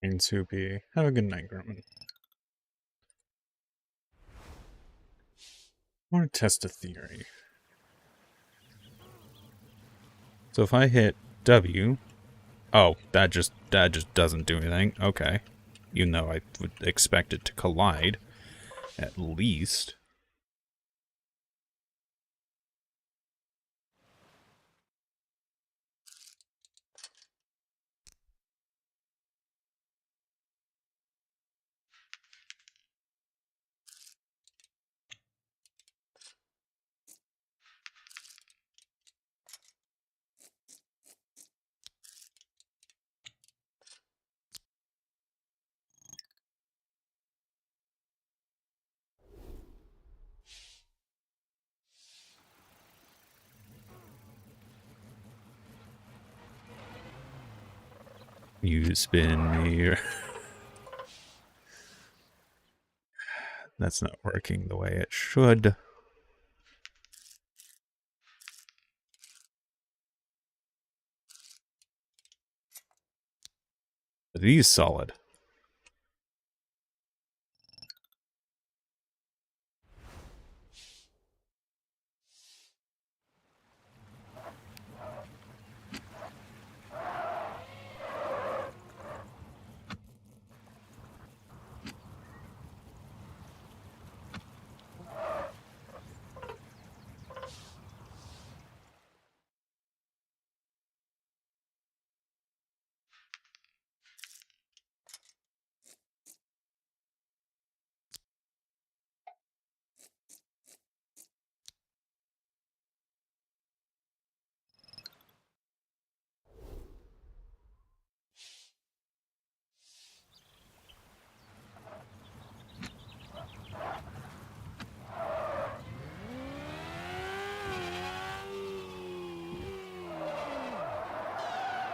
And Soupy. Have a good night, Grumman. I want to test a theory. So if I hit W, oh, that just doesn't do anything. Okay, even though I would expect it to collide, at least. You spin me. That's not working the way it should. Are these solid?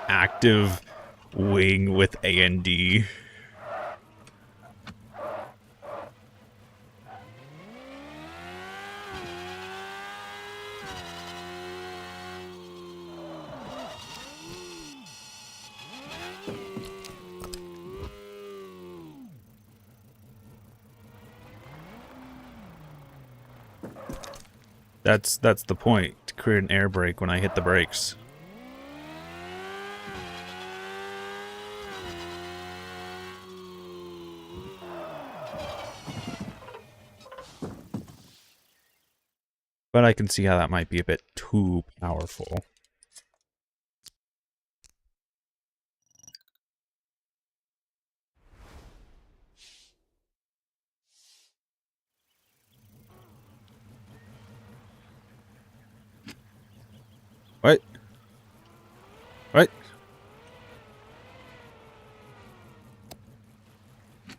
Active wing with A and D. That's the point, to create an air brake when I hit the brakes. But I can see how that might be a bit too powerful. What? What?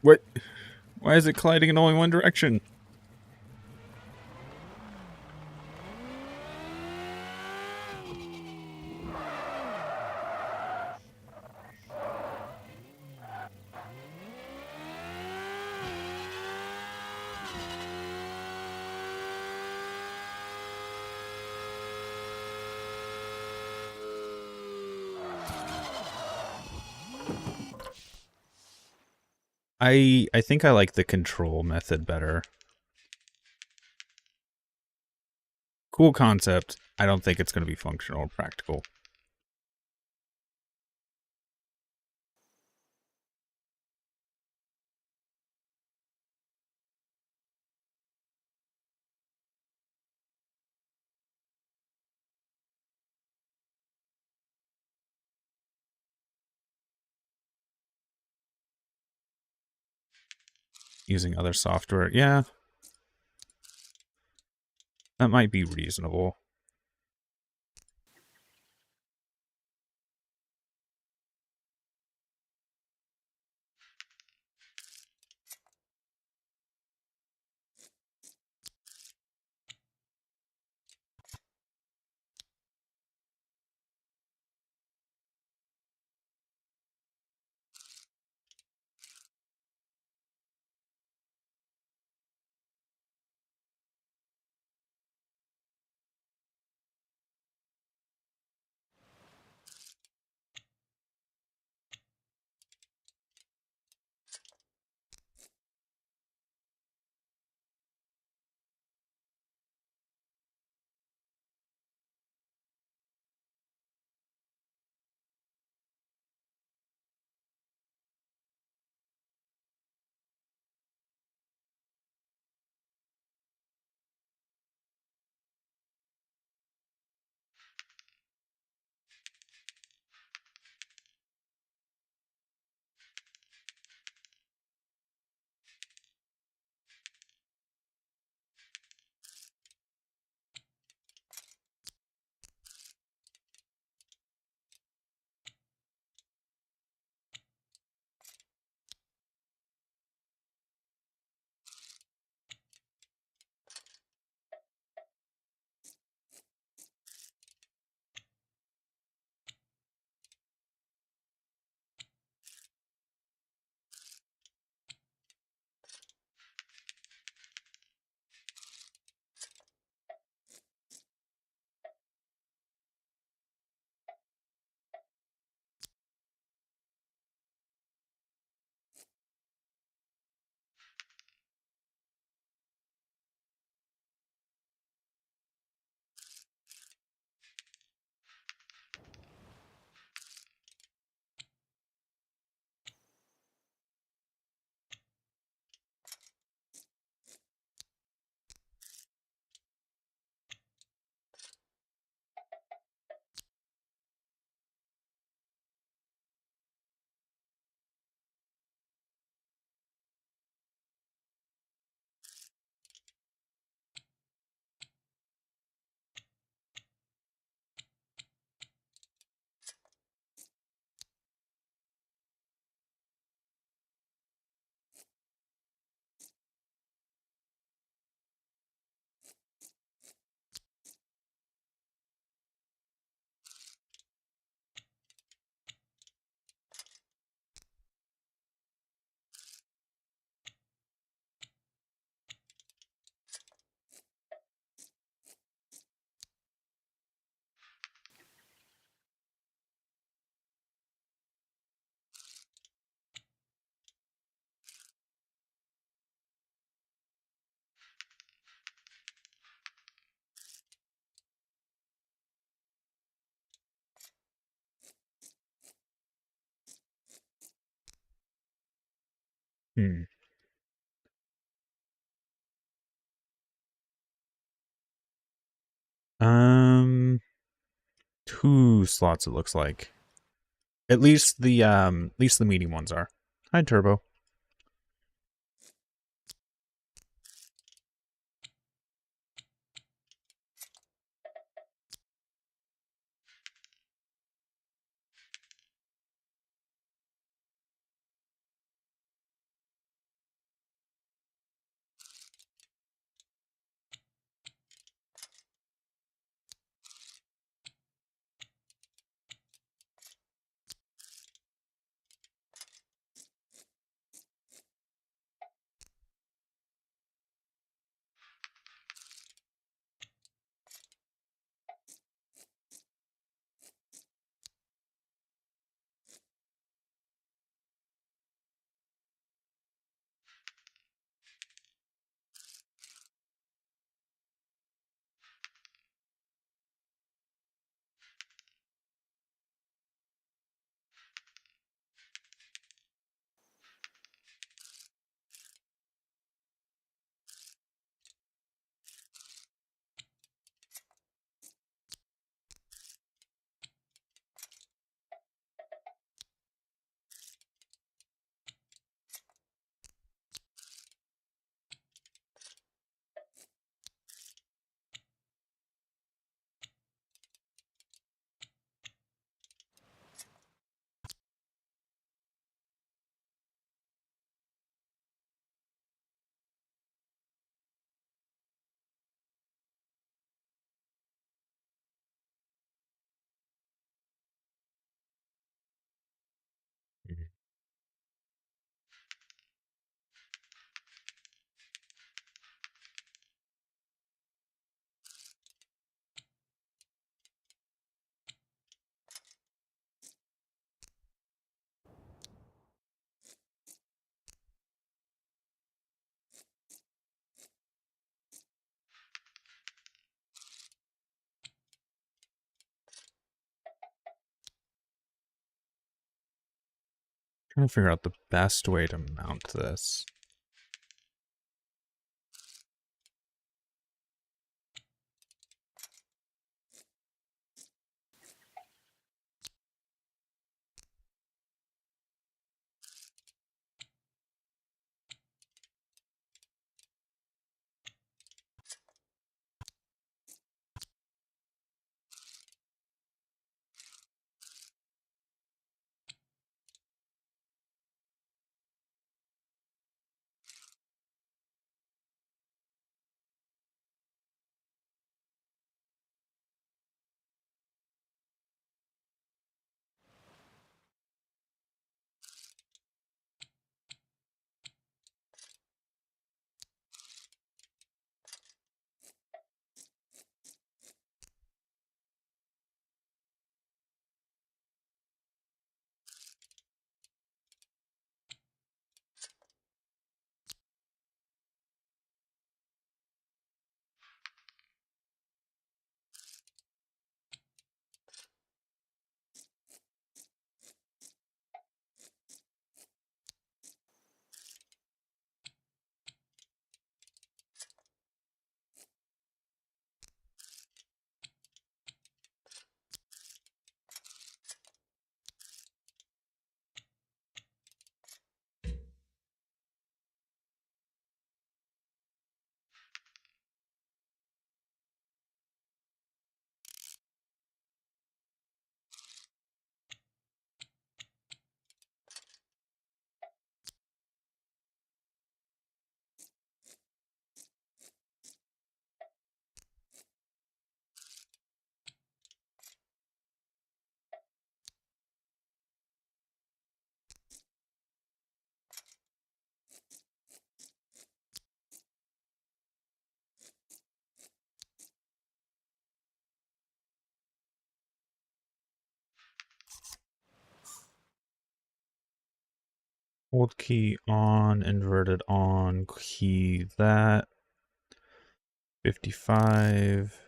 What? Why is it colliding in only one direction? I think I like the control method better. Cool concept. I don't think it's going to be functional or practical. Using other software, yeah. That might be reasonable. Hmm. Um, 2 slots it looks like. At least the medium ones are. Hi, Turbo. Trying to figure out the best way to mount this. Hold key on, inverted on, key that. 55.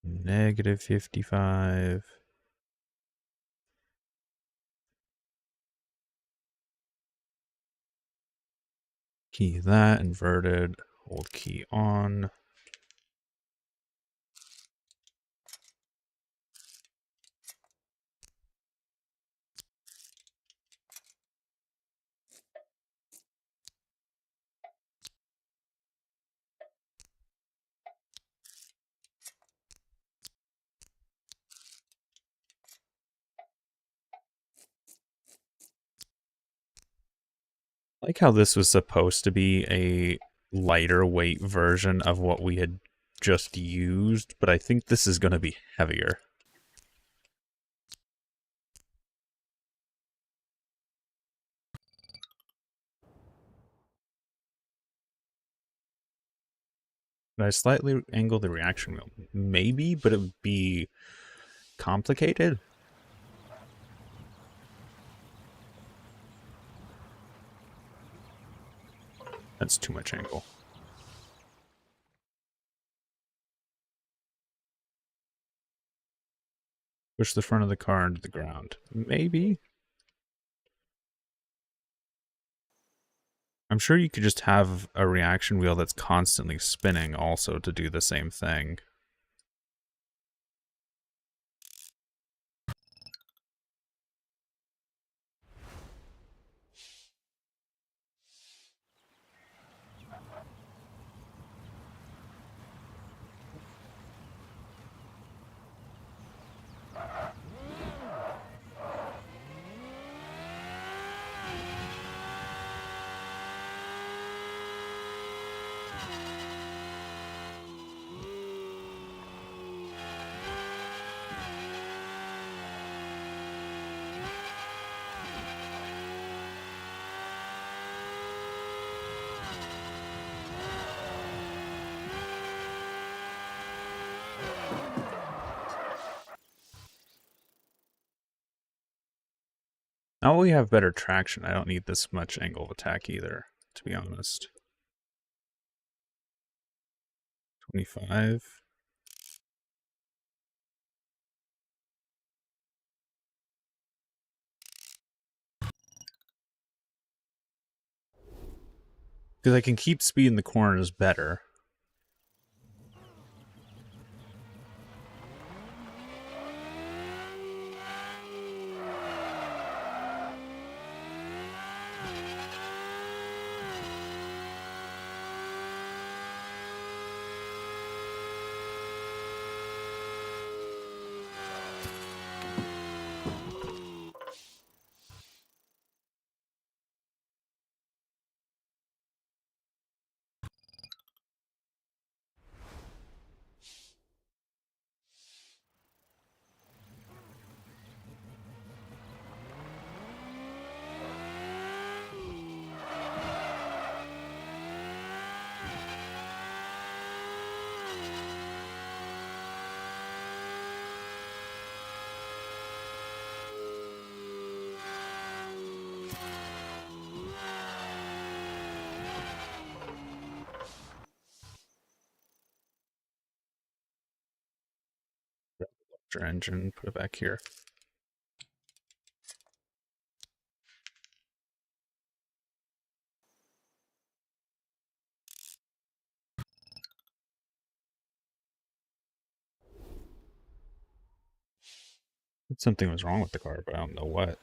Negative 55. Key that, inverted, hold key on. I like how this was supposed to be a lighter weight version of what we had just used, but I think this is going to be heavier. Did I slightly angle the reaction wheel? Maybe, but it would be complicated. That's too much angle. Push the front of the car into the ground. Maybe. I'm sure you could just have a reaction wheel that's constantly spinning also to do the same thing. Now we have better traction. I don't need this much angle of attack either, to be honest. 25. Because I can keep speed in the corners better. Engine, put it back here. Something was wrong with the car, but I don't know what.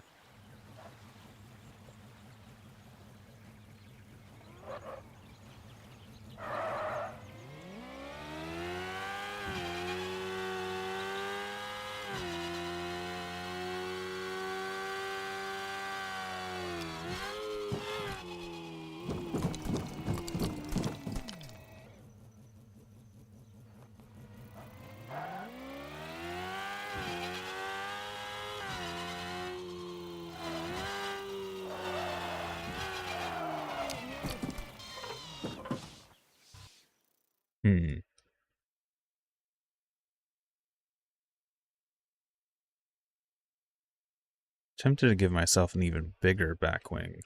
Tempted to give myself an even bigger back wing.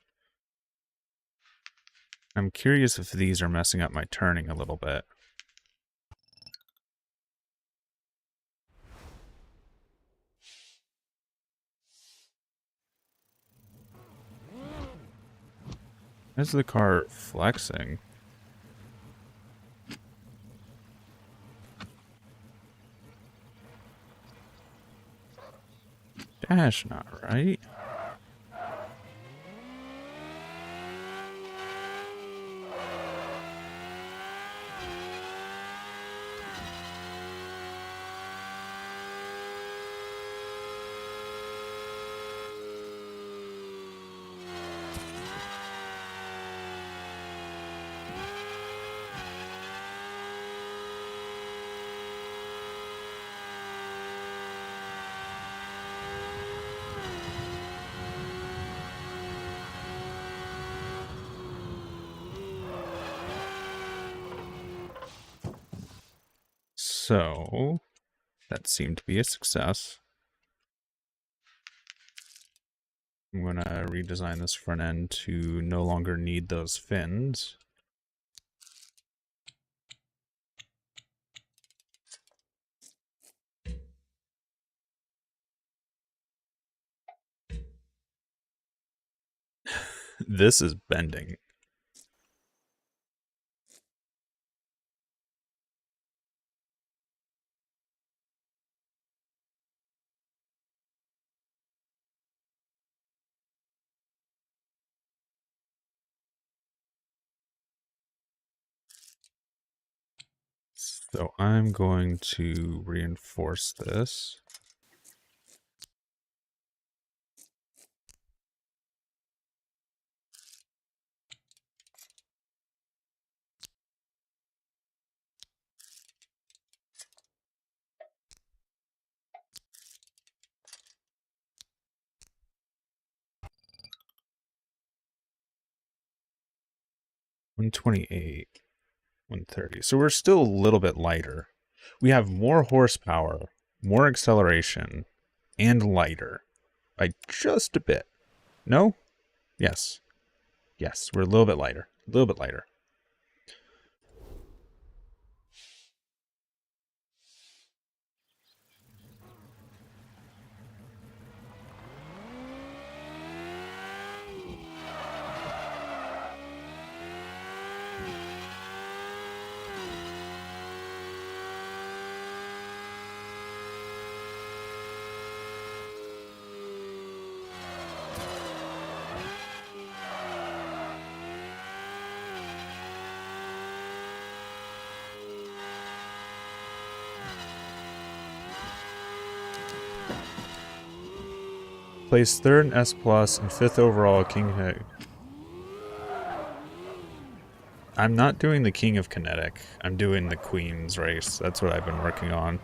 I'm curious if these are messing up my turning a little bit. Is the car flexing? Dash not right. So, that seemed to be a success. I'm going to redesign this front end to no longer need those fins. This is bending. So I'm going to reinforce this. $128, $130. So we're still a little bit lighter. We have more horsepower, more acceleration, and lighter by just a bit. No? Yes. Yes, we're a little bit lighter. A little bit lighter. Placed third in S Plus and fifth overall at King. I'm not doing the King of Kinetic. I'm doing the Queen's race. That's what I've been working on.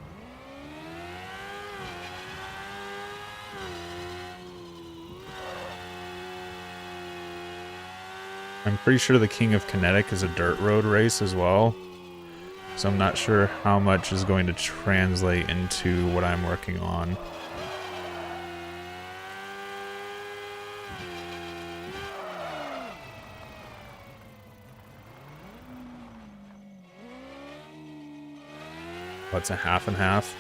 I'm pretty sure the King of Kinetic is a dirt road race as well. So I'm not sure how much is going to translate into what I'm working on. What's a half and half?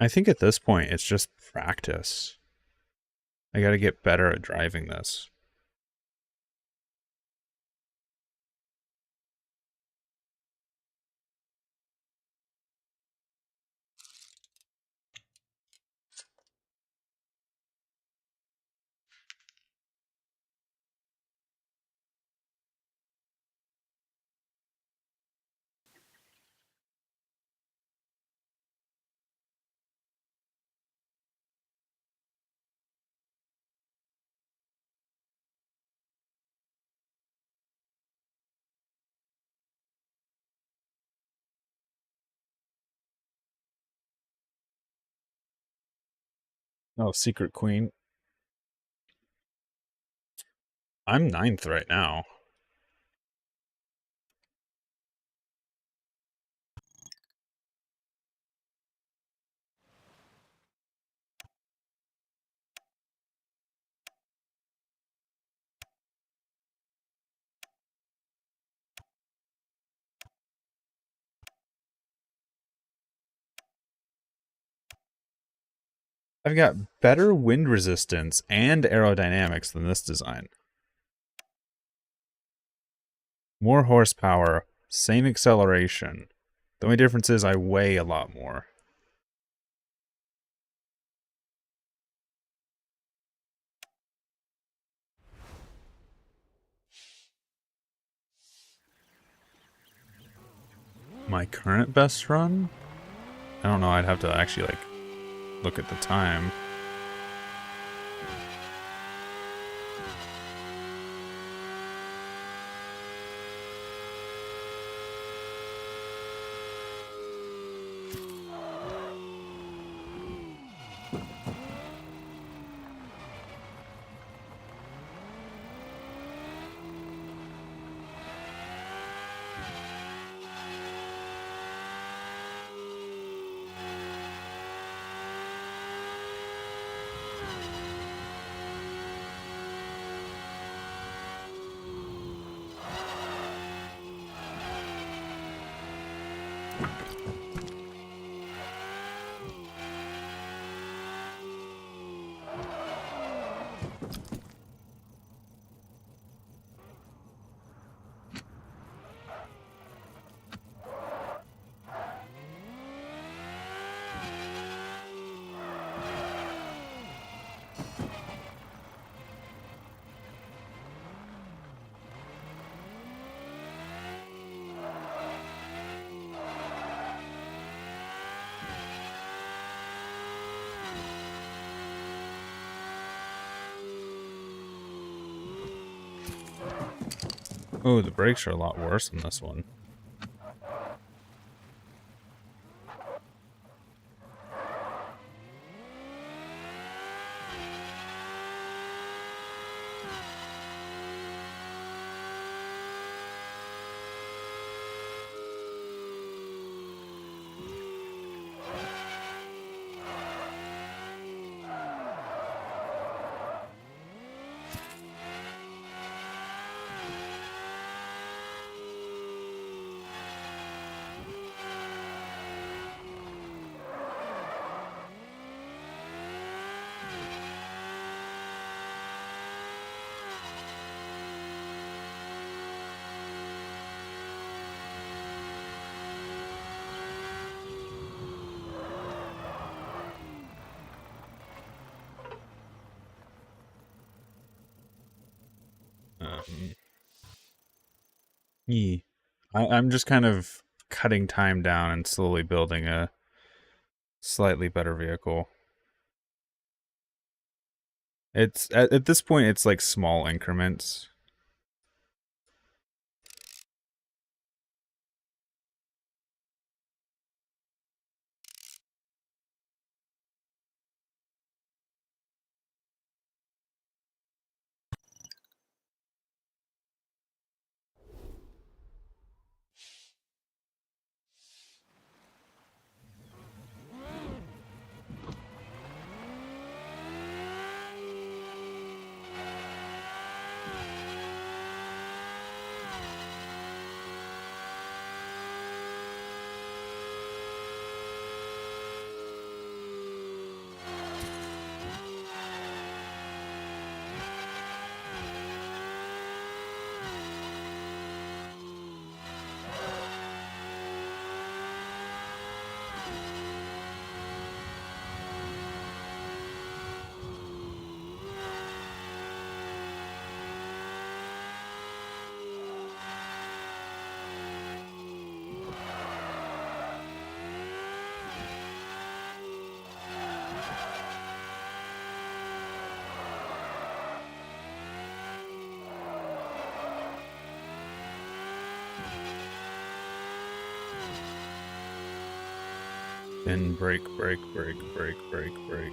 I think at this point it's just practice. I gotta get better at driving this. Oh, Secret Queen. I'm 9th right now. I've got better wind resistance and aerodynamics than this design. More horsepower, same acceleration. The only difference is I weigh a lot more. My current best run? I don't know, I'd have to actually, like, look at the time. Oh, the brakes are a lot worse in this one. Yeah. I'm just kind of cutting time down and slowly building a slightly better vehicle. It's at this point it's like small increments. Then brake, brake, brake, brake, brake, brake.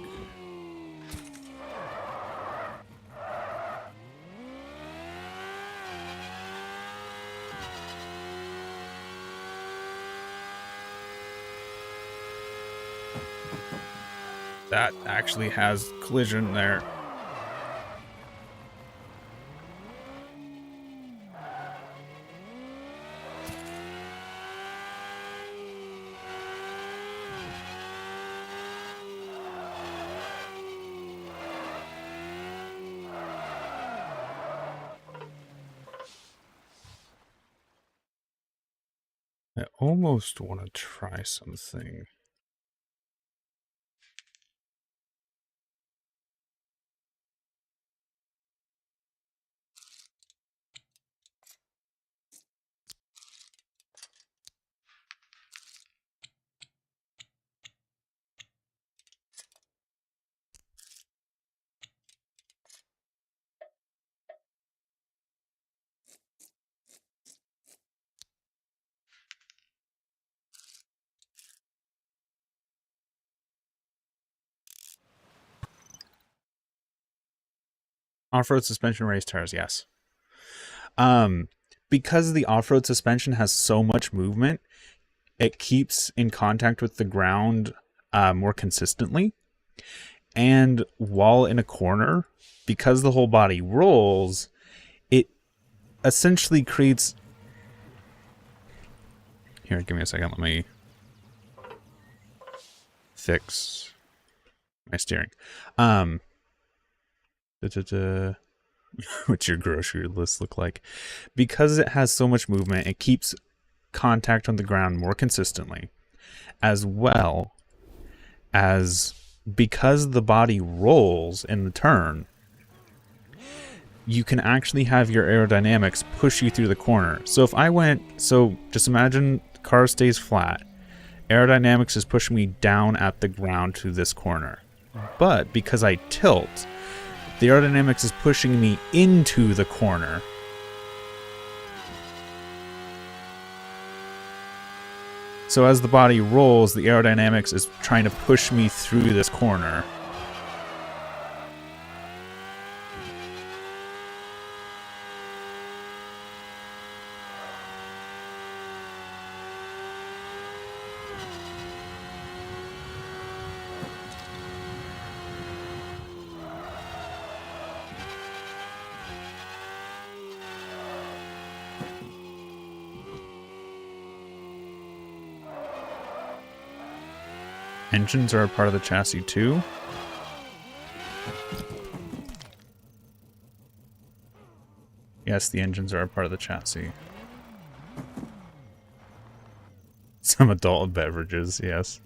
That actually has collision there. I almost want to try something. Off-road suspension race tires, yes. Because the off-road suspension has so much movement, it keeps in contact with the ground more consistently. And while in a corner, because the whole body rolls, it essentially creates... Here, give me a second. Let me fix my steering. What's your grocery list look like? Because it has so much movement, it keeps contact on the ground more consistently, as well as because the body rolls in the turn, you can actually have your aerodynamics push you through the corner. So if I went, so just imagine the car stays flat, aerodynamics is pushing me down at the ground to this corner. But because I tilt, the aerodynamics is pushing me into the corner. So as the body rolls, the aerodynamics is trying to push me through this corner. Engines are a part of the chassis too. Yes, the engines are a part of the chassis. Some adult beverages, yes.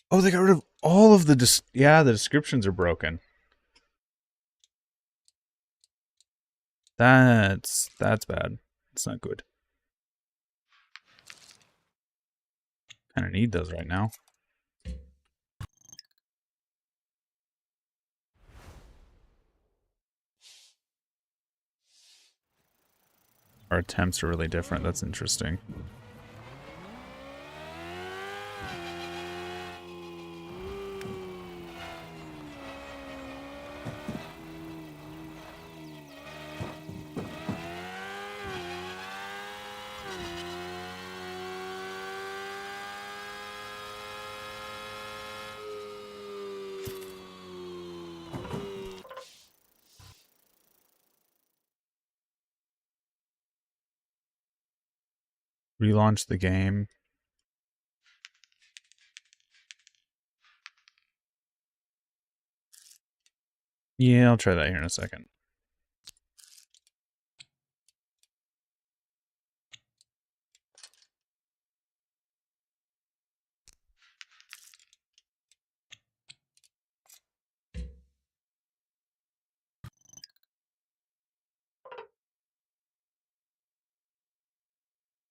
Oh, they got rid of all of the... yeah, the descriptions are broken. That's bad. It's not good. Kind of need those right now. Our attempts are really different. That's interesting. Relaunch the game. Yeah, I'll try that here in a second.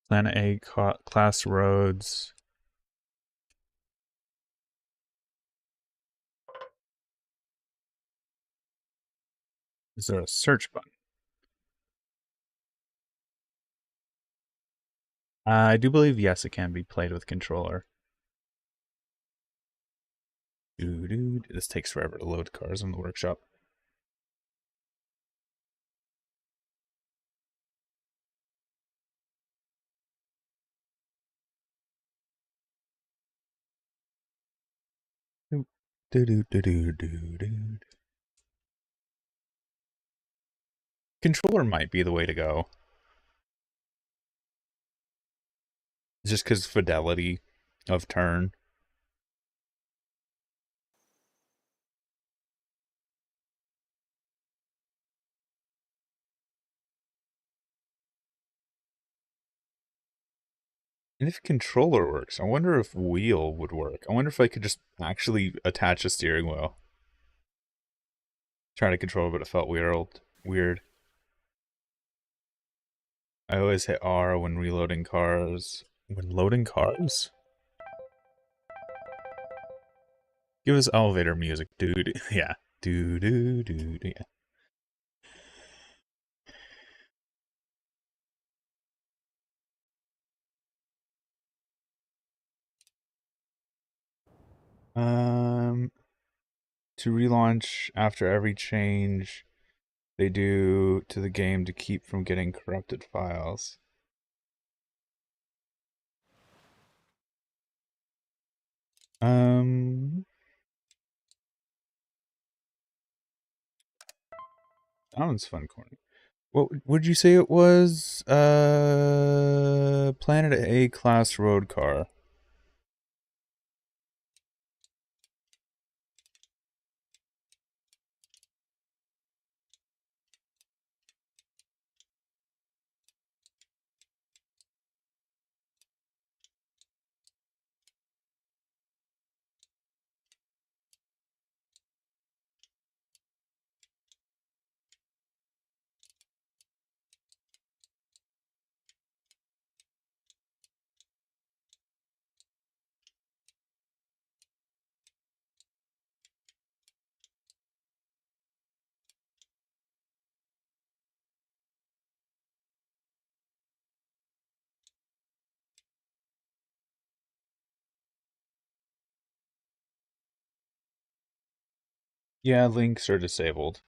Plan A class roads. Is there a search button? I do believe, yes, it can be played with controller. This takes forever to load cars in the workshop. Controller might be the way to go. Just because fidelity of turn. And if controller works, I wonder if wheel would work. I wonder if I could just actually attach a steering wheel. Trying to control it, but it felt weird. I always hit R when reloading cars. When loading cars? Give us elevator music, dude. Yeah. Yeah. To relaunch after every change they do to the game to keep from getting corrupted files. That one's fun corner. What would you say it was? Planet A class road car. Yeah, links are disabled.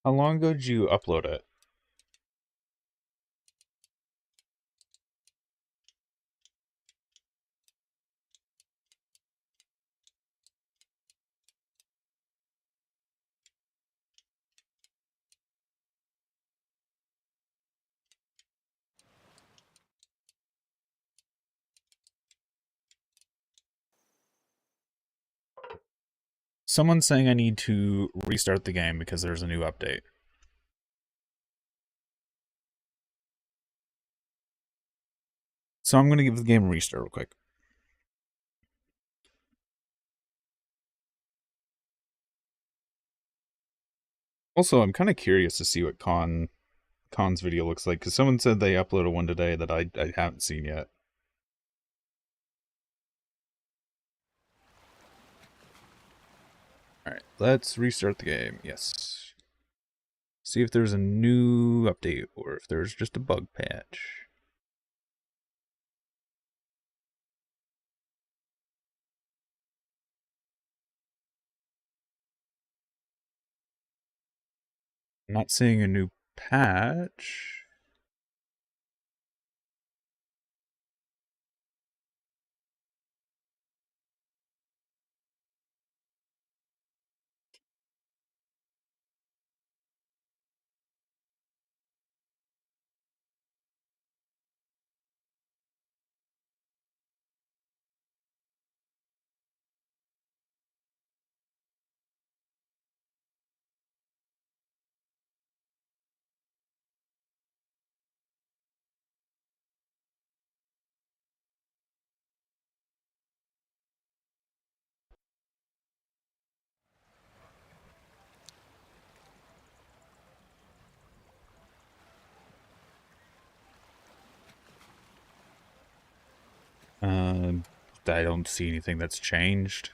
How long ago did you upload it? Someone's saying I need to restart the game because there's a new update. So I'm going to give the game a restart real quick. Also, I'm kind of curious to see what Con's video looks like, because someone said they uploaded one today that I haven't seen yet. Alright, let's restart the game. Yes. See if there's a new update, or if there's just a bug patch. I'm not seeing a new patch. I don't see anything that's changed.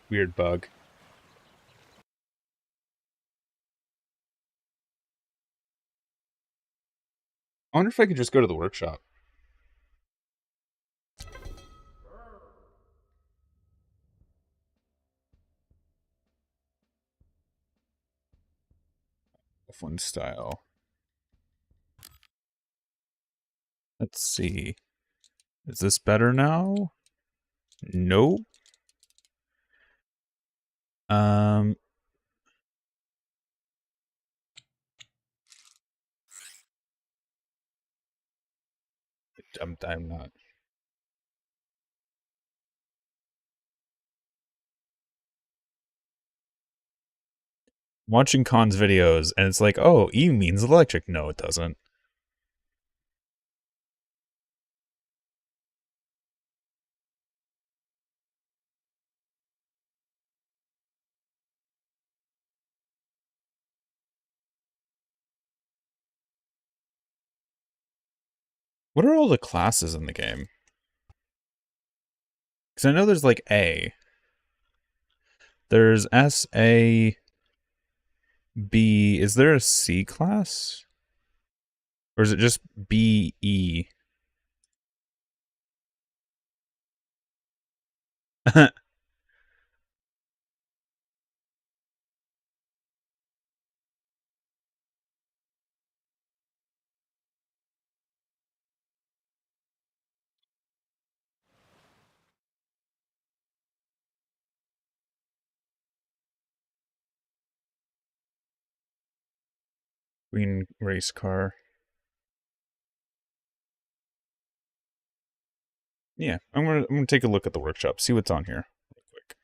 Weird bug. I wonder if I could just go to the workshop. F1 style. Let's see. Is this better now? Nope. I'm not. Watching Khan's videos, and it's like, oh, E means electric. No, it doesn't. What are all the classes in the game? Because I know there's like A. There's S, A, B. Is there a C class? Or is it just B, E? Queen race car. Yeah, I'm gonna take a look at the workshop, see what's on here real quick.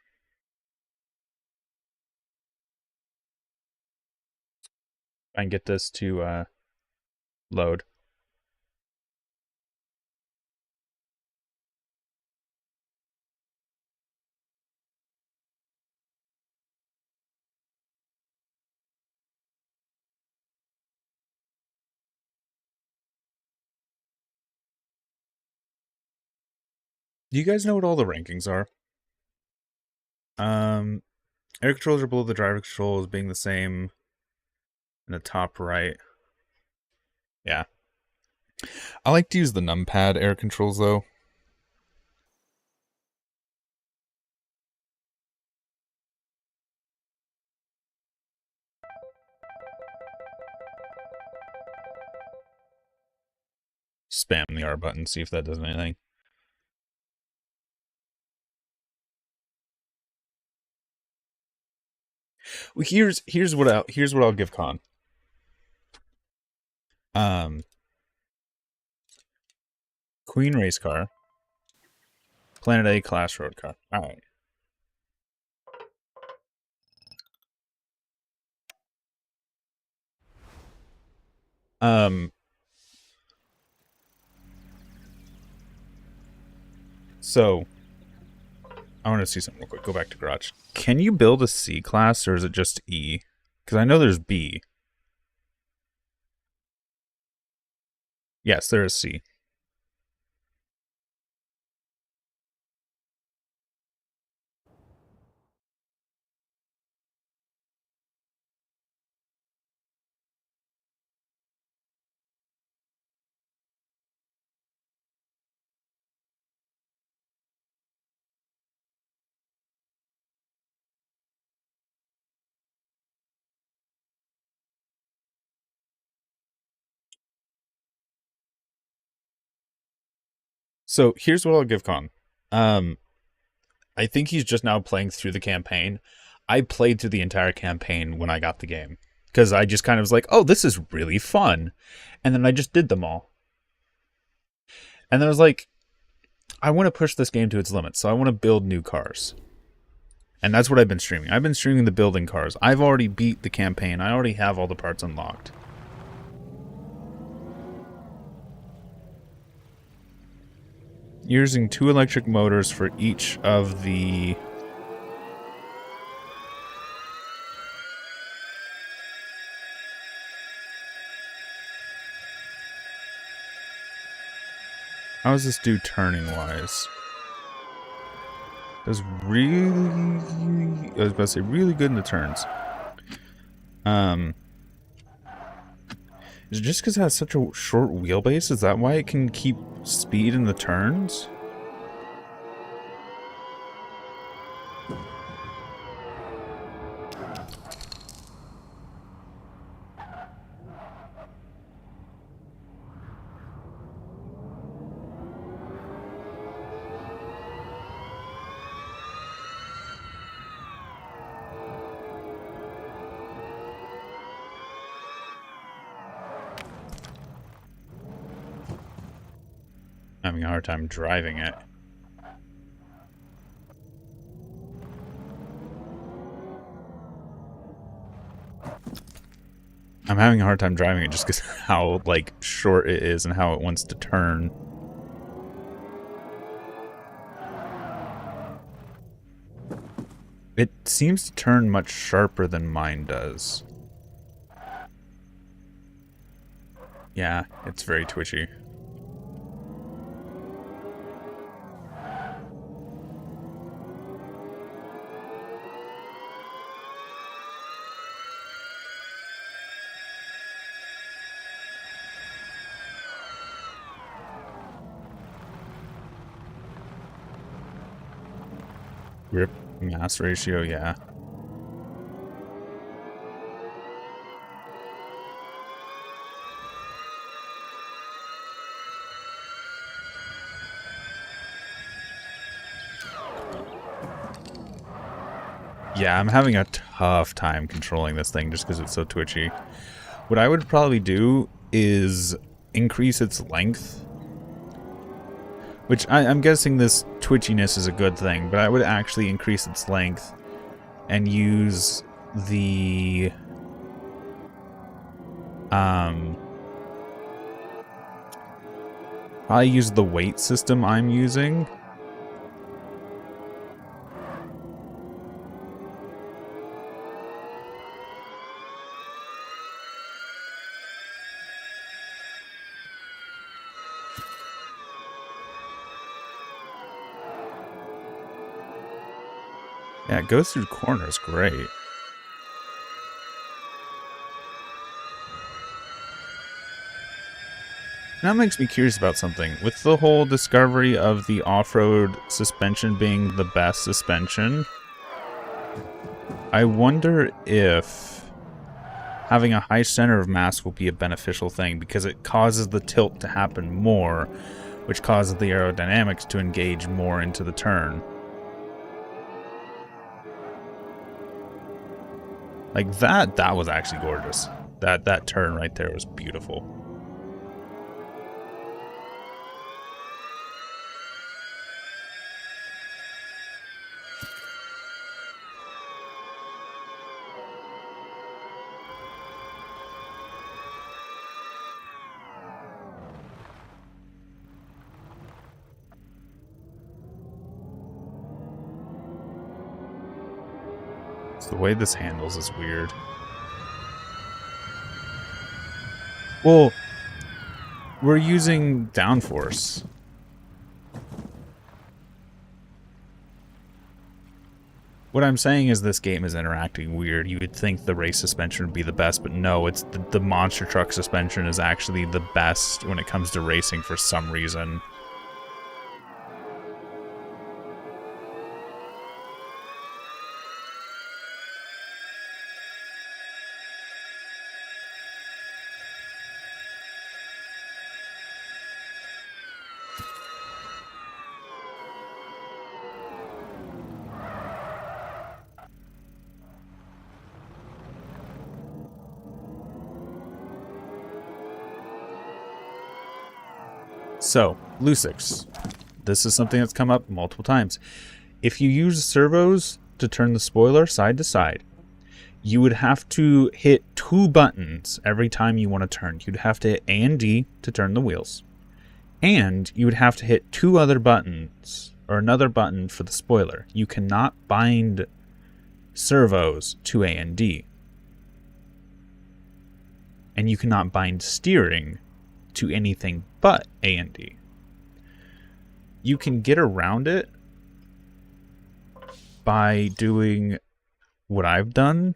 I can get this to load. Do you guys know what all the rankings are? Air controls are below the driver controls, being the same in the top right. Yeah. I like to use the numpad air controls though. Spam the R button, see if that does anything. Well, here's what I'll give Khan. Queen race car. Planet A class road car. Alright. So I want to see something real quick. Go back to garage. Can you build a C class or is it just E? Because I know there's B. Yes, there is C. So here's what I'll give Khan. I think he's just now playing through the campaign. I played through the entire campaign when I got the game. Because I just kind of was like, oh, this is really fun. And then I just did them all. And then I was like, I want to push this game to its limits. So I want to build new cars. And that's what I've been streaming. I've been streaming the building cars. I've already beat the campaign. I already have all the parts unlocked. Using 2 electric motors for each of the... How does this do turning-wise? Does really... I was about to say really good in the turns. Is it just because it has such a short wheelbase? Is that why it can keep speed in the turns? Having a hard time driving it. I'm having a hard time driving it just because how, like, short it is and how it wants to turn. It seems to turn much sharper than mine does. Yeah, it's very twitchy. Grip mass ratio, yeah. Yeah, I'm having a tough time controlling this thing just because it's so twitchy. What I would probably do is increase its length. Which I'm guessing this twitchiness is a good thing, but I would actually increase its length and use the probably use the weight system I'm using. Yeah, it goes through corners great. That makes me curious about something. With the whole discovery of the off-road suspension being the best suspension, I wonder if having a high center of mass will be a beneficial thing because it causes the tilt to happen more, which causes the aerodynamics to engage more into the turn. Like that was actually gorgeous. That turn right there was beautiful. The way this handles is weird. Well, we're using downforce. What I'm saying is this game is interacting weird. You would think the race suspension would be the best, but no, it's the monster truck suspension is actually the best when it comes to racing for some reason. So, Lucix. This is something that's come up multiple times. If you use servos to turn the spoiler side to side, you would have to hit 2 buttons every time you want to turn. You'd have to hit A and D to turn the wheels. And you would have to hit 2 other buttons, or another button for the spoiler. You cannot bind servos to A and D. And you cannot bind steering to anything but A and D. you can get around it by doing what I've done.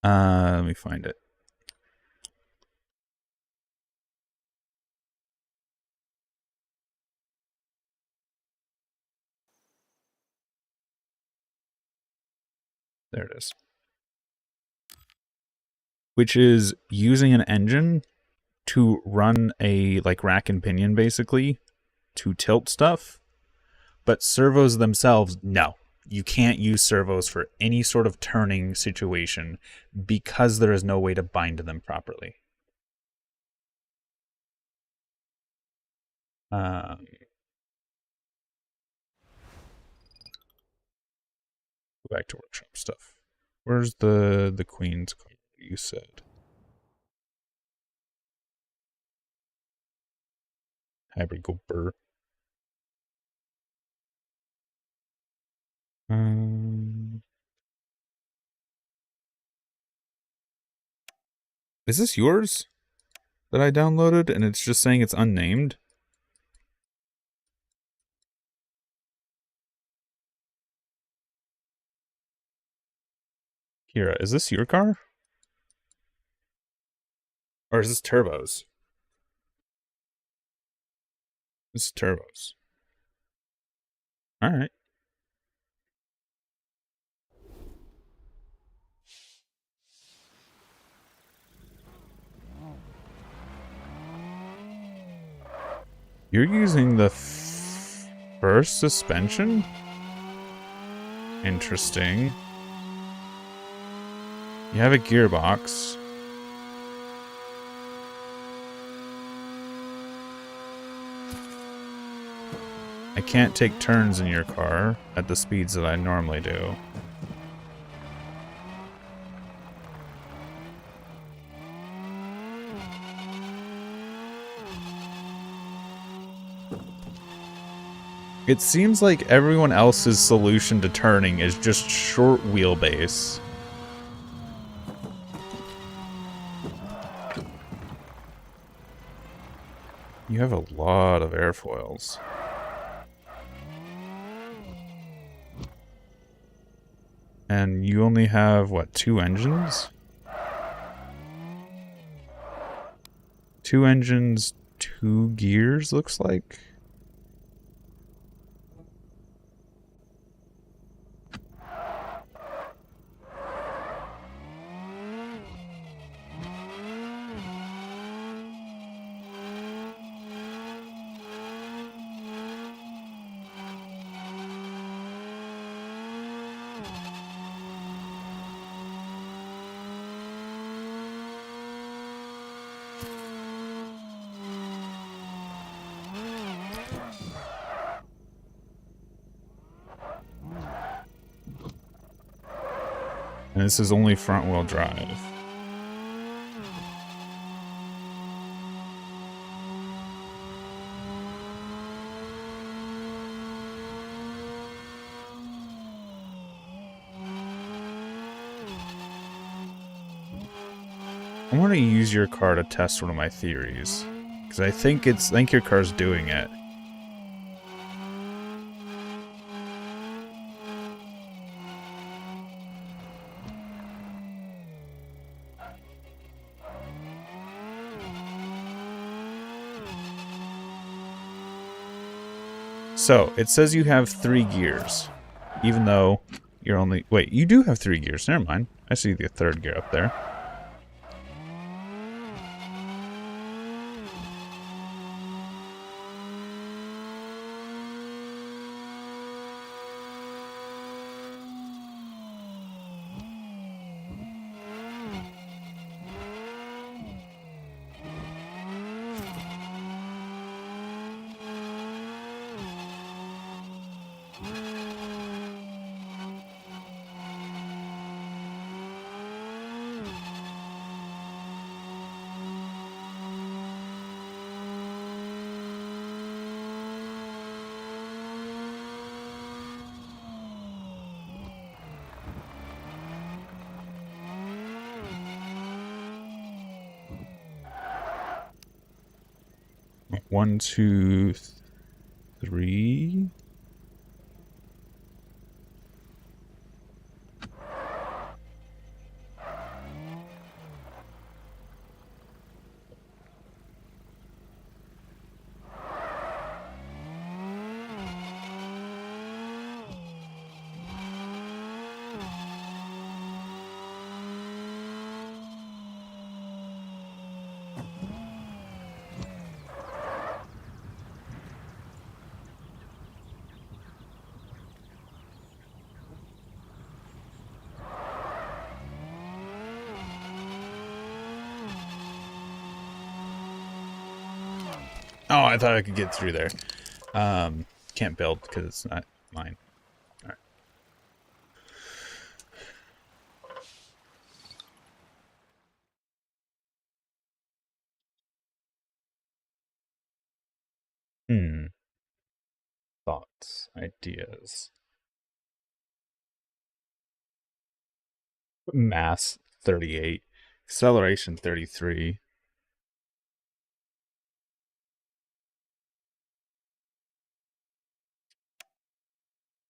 Let me find it. There it is. Which is using an engine to run a like rack and pinion basically to tilt stuff. But servos themselves, no. You can't use servos for any sort of turning situation because there is no way to bind them properly. Go back to workshop stuff. Where's the Queen's card you said? Hybrid go burr. Is this yours that I downloaded and it's just saying it's unnamed? Kira, is this your car? Or is this Turbo's? This is Turbo's. Alright. You're using the first suspension? Interesting. You have a gearbox. I can't take turns in your car at the speeds that I normally do. It seems like everyone else's solution to turning is just short wheelbase. You have a lot of airfoils. And you only have, what, 2 engines? 2 engines, 2 gears, looks like. And this is only front-wheel drive. I want to use your car to test one of my theories, because I think your car's doing it. So, it says you have 3 gears, even though you're only... Wait, you do have 3 gears. Never mind. I see the 3rd gear up there. One, two, 3. Oh, I thought I could get through there. Can't build because it's not mine. All right. Thoughts, ideas. Mass 38. Acceleration 33.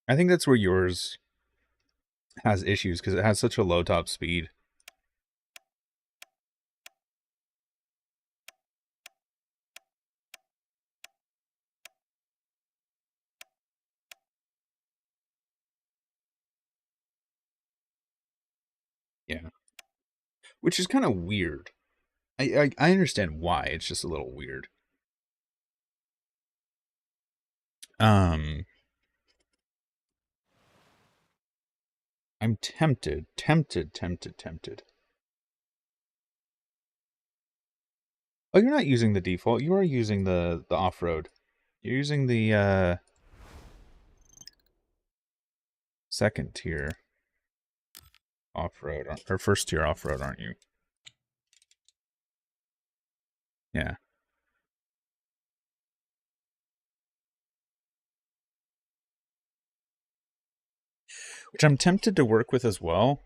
I think that's where yours has issues because it has such a low top speed. Yeah. Which is kind of weird. I understand why. It's just a little weird. I'm tempted. Oh, you're not using the default. You are using the off-road. You're using the second tier off-road, or first tier off-road, aren't you? Yeah. Which I'm tempted to work with as well.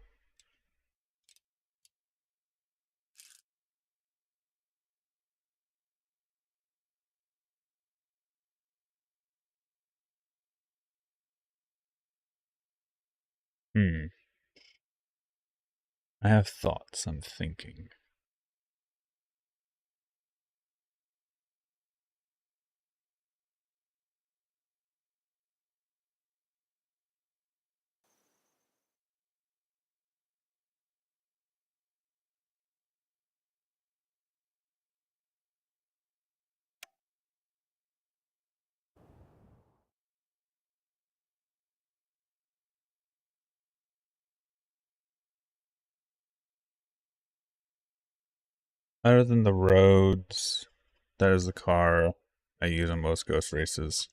I have thoughts. I'm thinking. Other than the roads, that is the car I use on most ghost races.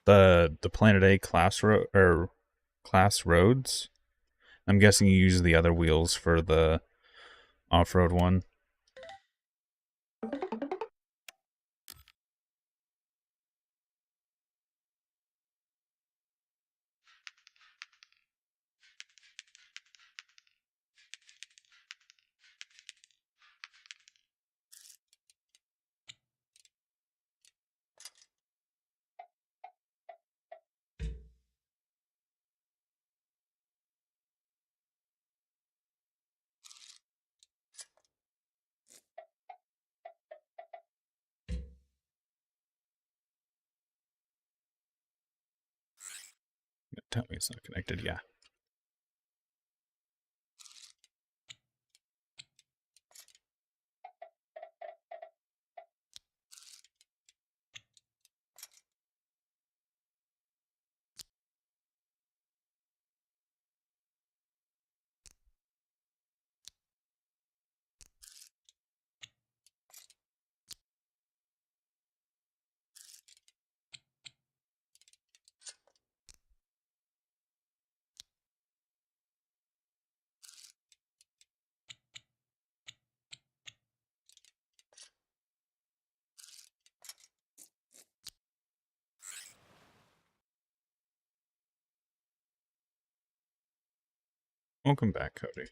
The Planet A class class roads. I'm guessing you use the other wheels for the off-road one. Tell me it's not connected. Yeah. Welcome back, Cody.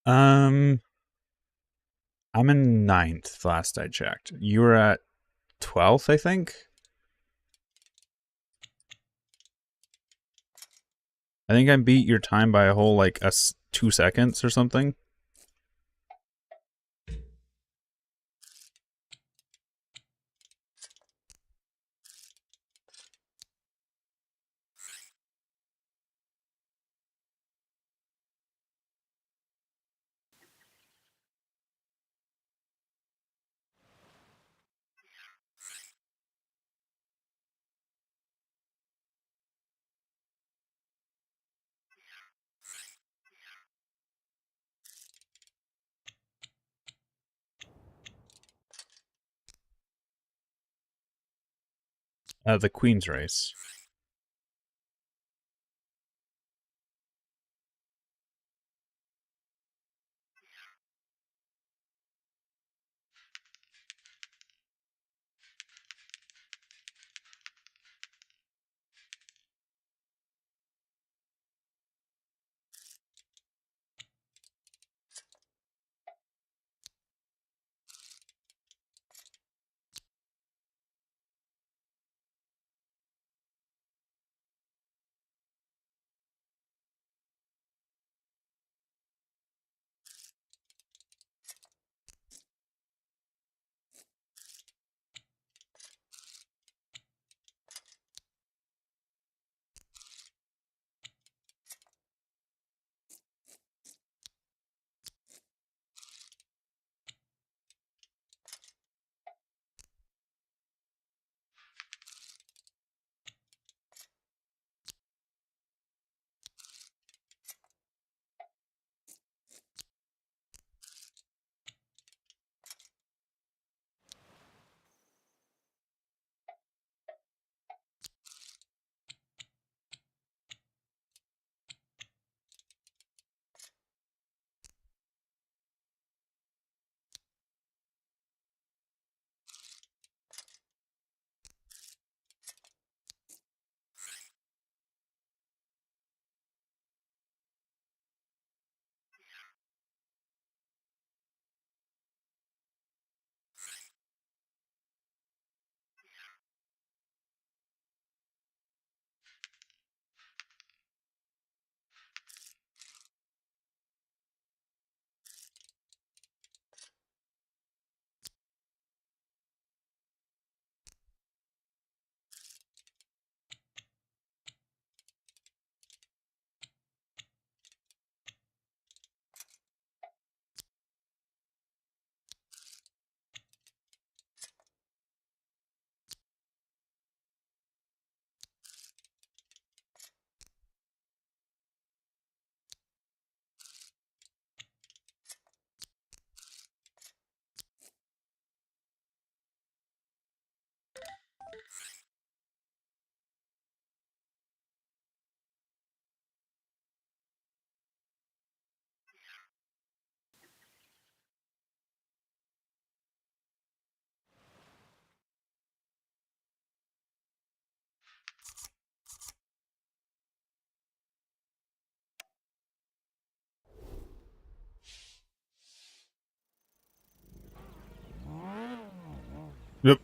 I'm in 9th last I checked. You were at 12th, I think? I think I beat your time by a whole, like, 2 seconds or something. The Queen's race. Yep.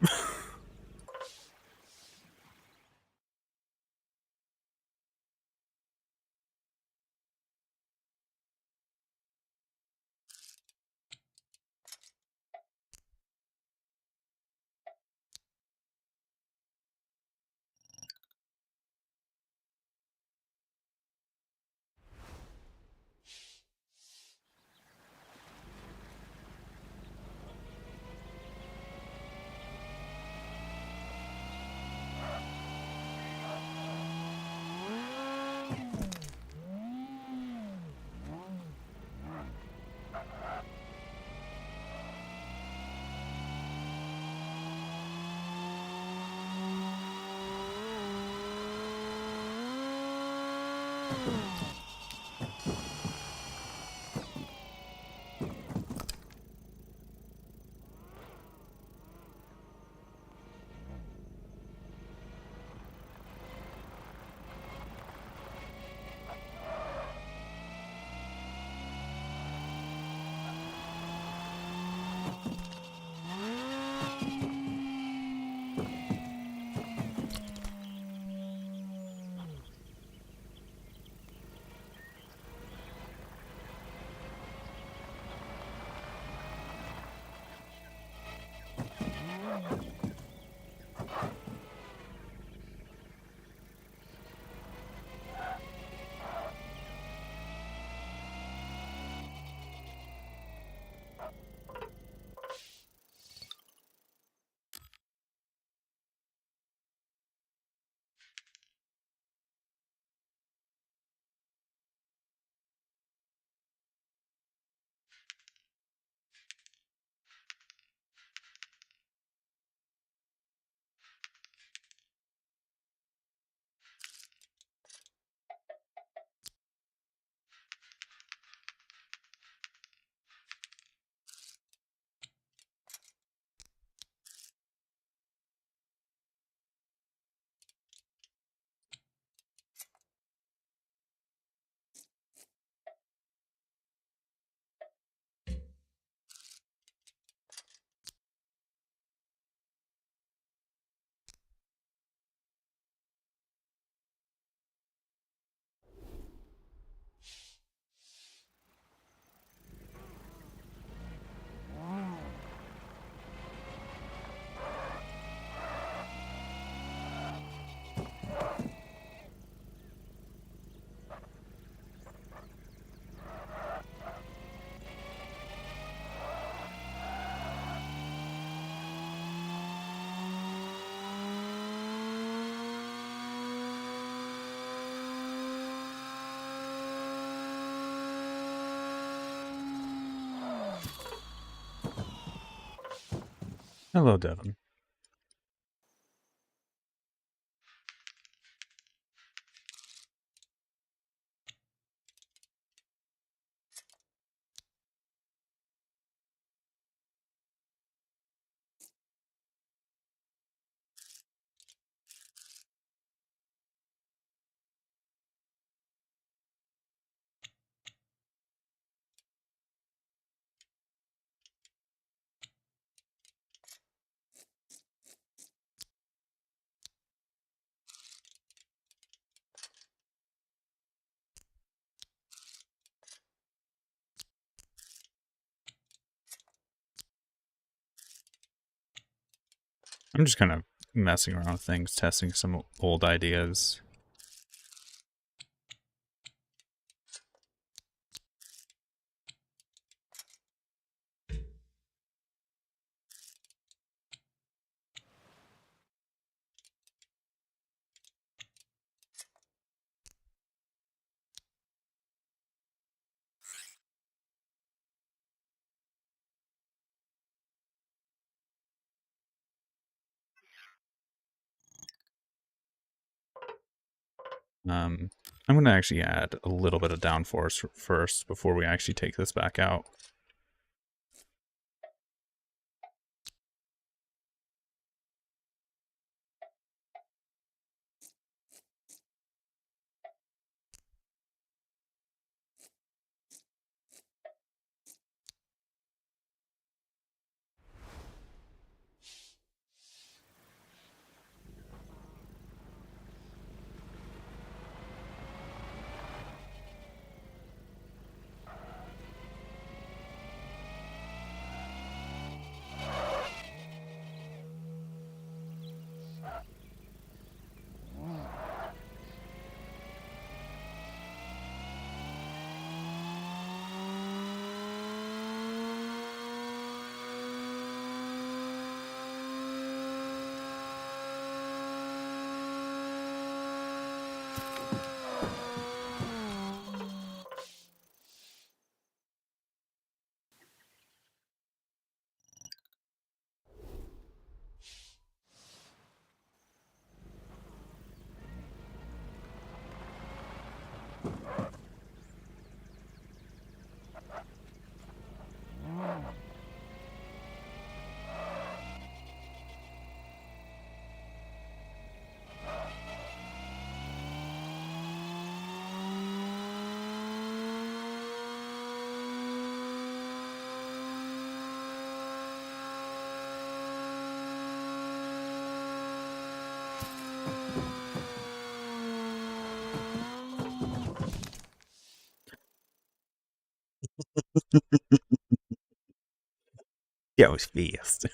Hello, Devin. I'm just kind of messing around with things, testing some old ideas. I'm going to actually add a little bit of downforce first before we actually take this back out. Yeah, it was fast.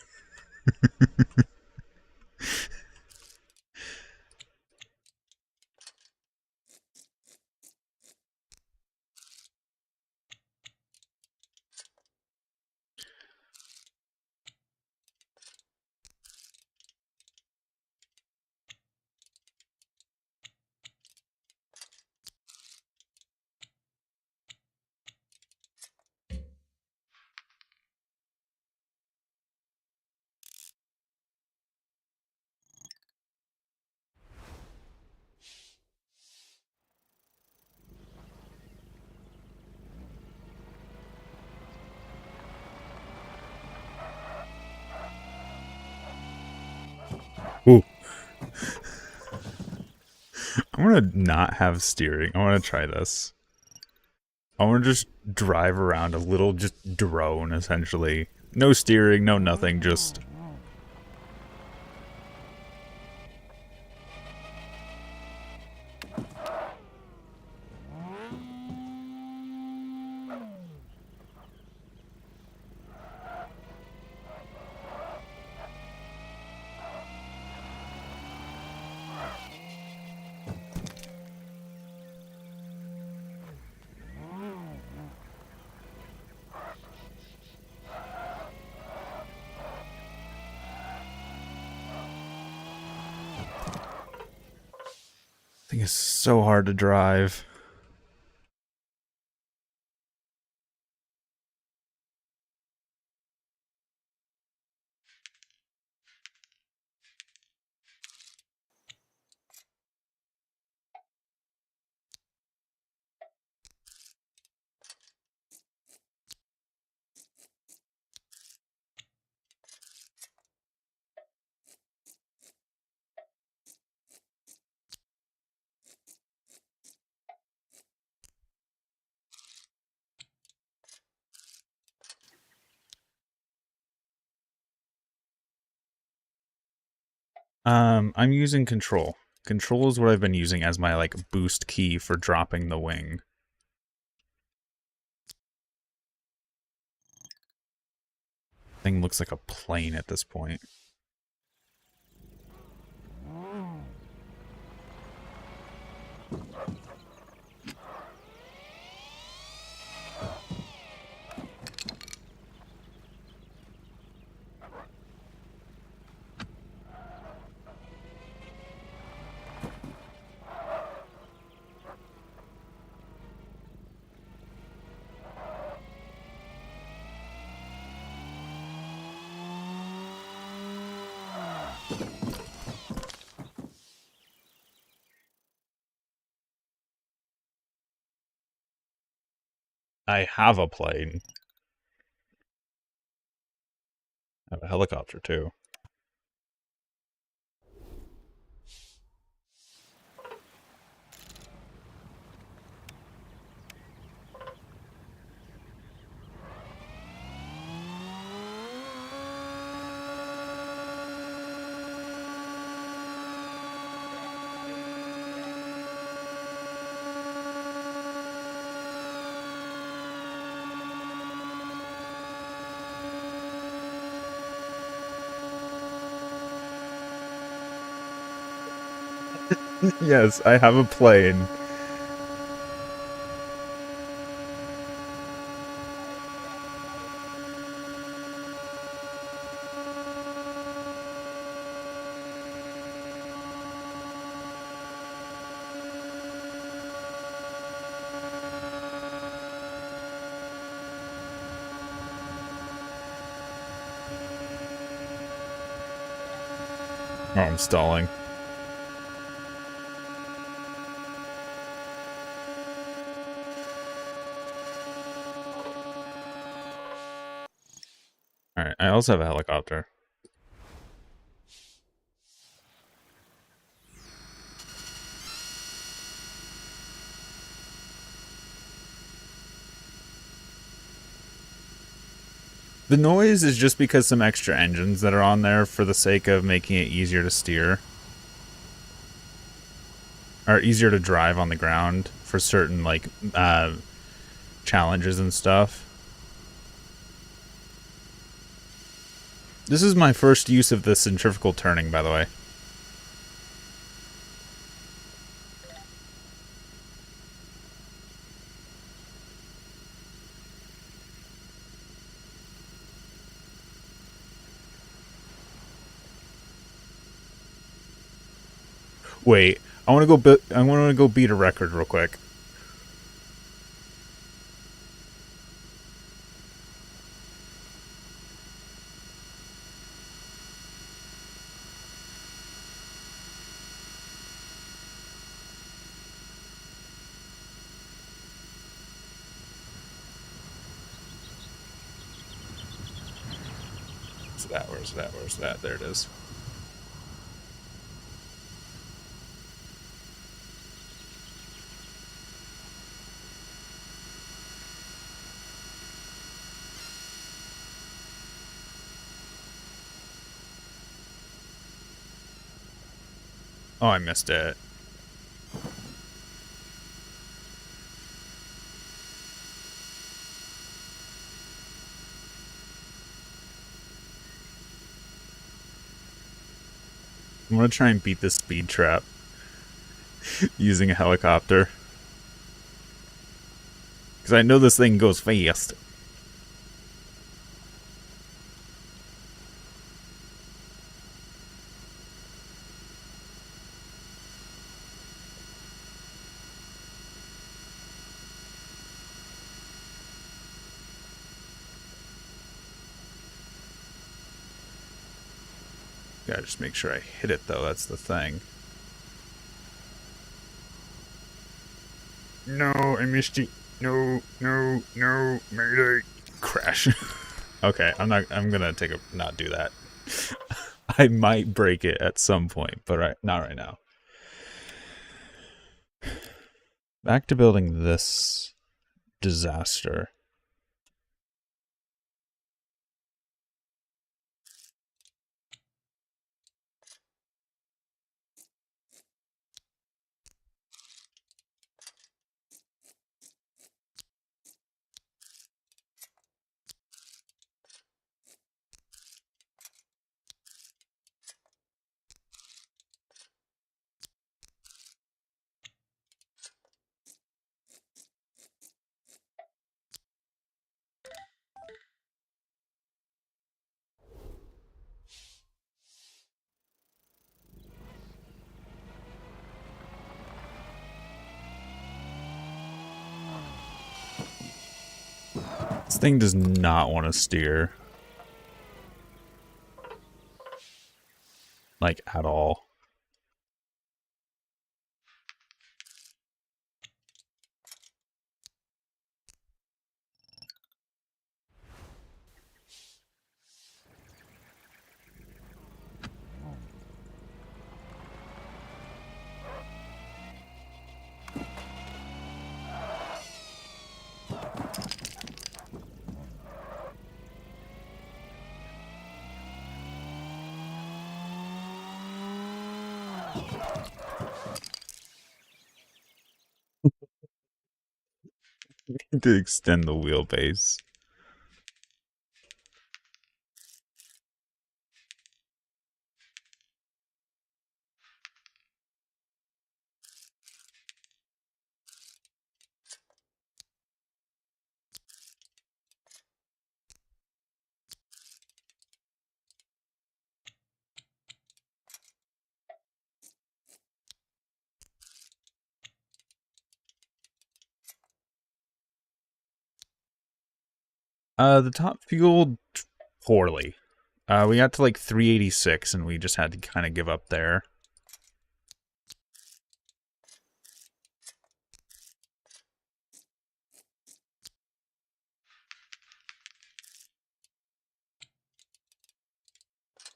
Ooh. I'm gonna not have steering. I want to try this. I want to just drive around a little, just drone, essentially. No steering, no nothing, just... I think it's so hard to drive. I'm using control. Control is what I've been using as my, like, boost key for dropping the wing. Thing looks like a plane at this point. I have a plane. I have a helicopter, too. Yes, I have a plane. Oh, I'm stalling. Alright, I also have a helicopter. The noise is just because some extra engines that are on there for the sake of making it easier to steer. Or easier to drive on the ground for certain, like, challenges and stuff. This is my first use of the centrifugal turning, by the way. Wait, I want to go beat a record real quick. Where's that? Where's that? Where's that? There it is. Oh, I missed it. I'm gonna try and beat this speed trap using a helicopter. Because I know this thing goes fast. Gotta just make sure I hit it, though. That's the thing. No, I missed it. No, no, no, mayday. Crash. Okay, I'm gonna not do that. I might break it at some point, but not right now. Back to building this disaster. This thing does not want to steer. Like, at all. To extend the wheelbase. The top fueled poorly. We got to like 386 and we just had to kind of give up there.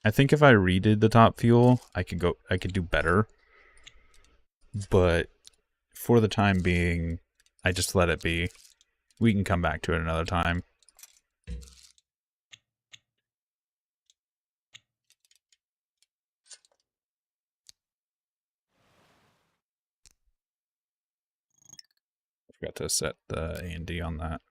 I think if I redid the top fuel, I could do better. But for the time being, I just let it be. We can come back to it another time. I forgot to set the A&D on that.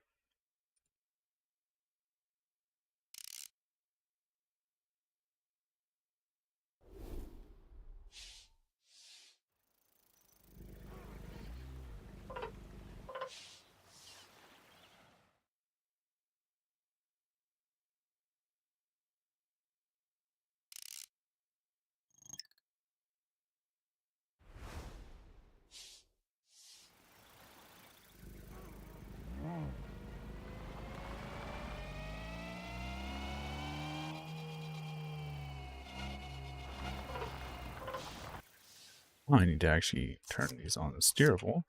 I need to actually turn these on the steerable.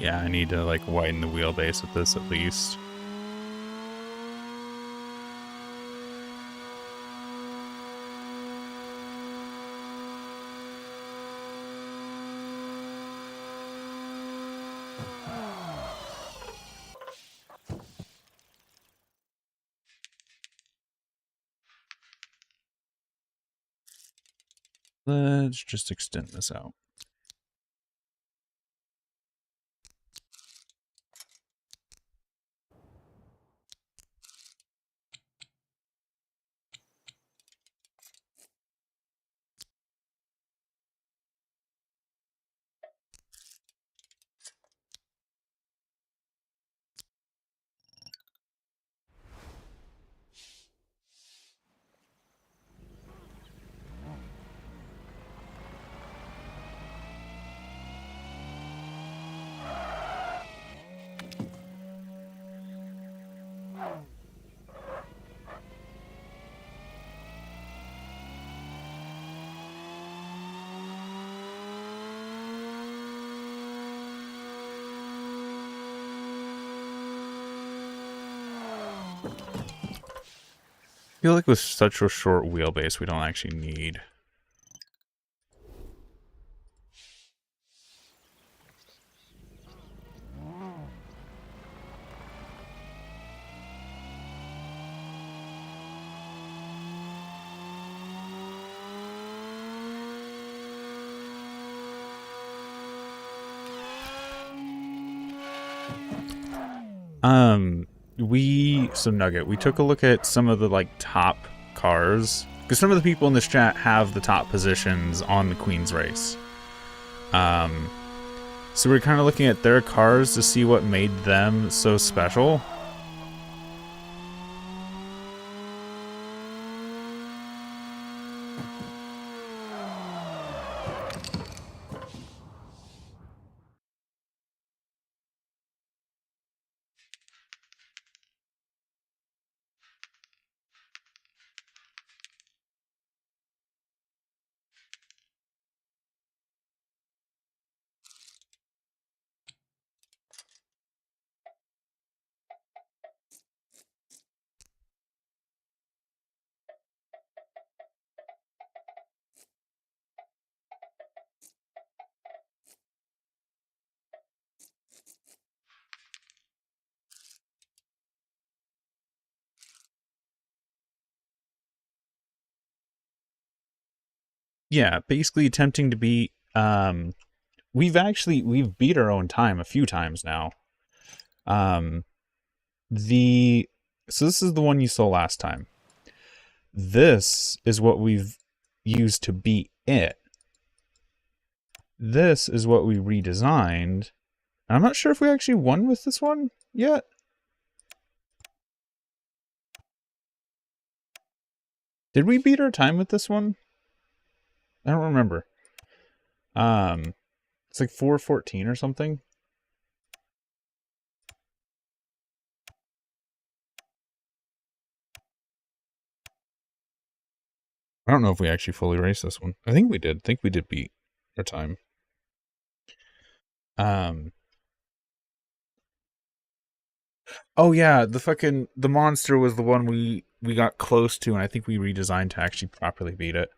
Yeah, I need to like widen the wheelbase with this at least. Let's just extend this out. I feel like with such a short wheelbase, we don't actually need. Nugget, we took a look at some of the like top cars because some of the people in this chat have the top positions on the Queen's race. So we're kind of looking at their cars to see what made them so special. Yeah, basically attempting to beat. We've beat our own time a few times now. So this is the one you saw last time. This is what we've used to beat it. This is what we redesigned. And I'm not sure if we actually won with this one yet. Did we beat our time with this one? I don't remember. It's like 4:14 or something. I don't know if we actually fully raced this one. I think we did. I think we did beat our time. Oh yeah, the monster was the one we got close to, and I think we redesigned to actually properly beat it.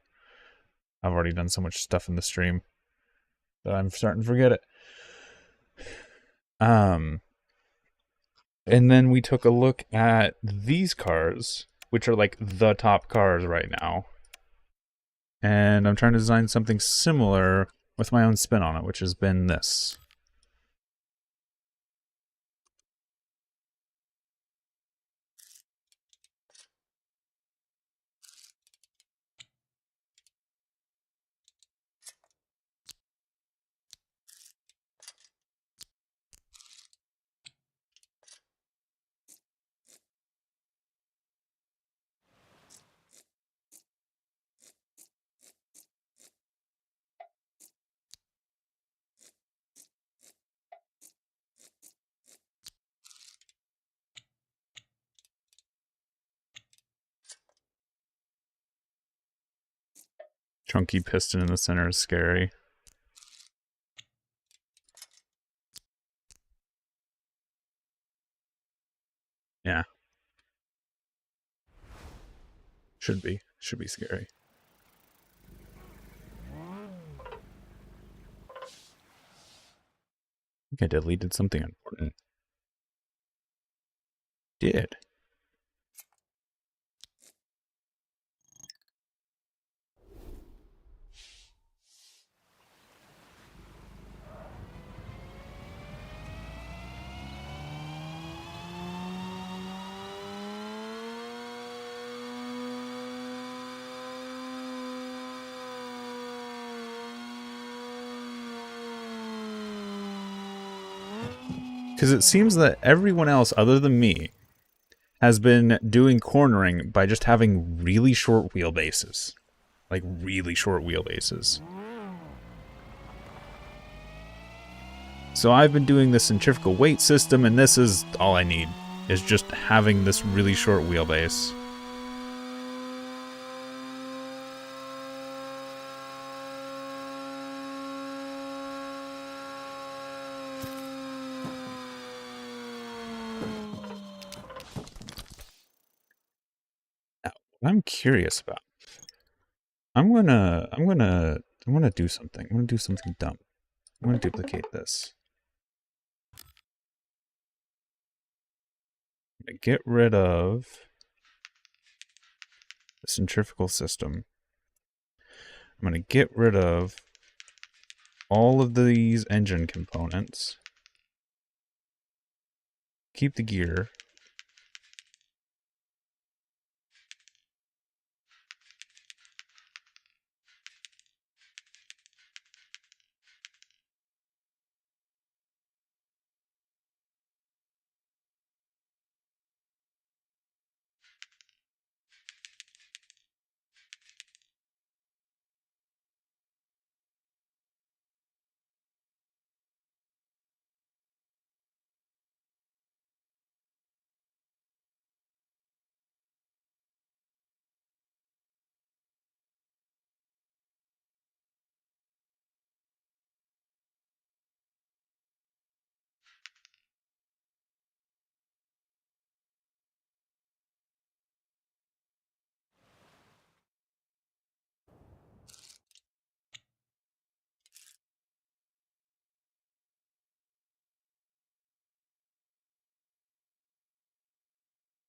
I've already done so much stuff in the stream that I'm starting to forget it. And then we took a look at these cars, which are like the top cars right now. And I'm trying to design something similar with my own spin on it, which has been this. Chunky piston in the center is scary. Yeah. Should be. Should be scary. I think I deleted something important. Did. Because it seems that everyone else other than me has been doing cornering by just having really short wheelbases. Like, really short wheelbases. So I've been doing the centrifugal weight system, and this is all I need, is just having this really short wheelbase. Now, what I'm curious about, I'm gonna do something. I'm gonna do something dumb. I'm gonna duplicate this. I'm gonna get rid of the centrifugal system. I'm gonna get rid of all of these engine components. Keep the gear.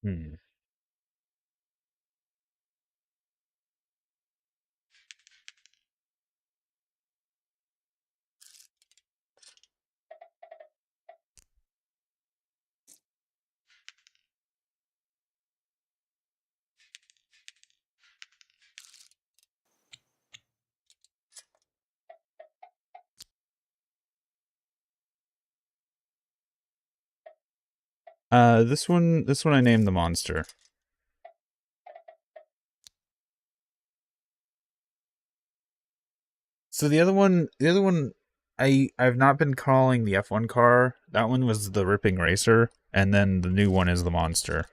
Hmm. This one I named the monster. So the other one, I've not been calling the F1 car. That one was the Ripping Racer, and then the new one is the monster.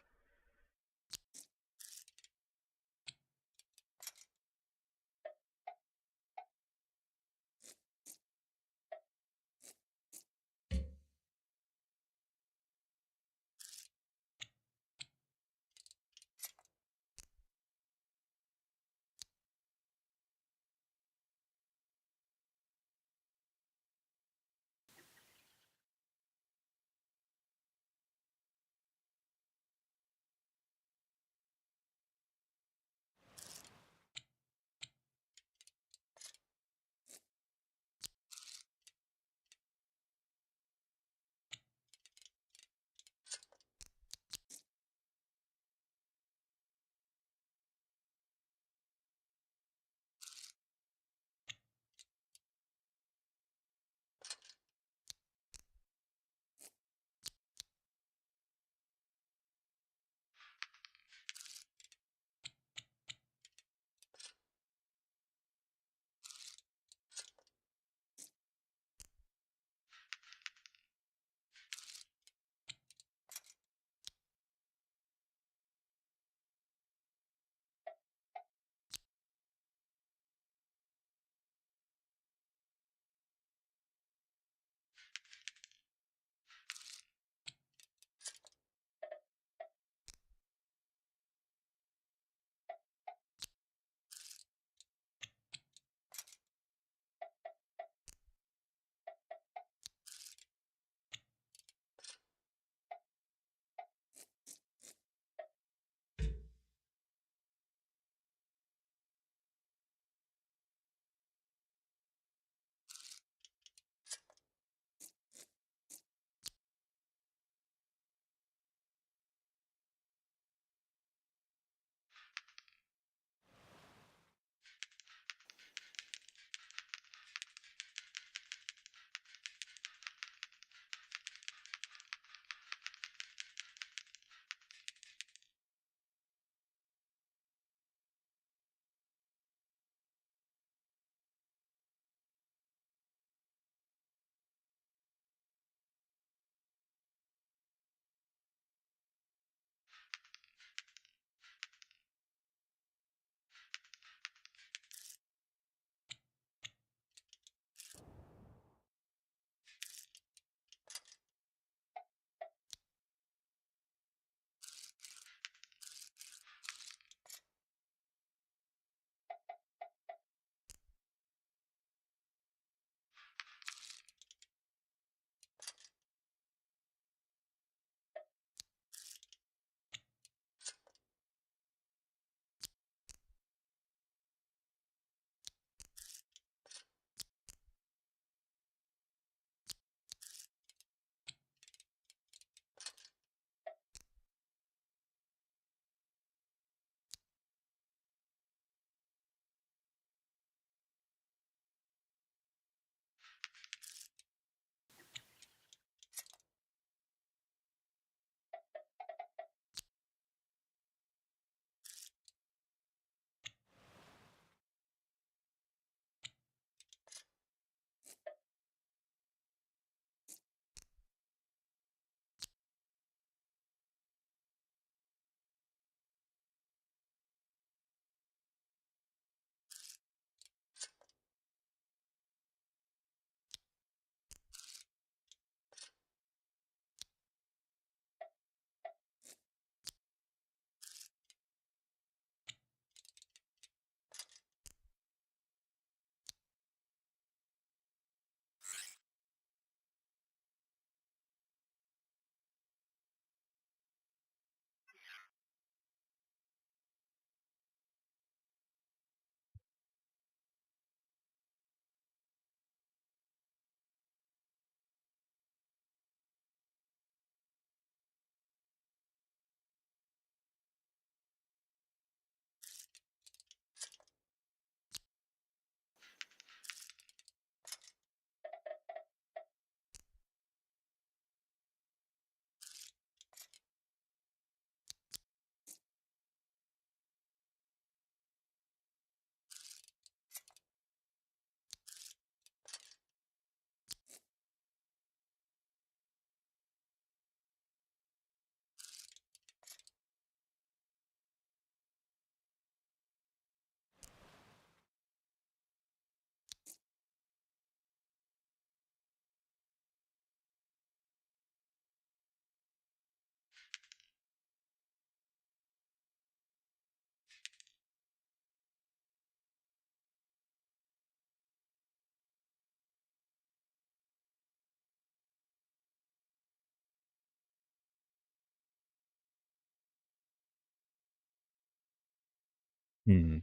Hmm.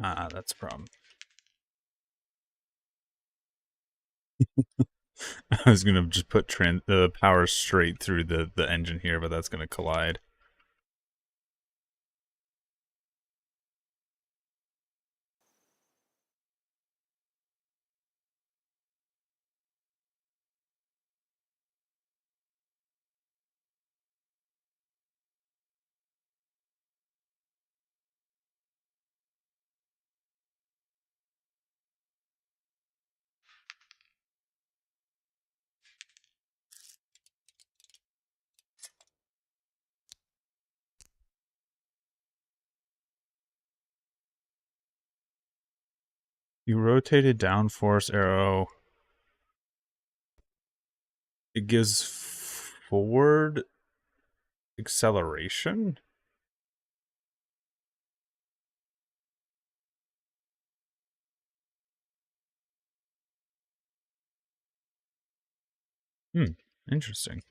Ah, that's a problem. I was gonna just put the power straight through the engine here, but that's gonna collide. You rotated downforce arrow. It gives forward acceleration? Hmm, interesting.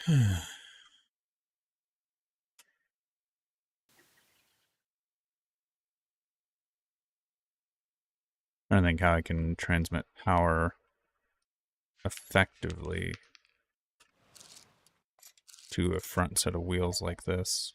I think how I can transmit power effectively to a front set of wheels like this.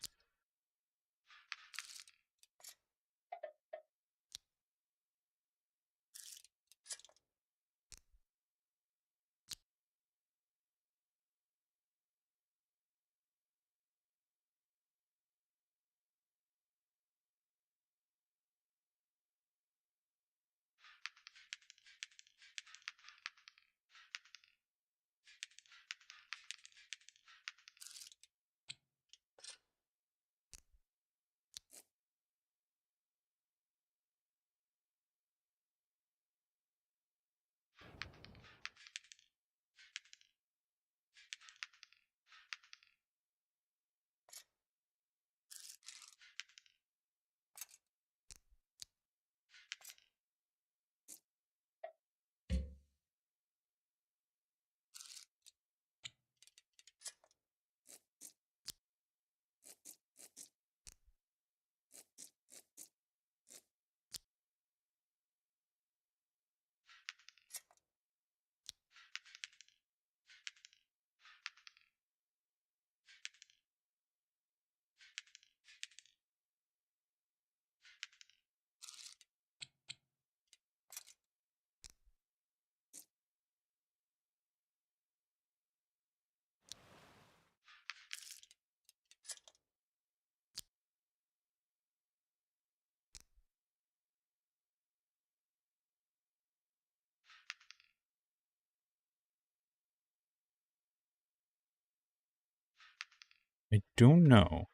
I don't know,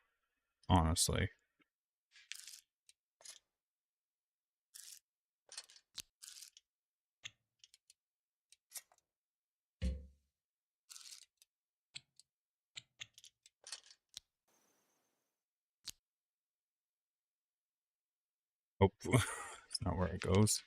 honestly. Oh, that's not where it goes.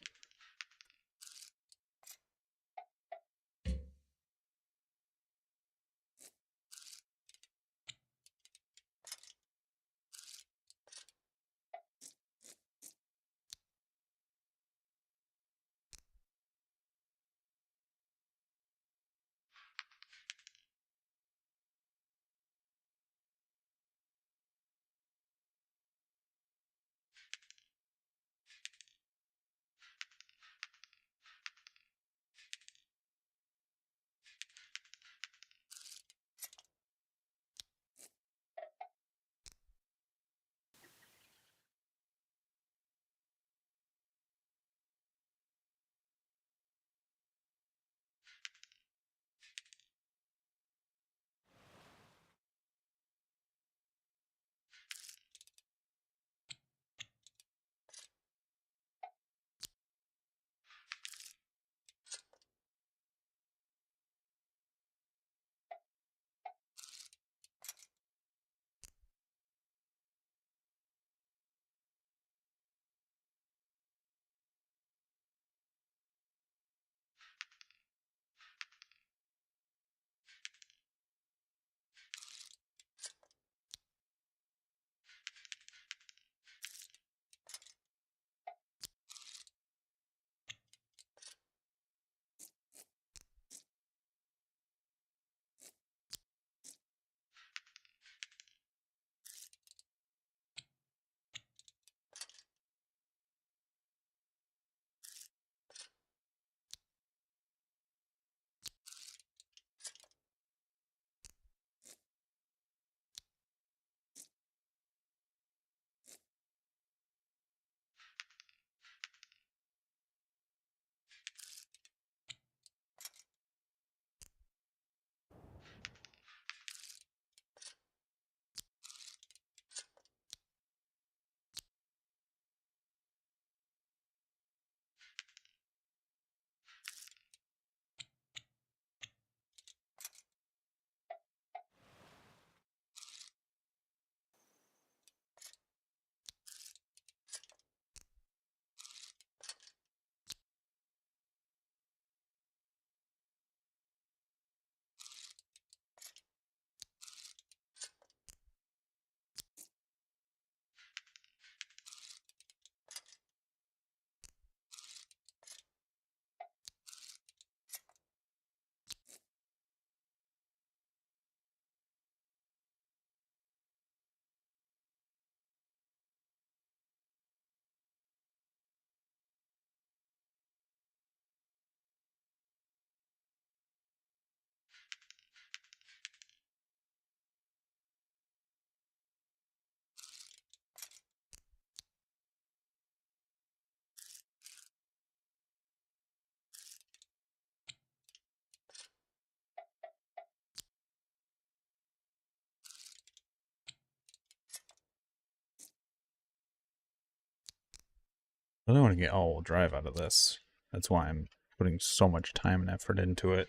I really want to get all-wheel drive out of this. That's why I'm putting so much time and effort into it.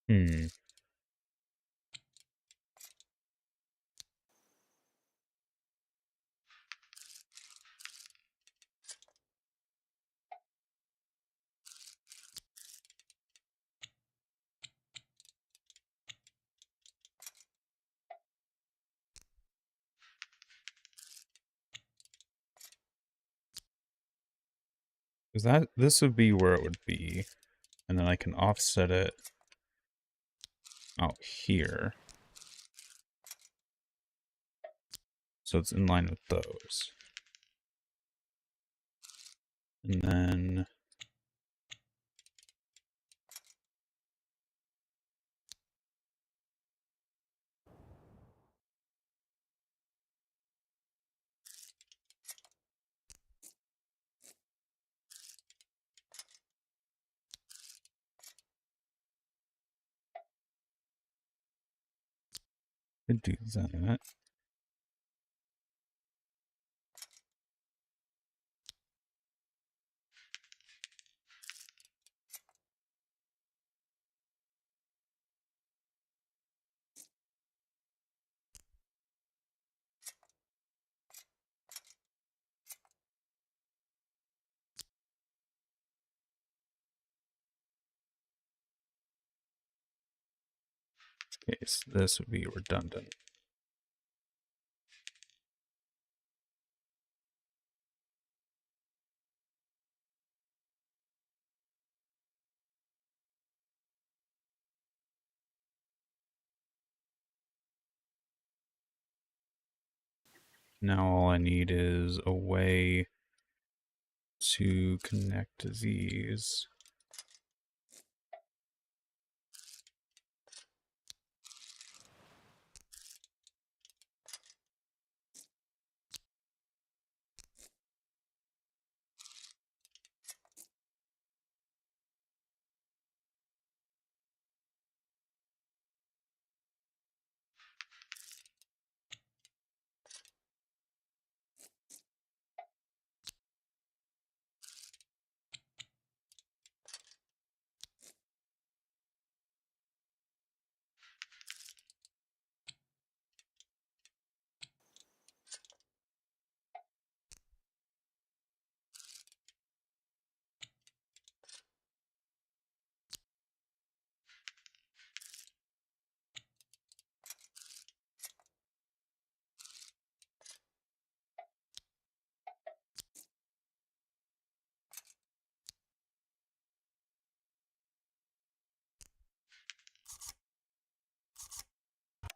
Hmm. Because this would be where it would be, and then I can offset it out here. So it's in line with those. And then could do that. Okay, so this would be redundant. Now all I need is a way to connect these.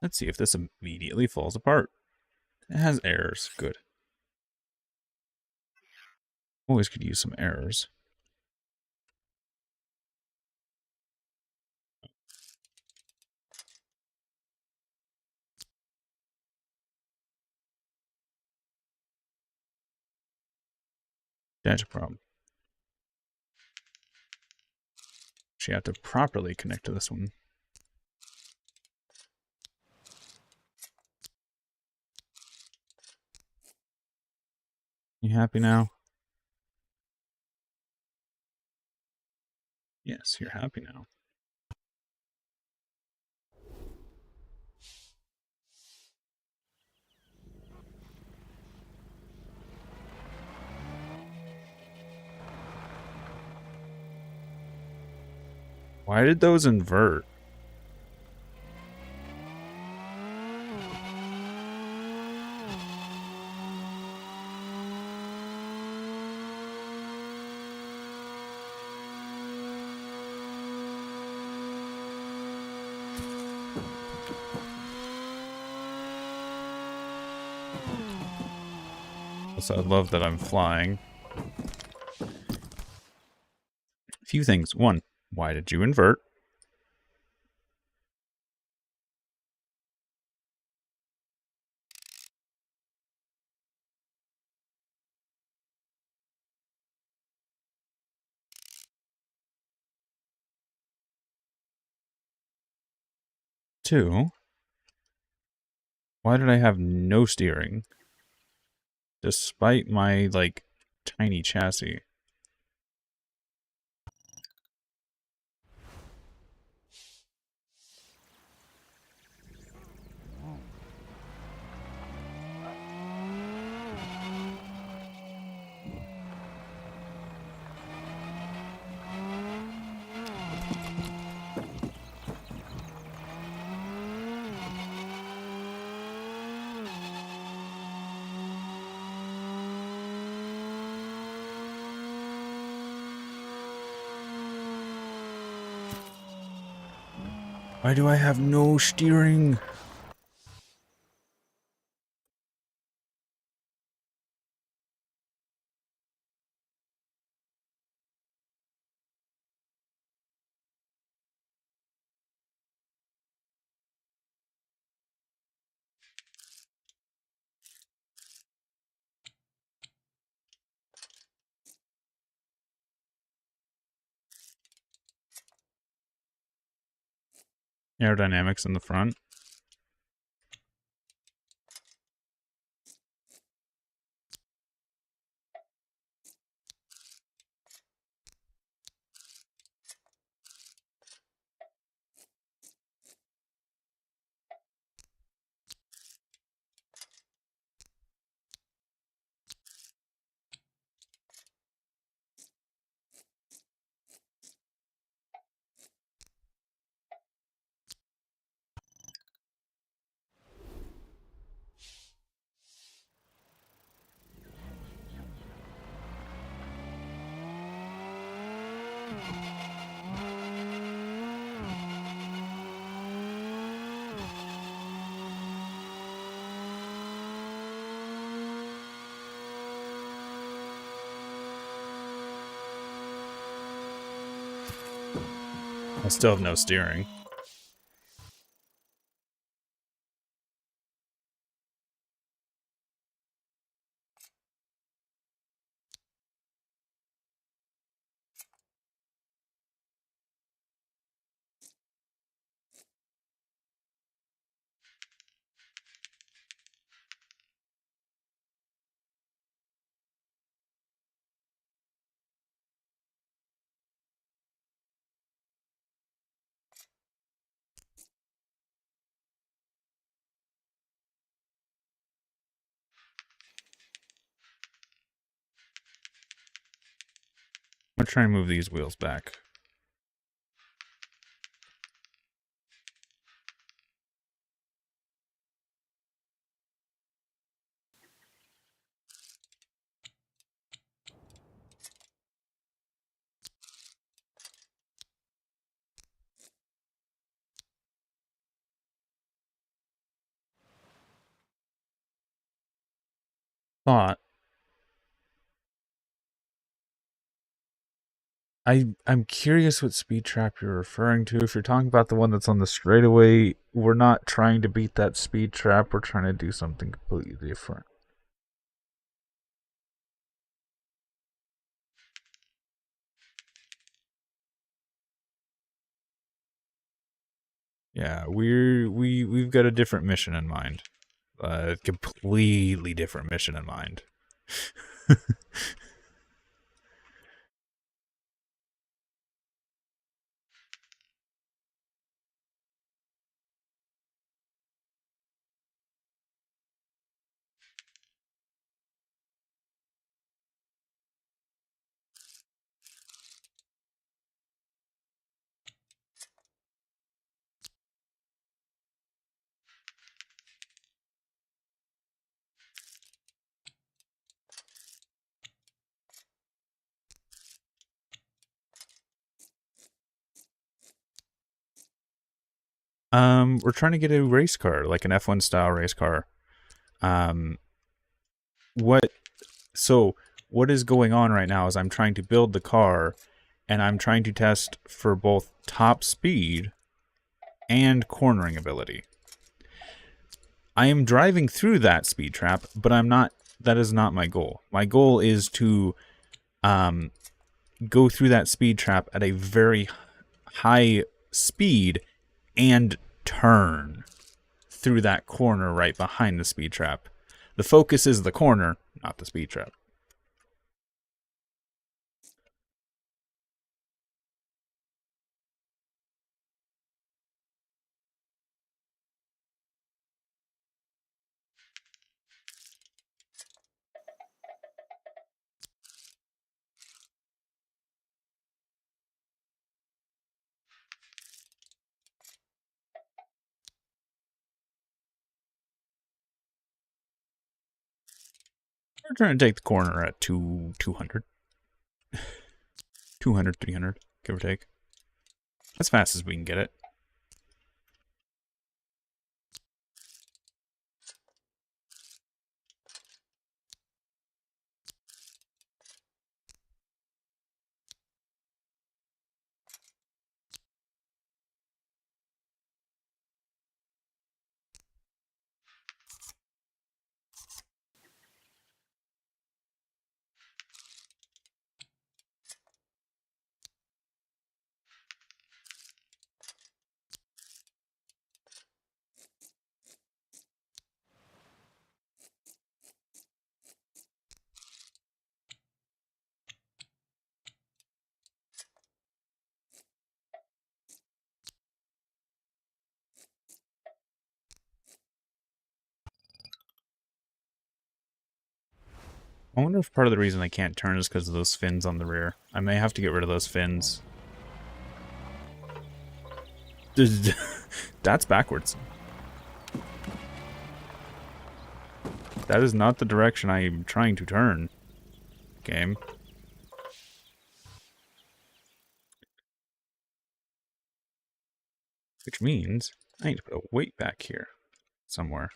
Let's see if this immediately falls apart. It has errors. Good. Always could use some errors. That's a problem. Actually, I have to properly connect to this one. You happy now? Yes, you're happy now. Why did those invert? Also, I love that I'm flying. A few things. One, why did you invert? Two, why did I have no steering? Despite my, like, tiny chassis. Why do I have no steering? Aerodynamics in the front. I still have no steering. I'm gonna try and move these wheels back. Thought. I'm curious what speed trap you're referring to. If you're talking about the one that's on the straightaway, we're not trying to beat that speed trap. We're trying to do something completely different. Yeah, we've got a different mission in mind. A completely different mission in mind. We're trying to get a race car, like an F1 style race car. Um, what? So what is going on right now is I'm trying to build the car, and I'm trying to test for both top speed and cornering ability. I am driving through that speed trap, but I'm not. That is not my goal. My goal is to go through that speed trap at a very high speed and turn through that corner right behind the speed trap. The focus is the corner, not the speed trap. We're trying to take the corner at 200. 200, 300, give or take. As fast as we can get it. I wonder if part of the reason I can't turn is because of those fins on the rear. I may have to get rid of those fins. That's backwards. That is not the direction I am trying to turn. Game. Which means I need to put a weight back here somewhere.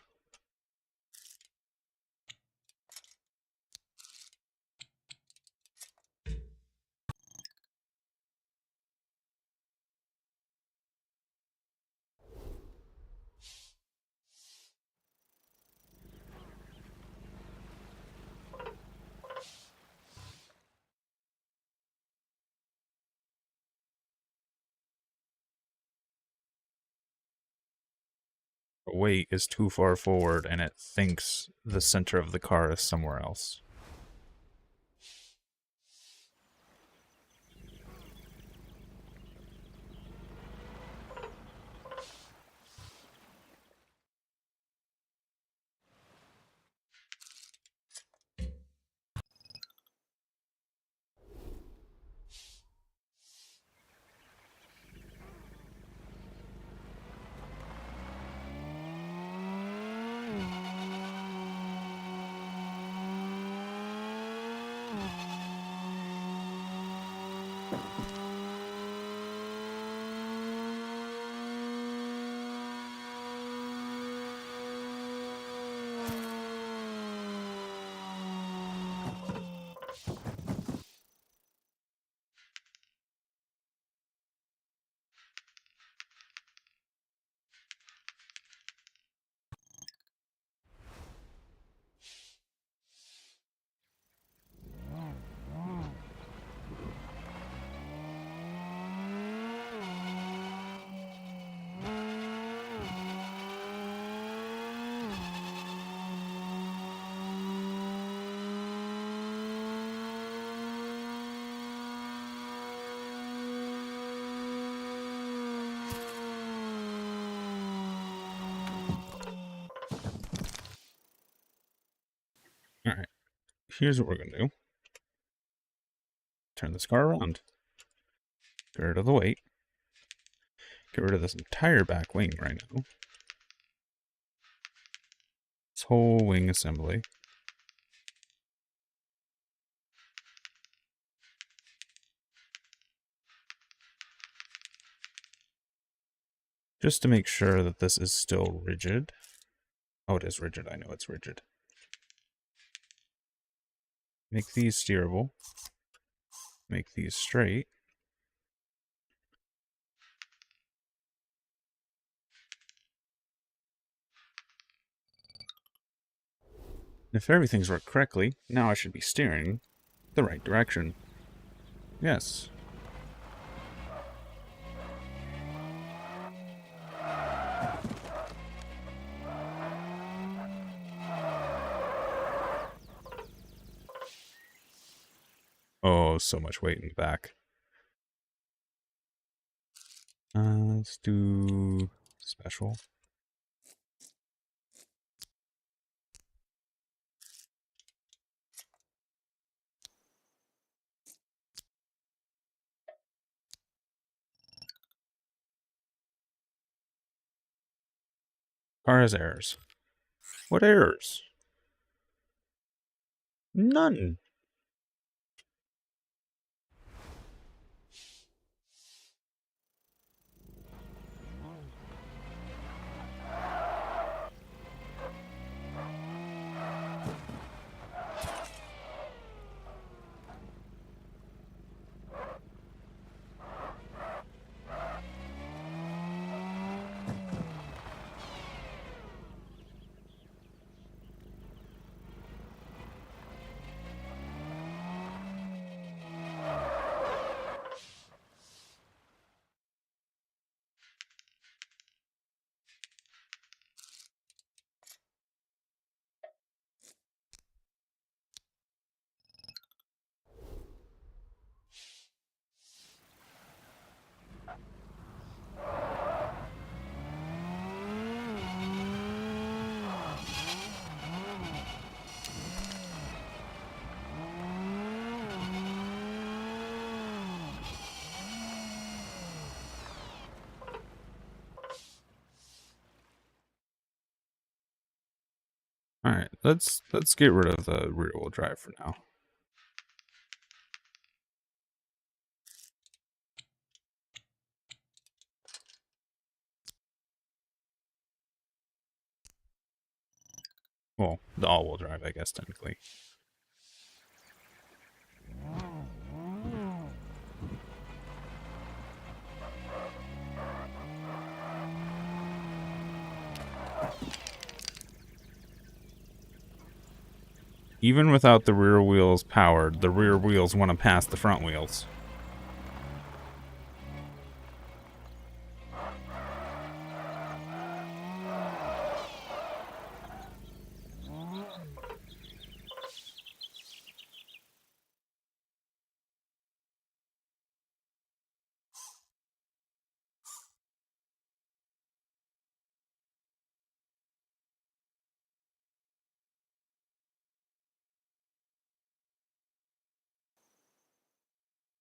The weight is too far forward and it thinks the center of the car is somewhere else. here's what we're going to do. Turn this car around. Get rid of the weight. Get rid of this entire back wing right now. This whole wing assembly. Just to make sure that this is still rigid. Oh, it is rigid. I know it's rigid. Make these steerable. Make these straight. If everything's worked correctly, now I should be steering the right direction. Yes. Oh, so much weight in the back. Let's do special. Car has errors. What errors? None. Alright, let's get rid of the rear wheel drive for now. Well, the all-wheel drive, I guess, technically. Even without the rear wheels powered, the rear wheels want to pass the front wheels.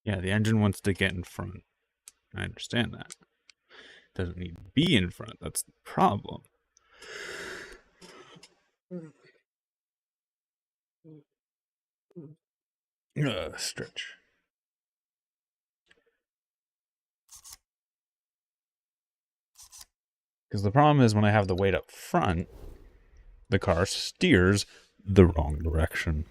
Yeah, the engine wants to get in front. I understand that. Doesn't need to be in front. That's the problem. Stretch. Because the problem is when I have the weight up front, the car steers the wrong direction.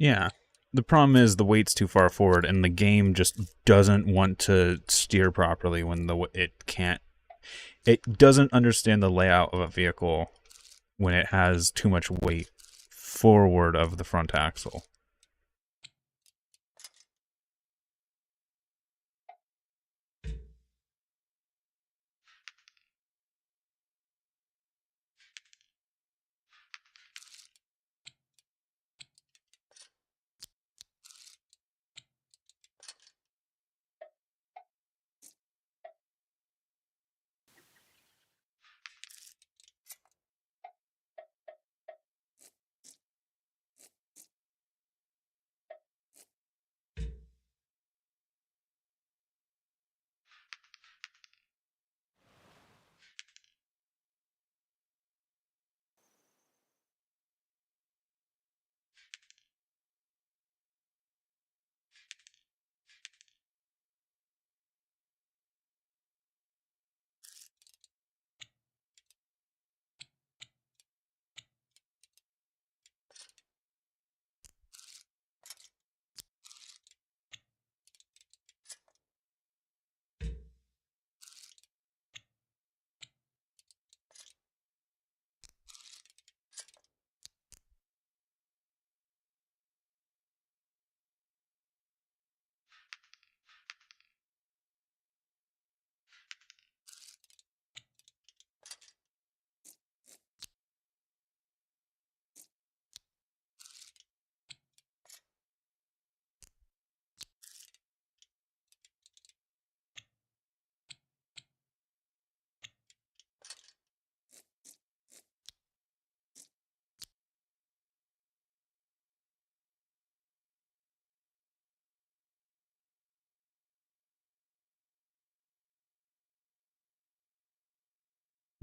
Yeah. The problem is the weight's too far forward, and the game just doesn't want to steer properly when it can't. It doesn't understand the layout of a vehicle when it has too much weight forward of the front axle.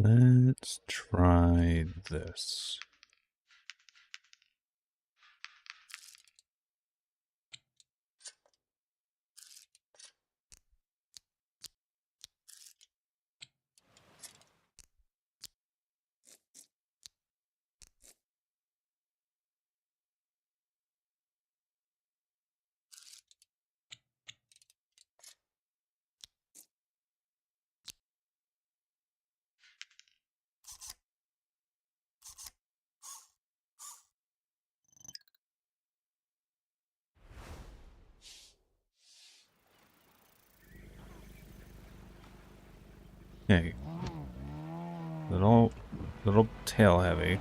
Let's try this. Okay. Little tail heavy.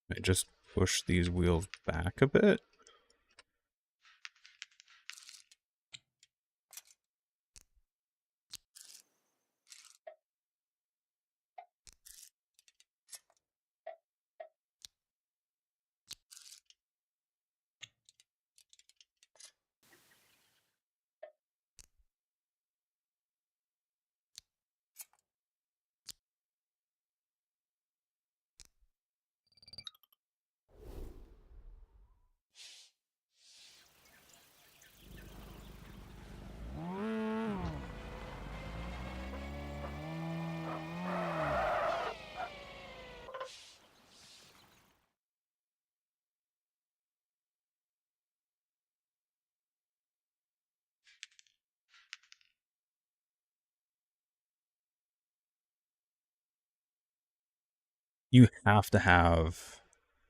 I just push these wheels back a bit. You have to have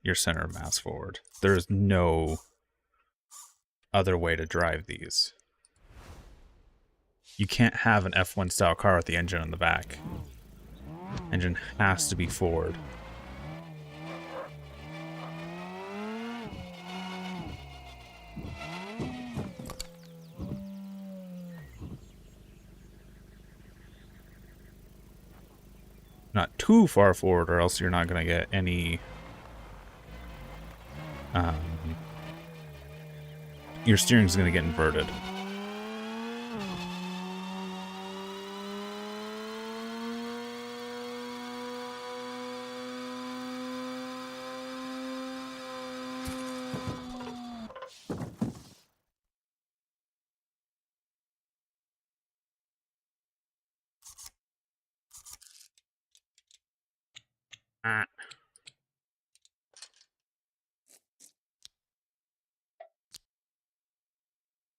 your center of mass forward. There is no other way to drive these. You can't have an F1 style car with the engine on the back. Engine has to be forward. Not too far forward, or else you're not going to get any... your steering's going to get inverted.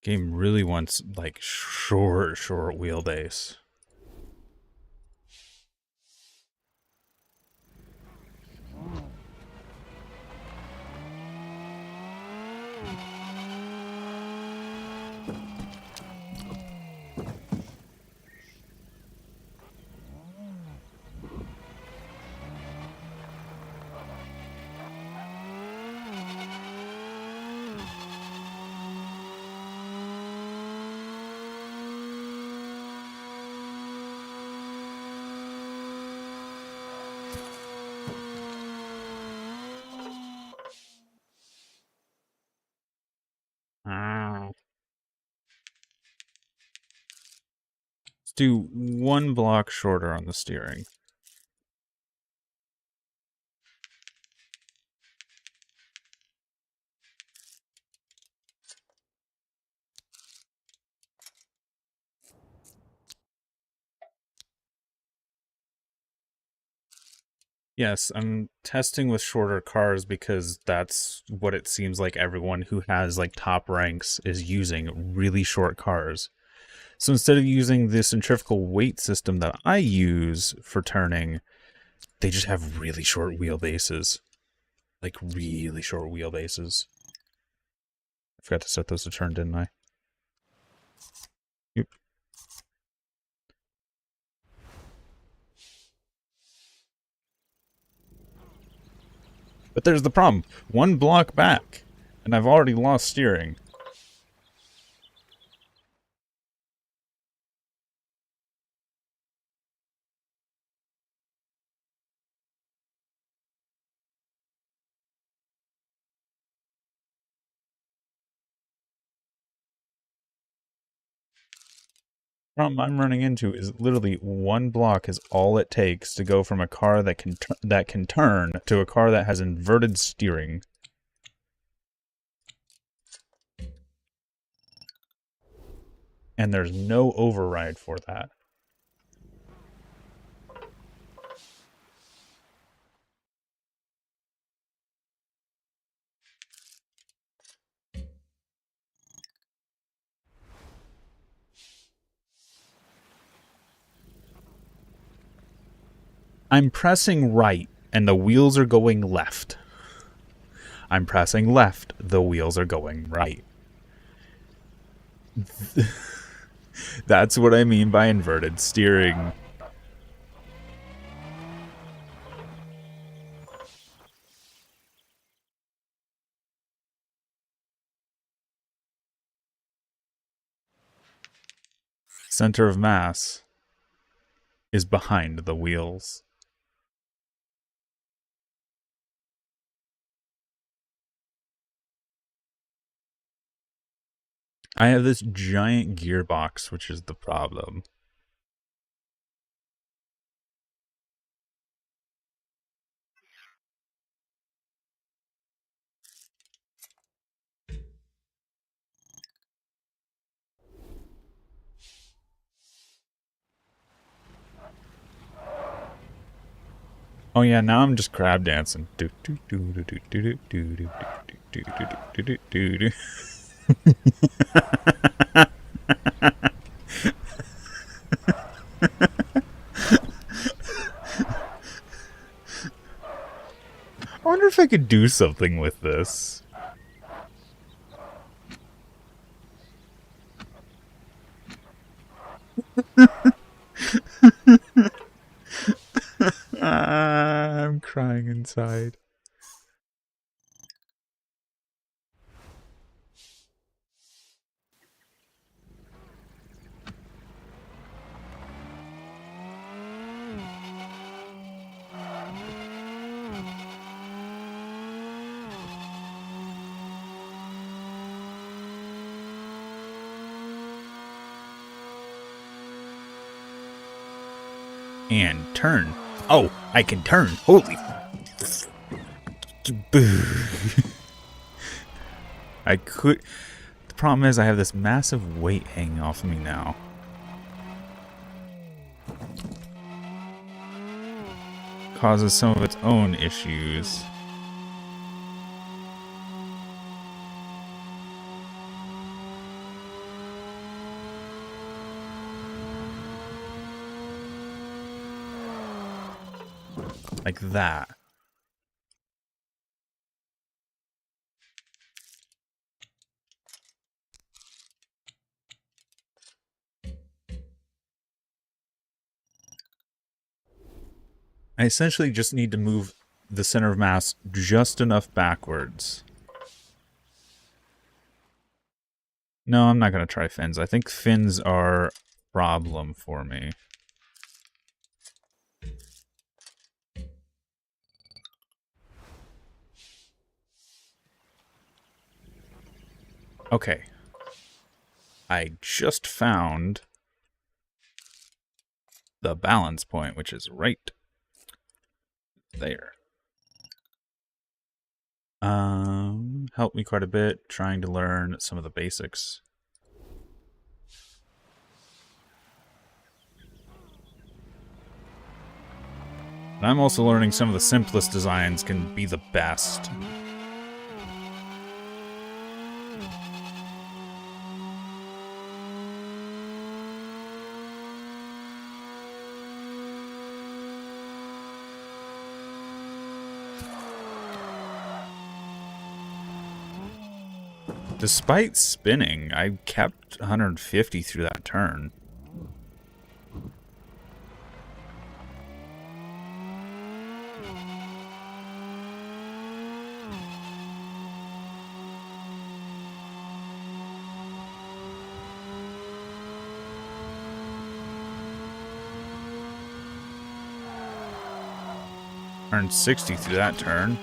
Game really wants, like, short wheelbase. Let's do one block shorter on the steering. Yes, I'm testing with shorter cars because that's what it seems like everyone who has like top ranks is using, really short cars. So instead of using the centrifugal weight system that I use for turning, they just have really short wheelbases. Like really short wheelbases. I forgot to set those to turn, didn't I? Yep. But there's the problem. One block back, and I've already lost steering. Problem I'm running into is literally one block is all it takes to go from a car that can turn to a car that has inverted steering. And there's no override for that. I'm pressing right, and the wheels are going left. I'm pressing left, the wheels are going right. That's what I mean by inverted steering. Center of mass is behind the wheels. I have this giant gearbox, which is the problem. Oh yeah, now I'm just crab dancing. I wonder if I could do something with this. I'm crying inside. And turn. Oh, I can turn. Holy. I could. The problem is I have this massive weight hanging off of me now. causes some of its own issues. Like that. I essentially just need to move the center of mass just enough backwards. No, I'm not going to try fins. I think fins are a problem for me. Okay. I just found the balance point, which is right there. Helped me quite a bit trying to learn some of the basics. And I'm also learning some of the simplest designs can be the best. 'Despite spinning, I kept 150 through that turn. Earned 60 through that turn.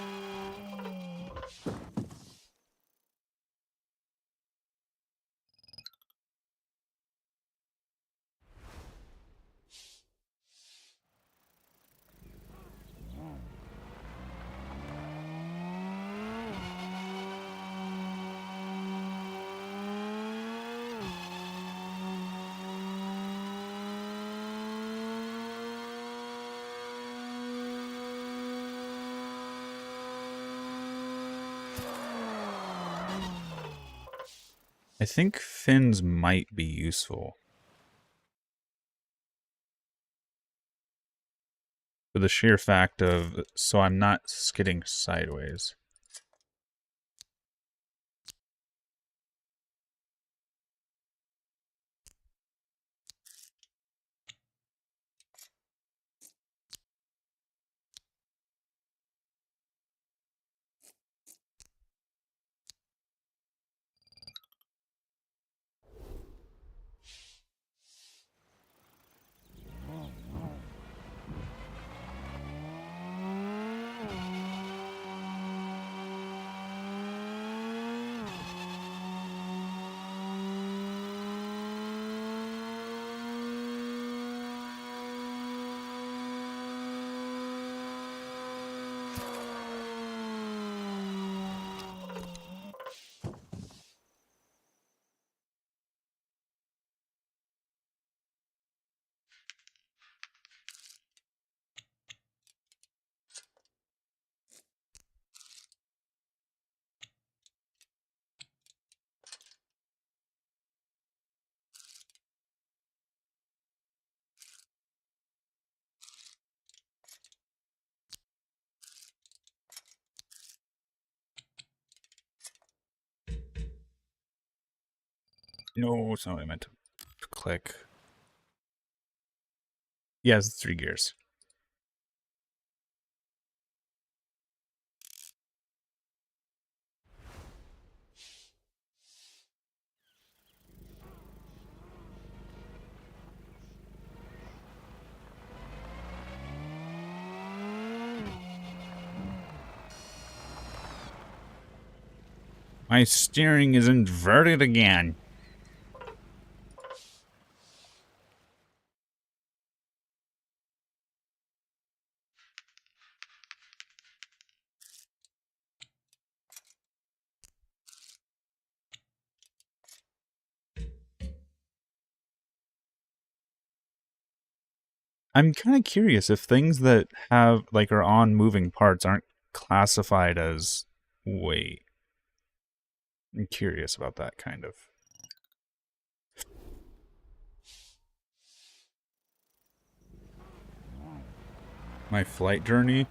I think fins might be useful. For the sheer fact of, so I'm not skidding sideways. No, it's not what I meant to click. Yeah, it's 3 gears. My steering is inverted again. I'm kind of curious if things that have like are on moving parts aren't classified as weight. I'm curious about that kind of. My flight journey.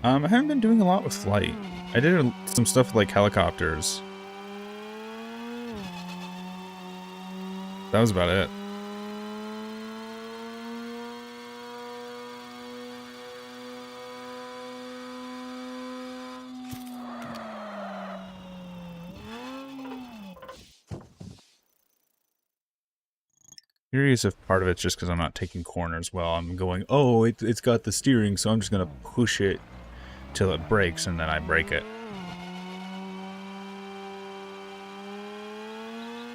I haven't been doing a lot with flight. I did some stuff with, like helicopters. That was about it. Curious if part of it's just because I'm not taking corners well. I'm going, oh, it's got the steering, so I'm just going to push it till it breaks, and then I break it.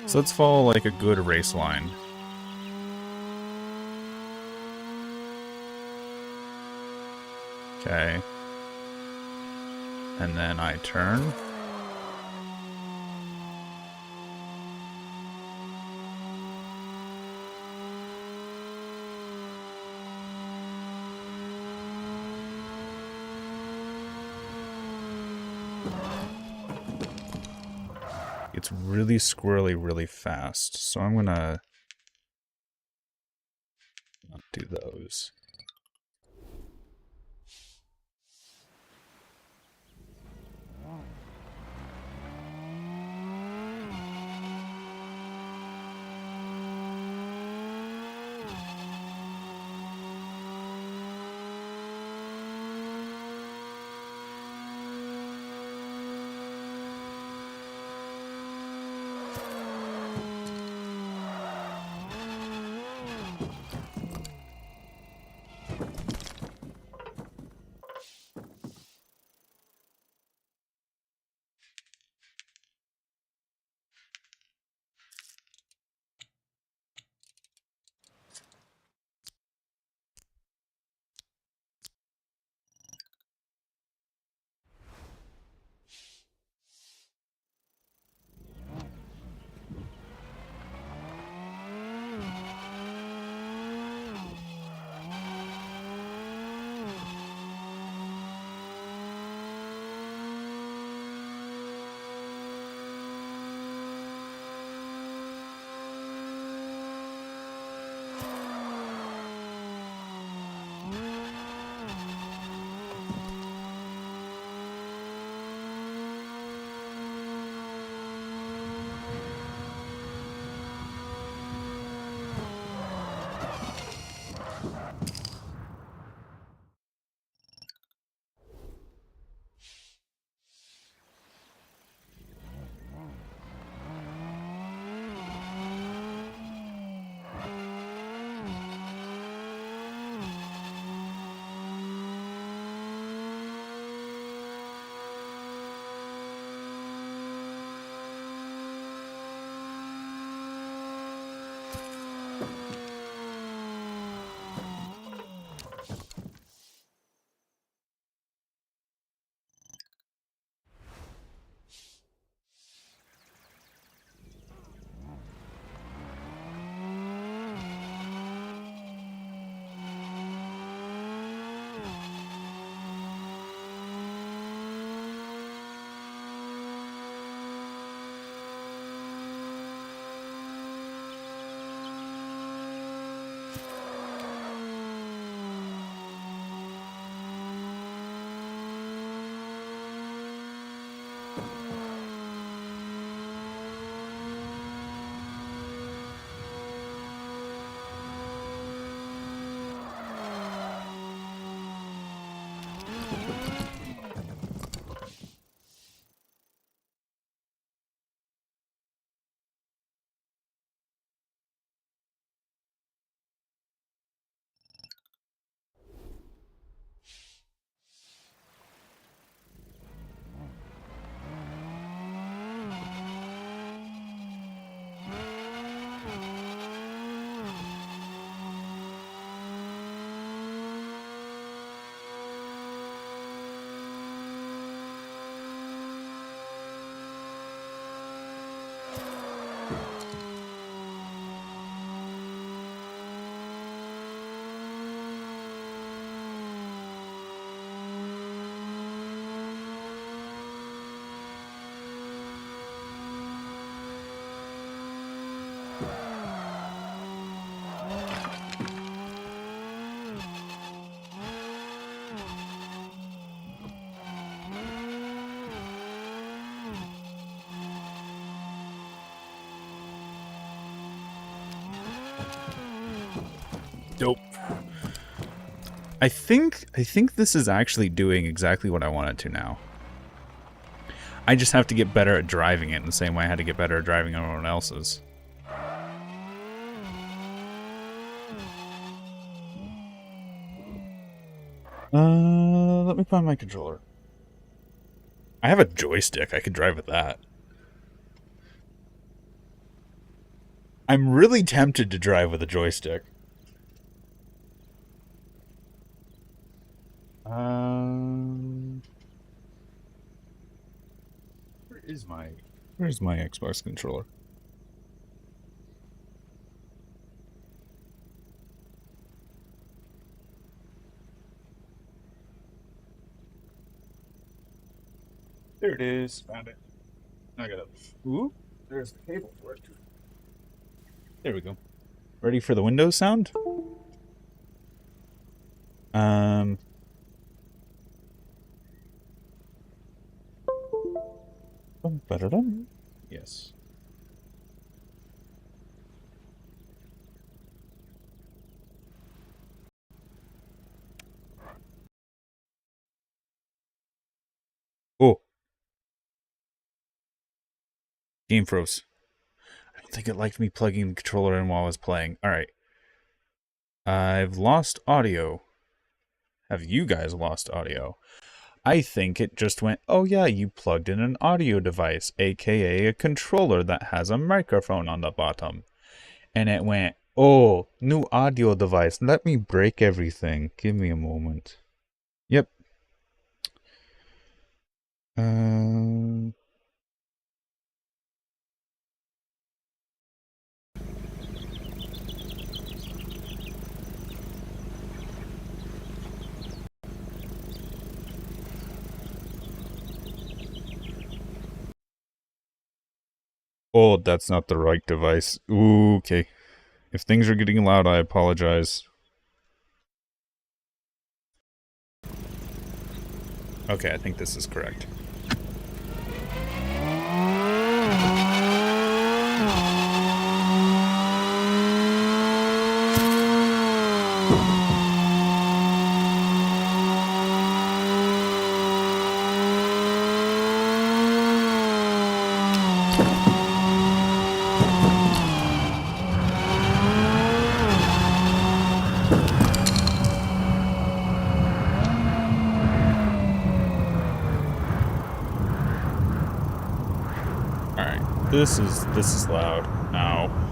So let's follow like a good race line. Okay. And then I turn. It's really squirrely really fast, so I'm gonna not do those. Nope. I think this is actually doing exactly what I want it to now. I just have to get better at driving it in the same way I had to get better at driving everyone else's. Let me find my controller. I have a joystick. I could drive with that. I'm really tempted to drive with a joystick. Where's my Xbox controller? There it is. Found it. I got it. Ooh, there's the cable for it. There we go. Ready for the Windows sound? Yes. Oh. Game froze. I don't think it liked me plugging the controller in while I was playing. Alright. I've lost audio. Have you guys lost audio? I think it just went, oh yeah, you plugged in an audio device, aka a controller that has a microphone on the bottom. And it went, oh, new audio device, let me break everything. Give me a moment. Yep. Oh, that's not the right device. Ooh, okay. If things are getting loud, I apologize. Okay, I think this is correct. This is loud. Ow.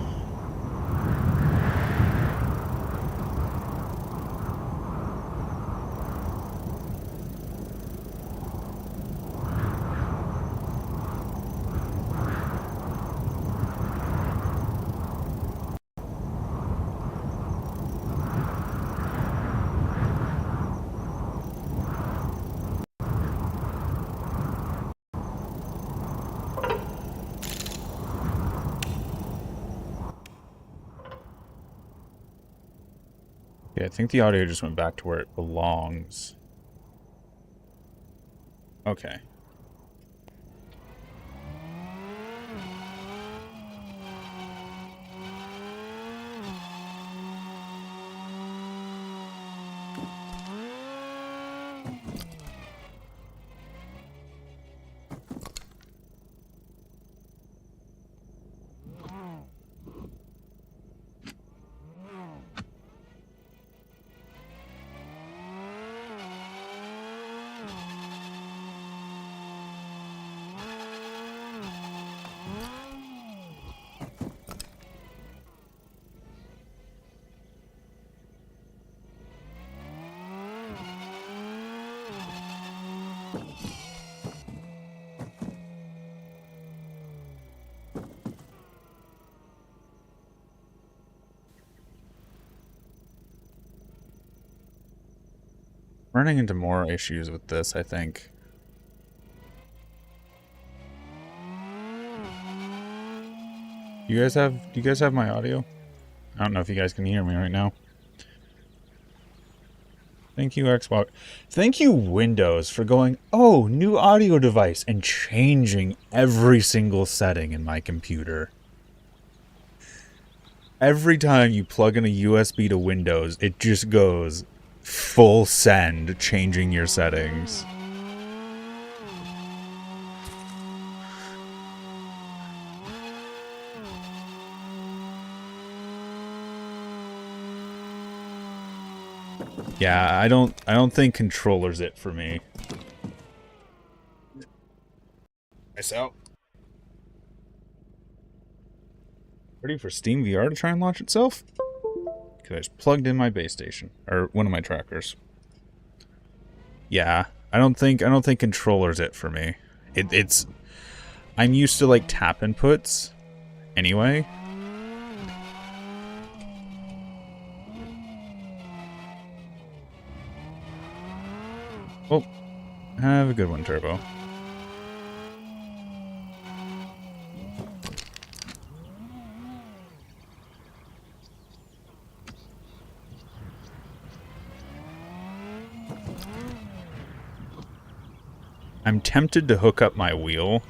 Yeah, I think the audio just went back to where it belongs. Okay. Running into more issues with this, I think. Do you guys have my audio? I don't know if you guys can hear me right now. Thank you, Xbox. Thank you, Windows, for going, oh, new audio device, and changing every single setting in my computer. Every time you plug in a USB to Windows, it just goes full send, changing your settings. Yeah, I don't think controller's it for me. Nice out. Ready for Steam VR to try and launch itself? Because I just plugged in my base station. Or one of my trackers. Yeah. I don't think controller's it for me. It's I'm used to like tap inputs anyway. Oh, have a good one, Turbo. I'm tempted to hook up my wheel.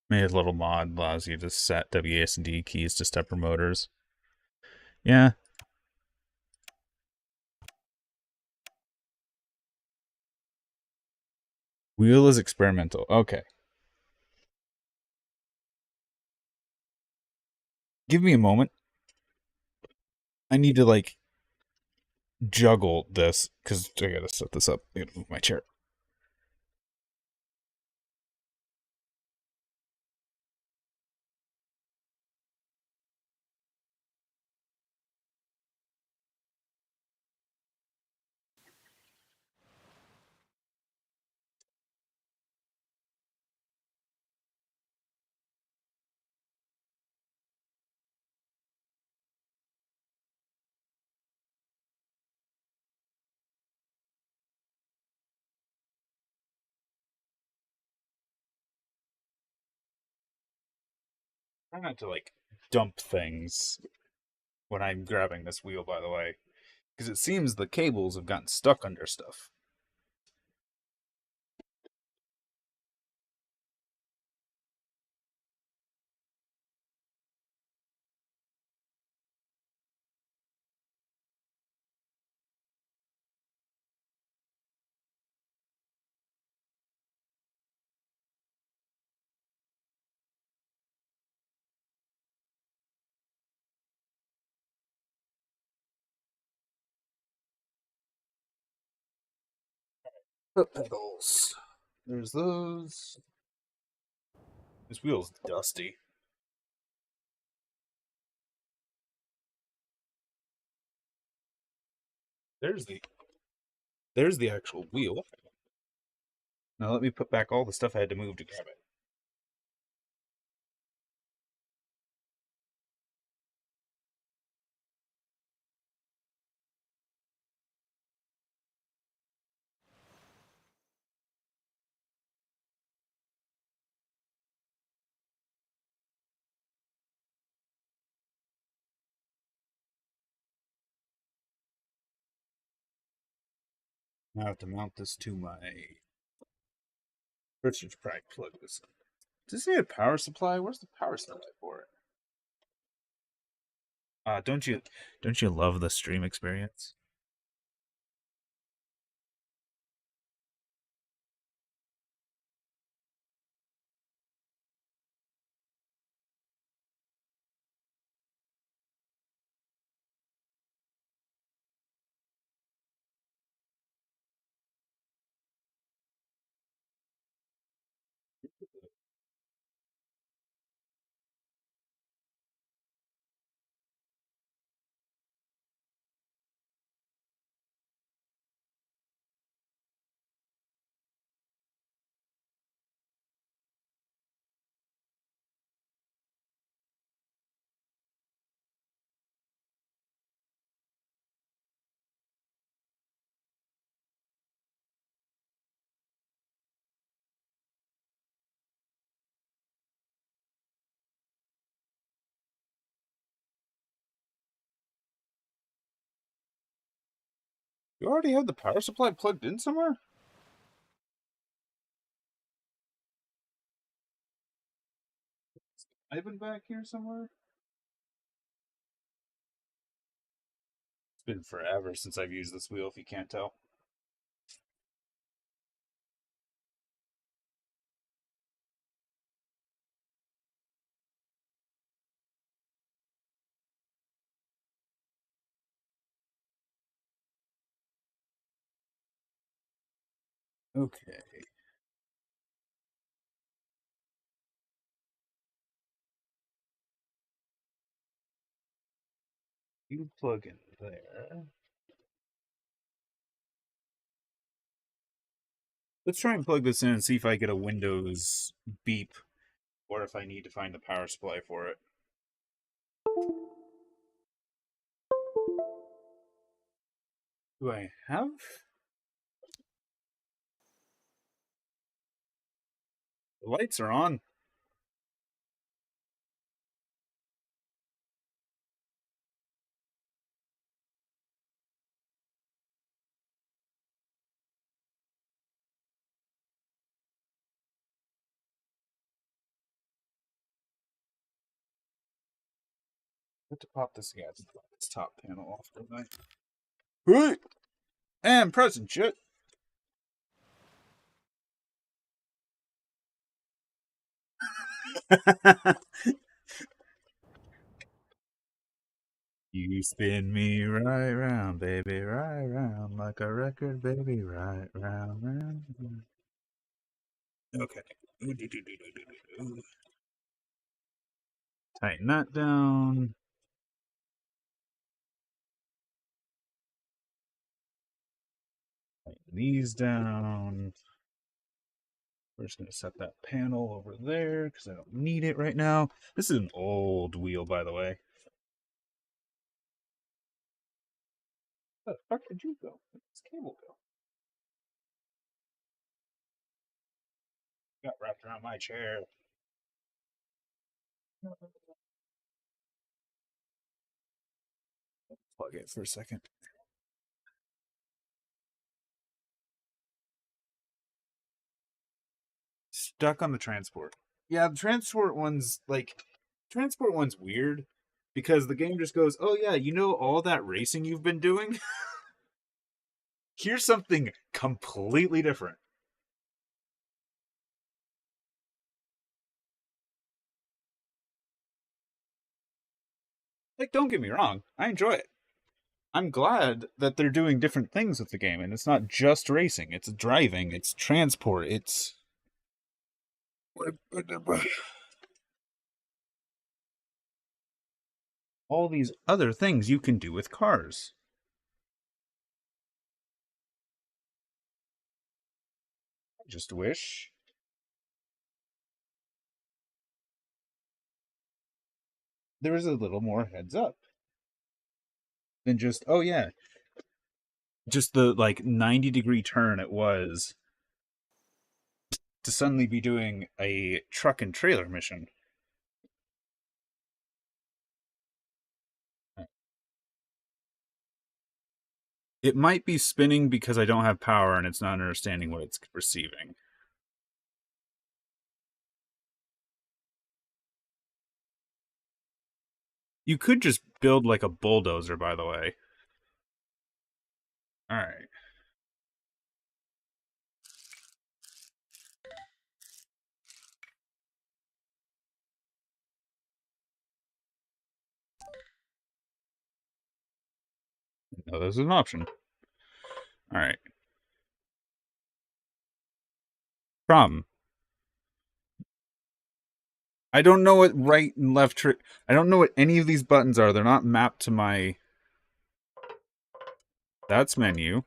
Made a little mod allows you to set WASD keys to stepper motors. Yeah. Wheel is experimental. Okay. Give me a moment. I need to like juggle this because I gotta set this up. I gotta move my chair. Try not to like dump things when I'm grabbing this wheel, by the way, because it seems the cables have gotten stuck under stuff. Foot pedals. There's those. This wheel's dusty. There's the there's the actual wheel. Now let me put back all the stuff I had to move to grab it. Now I have to mount this to my Richard's probably plug this in. Does it say a power supply? Where's the power supply for it? Don't you love the stream experience? You already have the power supply plugged in somewhere? I've been back here somewhere? It's been forever since I've used this wheel, if you can't tell. Okay. You plug in there. Let's try and plug this in and see if I get a Windows beep or if I need to find the power supply for it. Do I have? The lights are on. I have to pop this this top panel off, don't I? Right. And present shit. You spin me right round, baby, right round like a record, baby, right round, round. Okay. Tighten that down. Tighten these down. We're just going to set that panel over there because I don't need it right now. This is an old wheel, by the way. Where the fuck did you go? Where did this cable go? Got wrapped around my chair. Plug it for a second. Stuck on the transport. Yeah, the transport one's weird because the game just goes, "Oh yeah, you know all that racing you've been doing? Here's something completely different." Like, don't get me wrong, I enjoy it. I'm glad that they're doing different things with the game, and it's not just racing. It's driving, it's transport, it's all these other things you can do with cars. I just wish there was a little more heads up than just, oh yeah, just the like 90-degree turn it was to suddenly be doing a truck and trailer mission. It might be spinning because I don't have power and it's not understanding what it's receiving. You could just build like a bulldozer, by the way. Alright. No, there's an option. Alright. Problem. I don't know what right and left I don't know what any of these buttons are. They're not mapped to my... That's menu.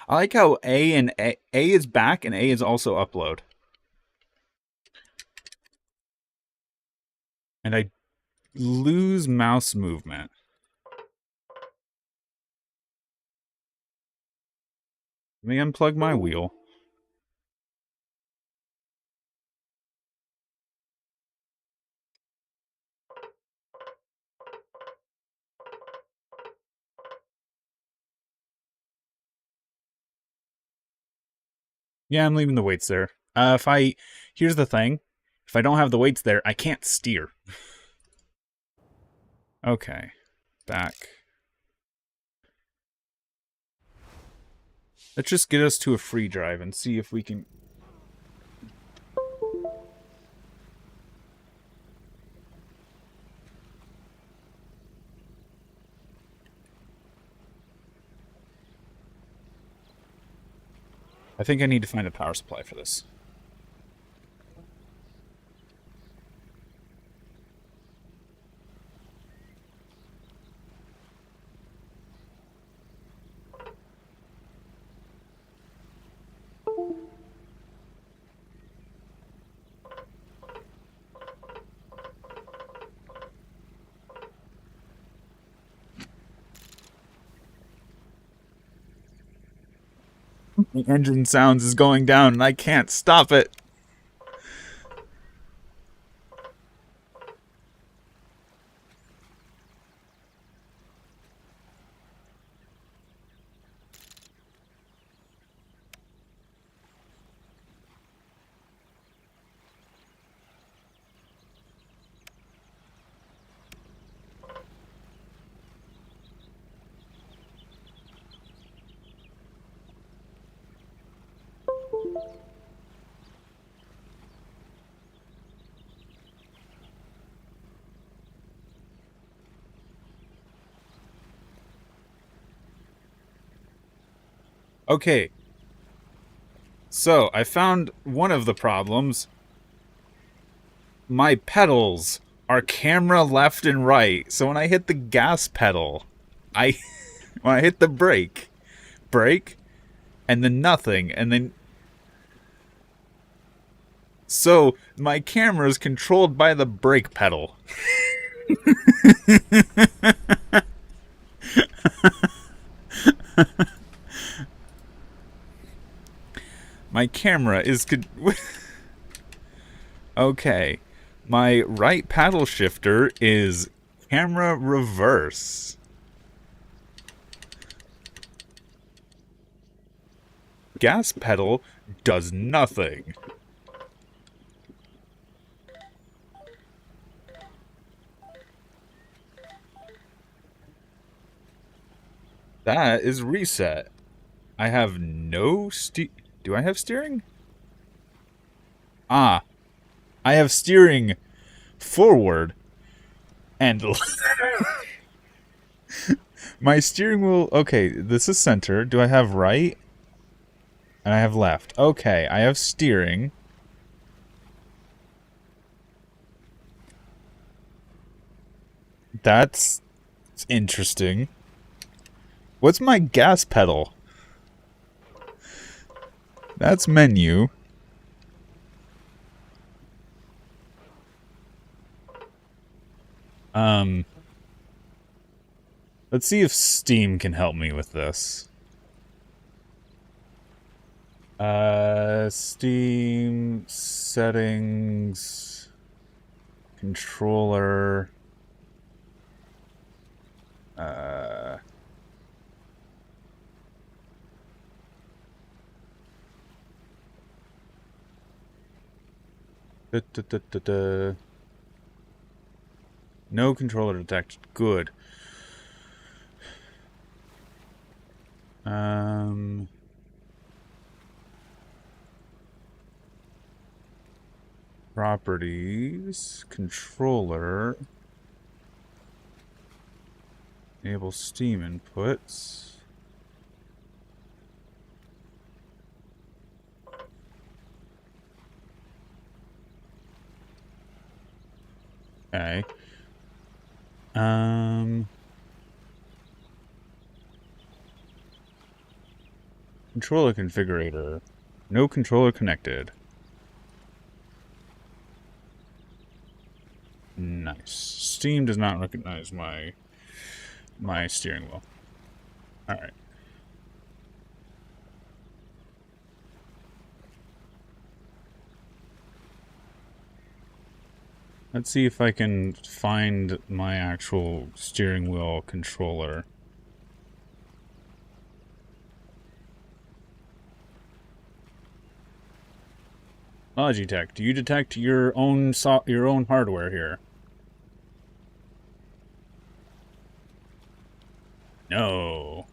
I like how A is back and A is also upload. And I lose mouse movement. Let me unplug my wheel. Yeah, I'm leaving the weights there. Here's the thing. If I don't have the weights there, I can't steer. Okay. Back. Let's just get us to a free drive and see if we can... I think I need to find a power supply for this. The engine sounds is going down and I can't stop it. Okay. So, I found one of the problems. My pedals are camera left and right. So when I hit the gas pedal, when I hit the brake, and then nothing, and then... So, my camera is controlled by the brake pedal. My camera is... Okay. My right paddle shifter is camera reverse. Gas pedal does nothing. That is reset. I have no Do I have steering? Ah. I have steering forward and my steering wheel... Okay, this is center. Do I have right? And I have left. Okay, I have steering. That's interesting. What's my gas pedal? That's menu. Let's see if Steam can help me with this. Steam settings, controller, No controller detected. Good. Properties, controller, enable Steam inputs. Okay. Controller configurator. No controller connected. Nice. Steam does not recognize my steering wheel. Alright. Let's see if I can find my actual steering wheel controller. Logitech, do you detect your own hardware here? No.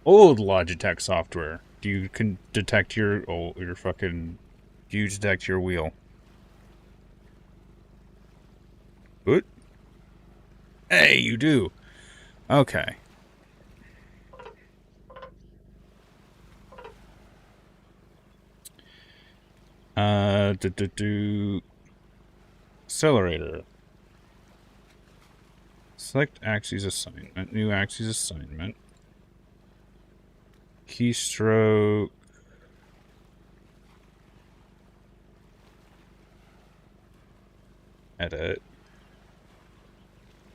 Old Logitech software. Do you can detect your fucking? Do you detect your wheel? What? Hey, you do. Okay. Accelerator. Select axes assignment. New axes assignment. Keystroke. Edit.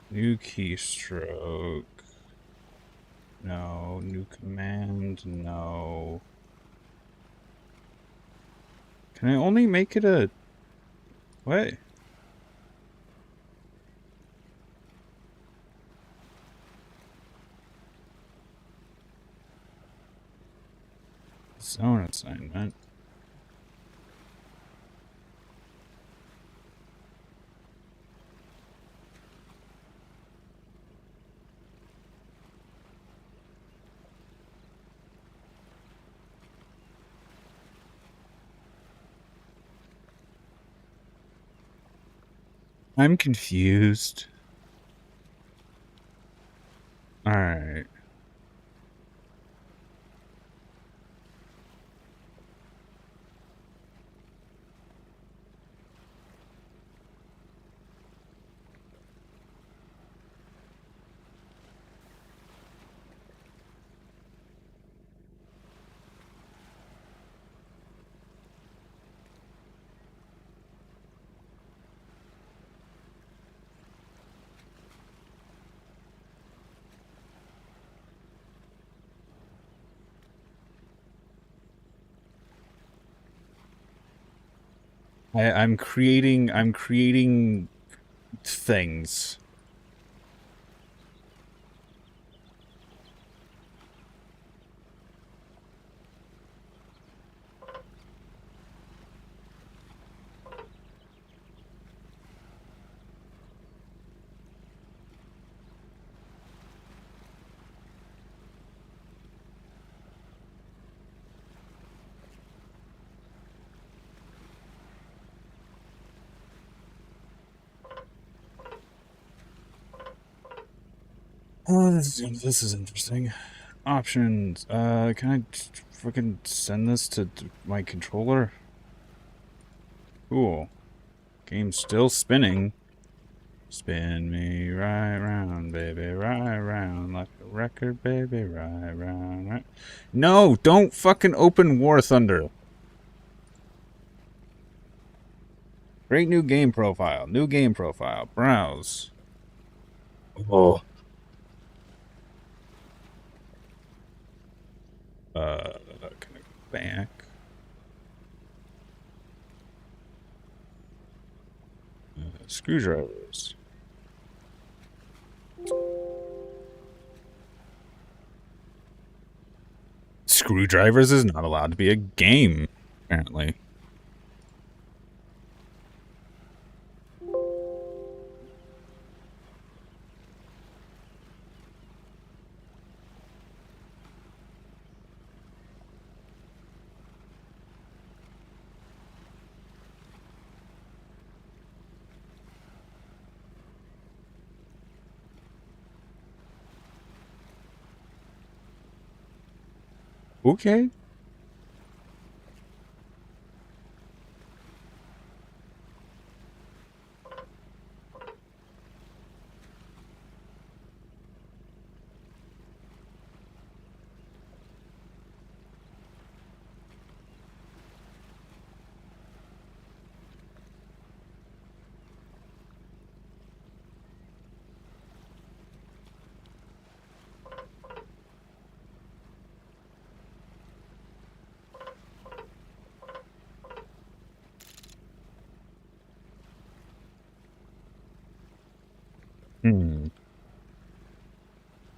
New keystroke. No. New command. No. Can I only make it a... What? Zone assignment. I'm confused. Alright. I'm creating things. Oh, this is interesting. Options. Can I fucking send this to my controller? Cool. Game's still spinning. Spin me right round, baby, right round like a record, baby, right round, right. No, don't fucking open War Thunder. Create new game profile. New game profile. Browse. Oh, Can I go back? Screwdrivers. Screwdrivers is not allowed to be a game, apparently. Okay.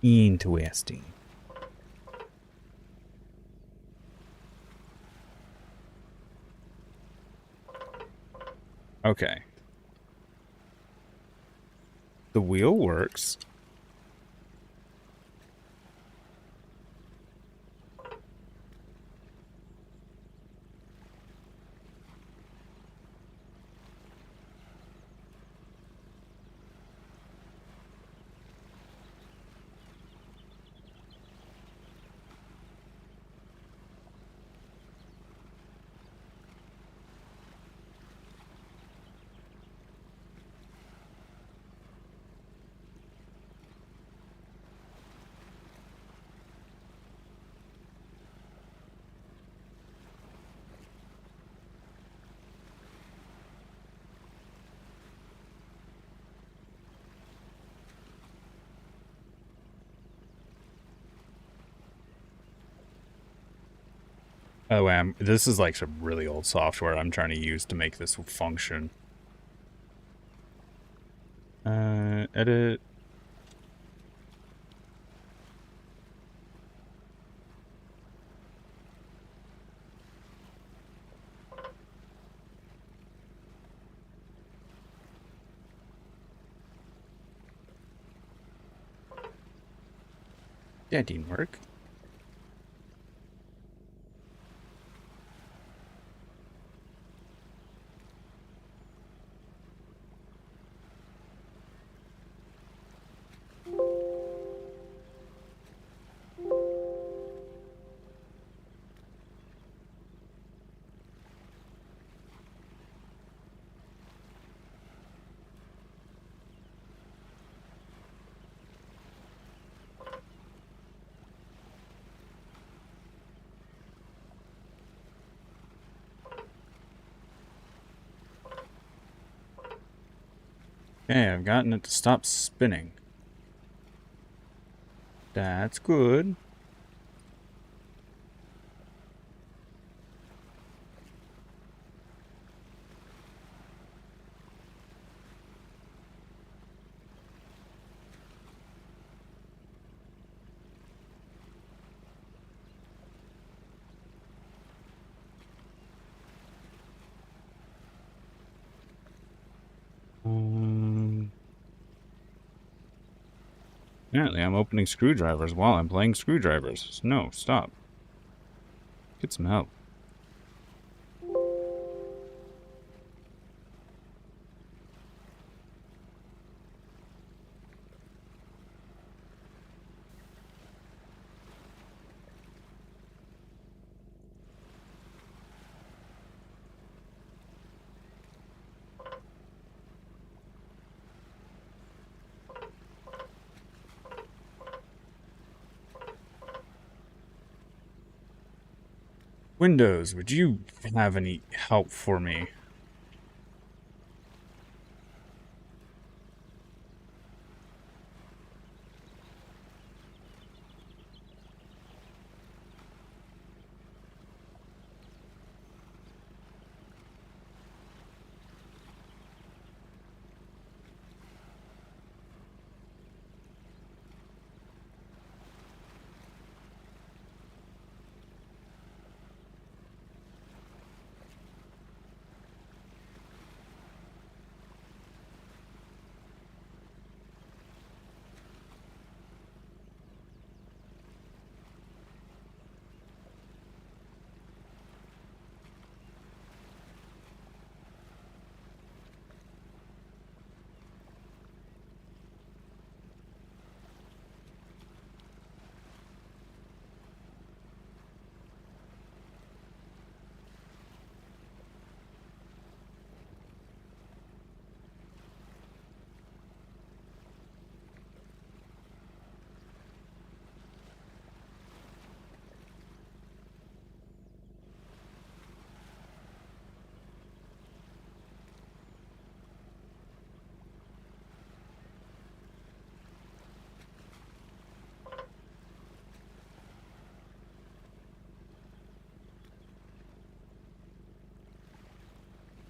Interesting. Okay. The wheel works. Oh, this is like some really old software I'm trying to use to make this function. Edit. That didn't work. Okay, I've gotten it to stop spinning. That's good. Apparently I'm opening screwdrivers while I'm playing screwdrivers. No, stop. Get some help. Windows, would you have any help for me?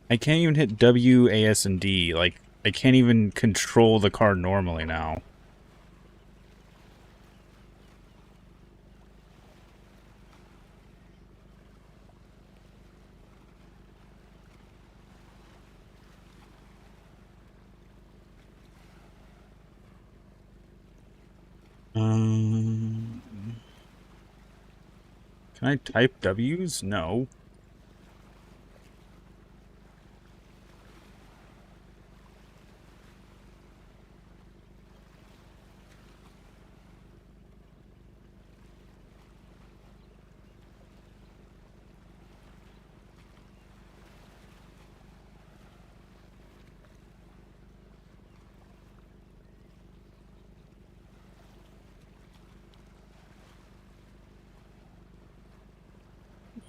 I can't even hit W, A, S, and D. Like, I can't even control the car normally now. Can I type W's? No.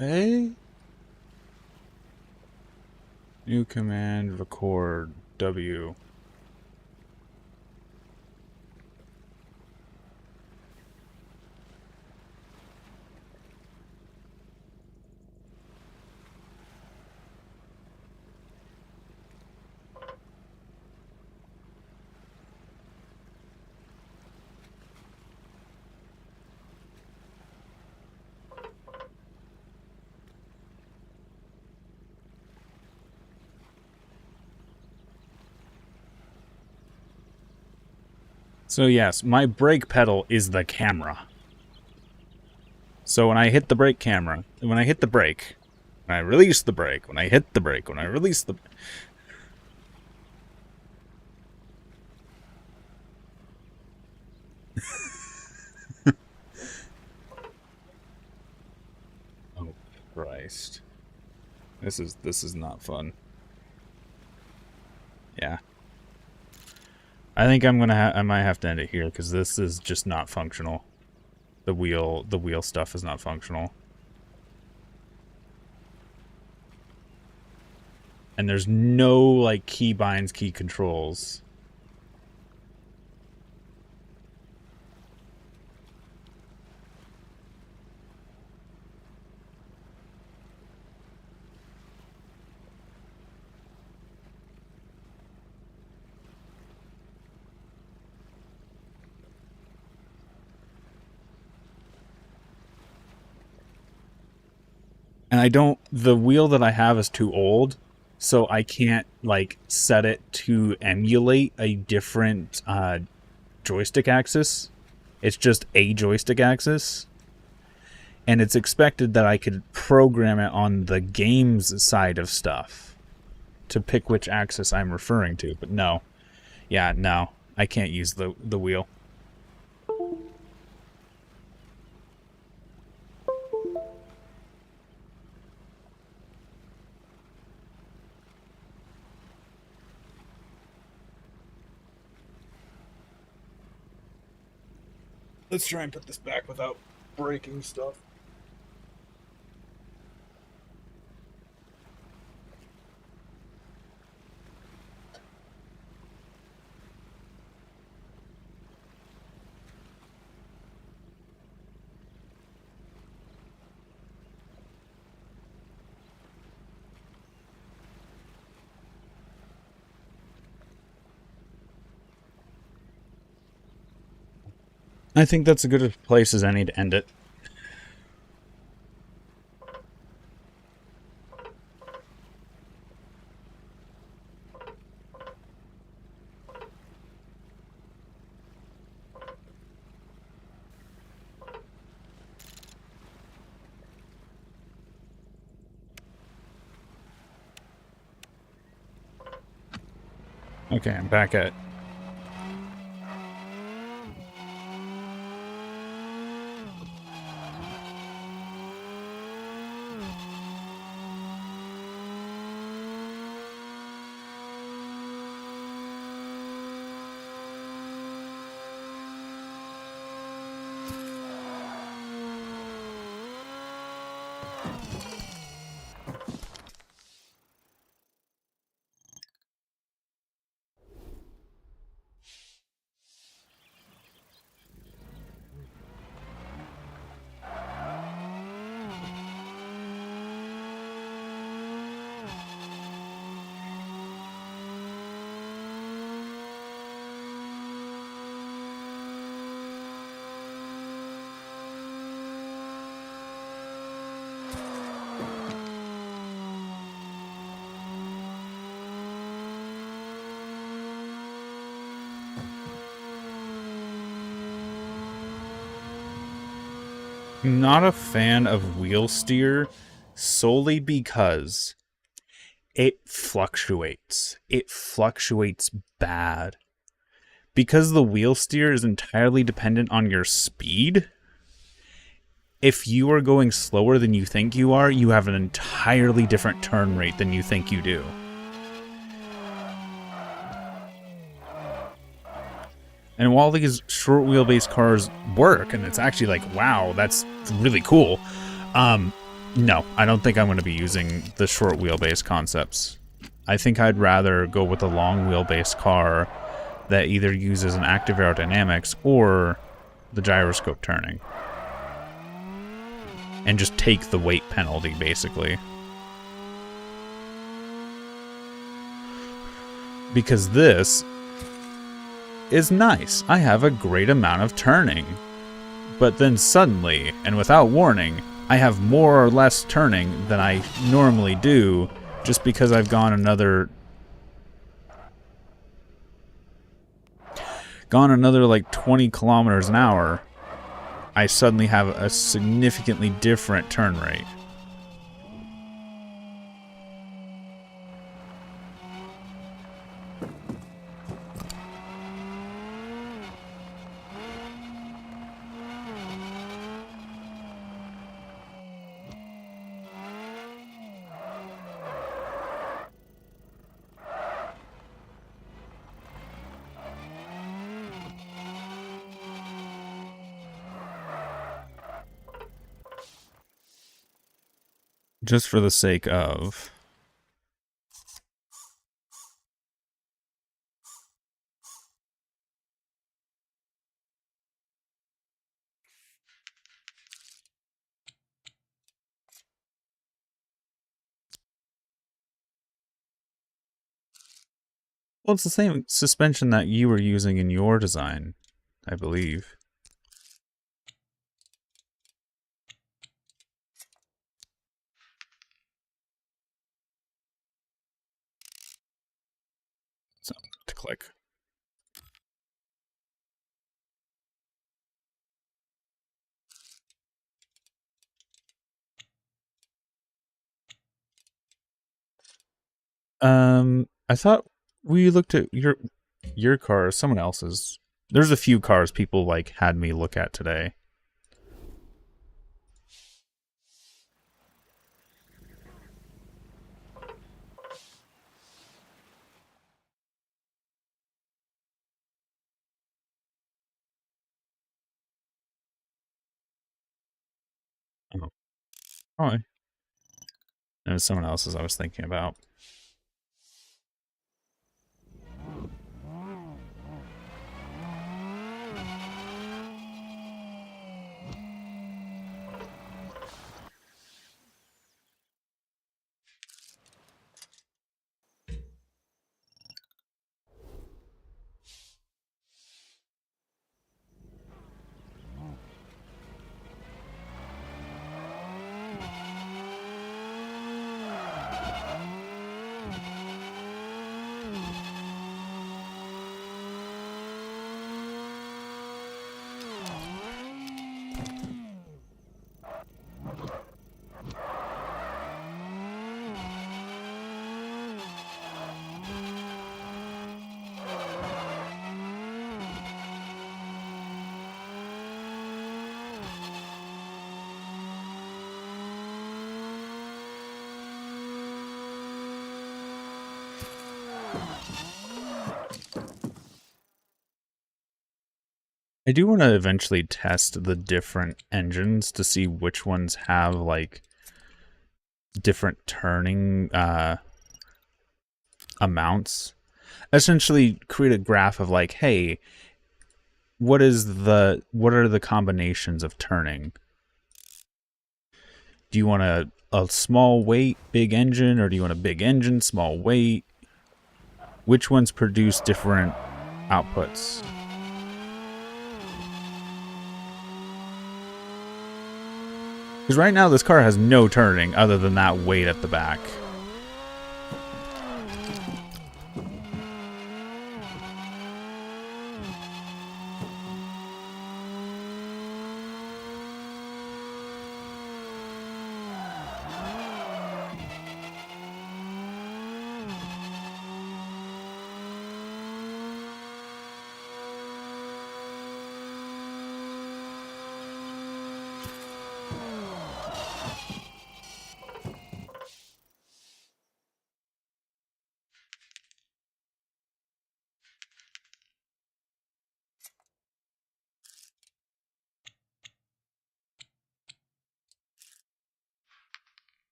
A? New command, record, W. So yes, my brake pedal is the camera. So when I hit the brake camera, when I hit the brake, when I release the brake, when I hit the brake, when I release the... Oh, Christ. This is not fun. Yeah. I think I might have to end it here because this is just not functional. The wheel stuff is not functional. And there's no like key binds, key controls. And the wheel that I have is too old, so I can't, like, set it to emulate a different joystick axis. It's just a joystick axis. And it's expected that I could program it on the game's side of stuff to pick which axis I'm referring to, but no. Yeah, no. I can't use the wheel. Let's try and put this back without breaking stuff. I think that's a good place as any to end it. Okay, I'm back at... not a fan of wheel steer solely because it fluctuates. It fluctuates bad. Because the wheel steer is entirely dependent on your speed, if you are going slower than you think you are, you have an entirely different turn rate than you think you do. And while these short wheelbase cars work, and it's actually like, wow, that's really cool, no, I don't think I'm going to be using the short wheelbase concepts. I think I'd rather go with a long wheelbase car that either uses an active aerodynamics or the gyroscope turning. And just take the weight penalty, basically. Because this is nice. I have a great amount of turning. But then suddenly, and without warning, I have more or less turning than I normally do just because I've gone another like 20 kilometers an hour. I suddenly have a significantly different turn rate. Just for the sake of... Well, it's the same suspension that you were using in your design, I believe. So, to click. I thought we looked at your car, someone else's. There's a few cars people like had me look at today. Oh, oh, it was someone else's I was thinking about. I do want to eventually test the different engines to see which ones have like different turning amounts. Essentially create a graph of like, hey, what are the combinations of turning? Do you want a small weight, big engine, or do you want a big engine, small weight? Which ones produce different outputs? Because right now this car has no turning other than that weight at the back.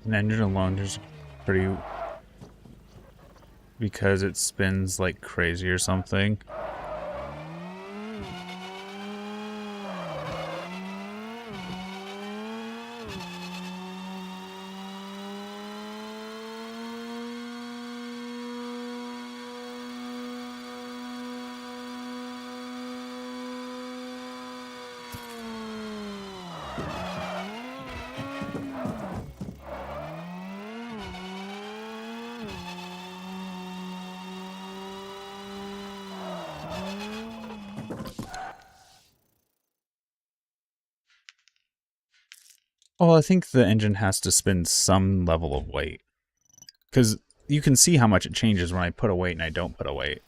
An engine alone is pretty... because it spins like crazy or something. Well, I think the engine has to spin some level of weight. Because you can see how much it changes when I put a weight and I don't put a weight.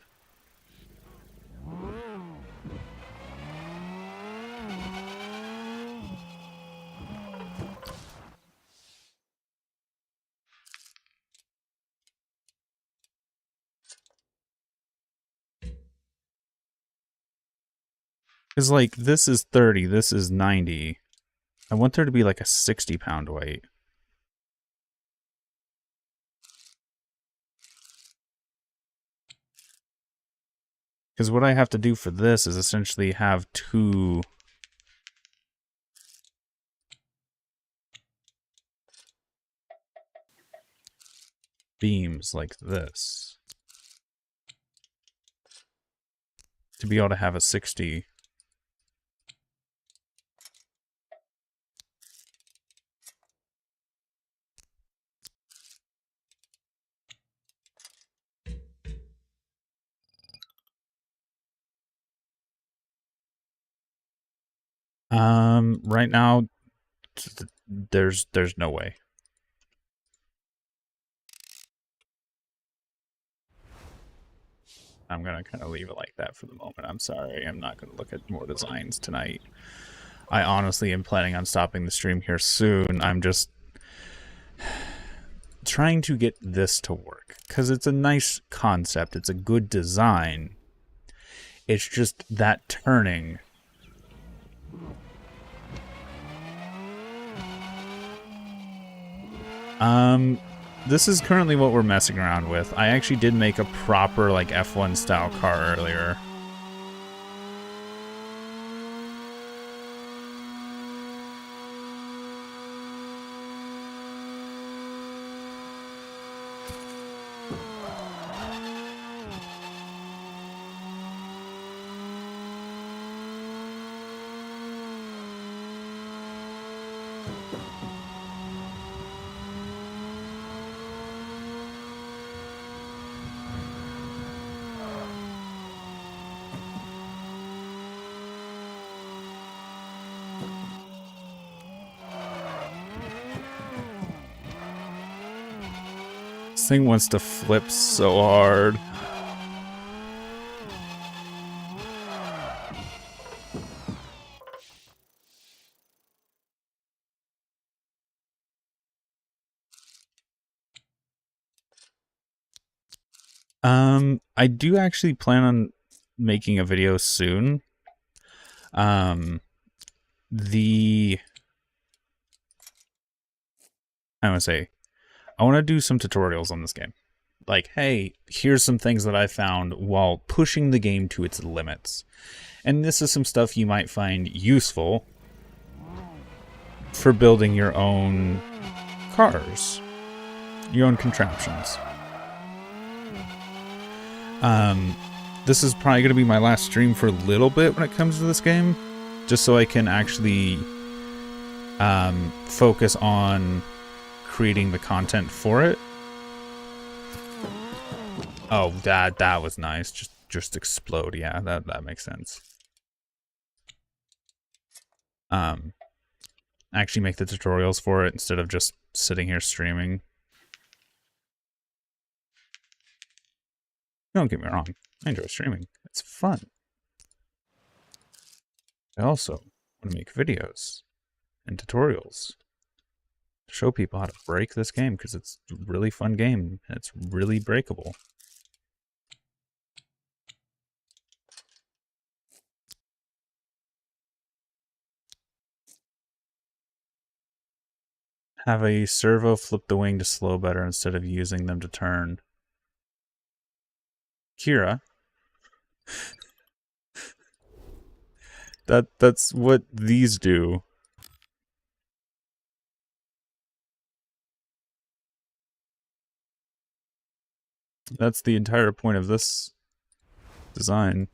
Because, like, this is 30, this is 90. I want there to be, like, a 60-pound weight. Because what I have to do for this is essentially have two... beams like this. To be able to have a 60... right now, there's no way. I'm gonna kind of leave it like that for the moment. I'm sorry, I'm not gonna look at more designs tonight. I honestly am planning on stopping the stream here soon. I'm just trying to get this to work, because it's a nice concept, it's a good design. It's just that turning. This is currently what we're messing around with. I actually did make a proper, like, F1 style car earlier. This thing wants to flip so hard. I do actually plan on making a video soon. I want to do some tutorials on this game. Like, hey, here's some things that I found while pushing the game to its limits. And this is some stuff you might find useful for building your own cars, your own contraptions. This is probably going to be my last stream for a little bit when it comes to this game, just so I can actually focus on creating the content for it. Oh, that was nice. Just explode. Yeah, that makes sense. Actually make the tutorials for it instead of just sitting here streaming. Don't get me wrong, I enjoy streaming. It's fun. I also want to make videos and tutorials to show people how to break this game, because it's a really fun game and it's really breakable. Have a servo flip the wing to slow better instead of using them to turn. Kira. That's what these do. That's the entire point of this design.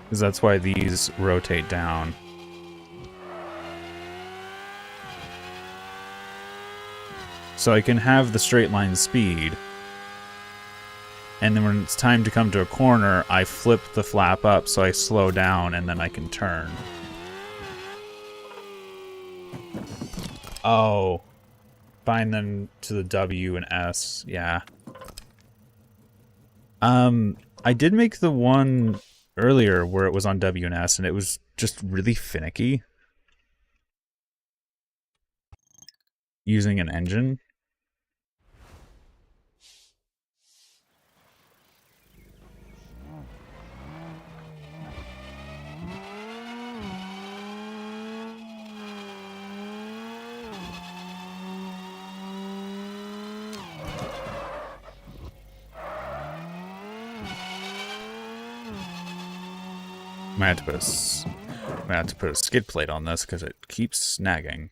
Because that's why these rotate down. So I can have the straight line speed, and then when it's time to come to a corner, I flip the flap up so I slow down and then I can turn. Oh. Bind them to the W and S, yeah. I did make the one earlier where it was on W and S, and it was just really finicky. Using an engine. I might have to put a skid plate on this because it keeps snagging.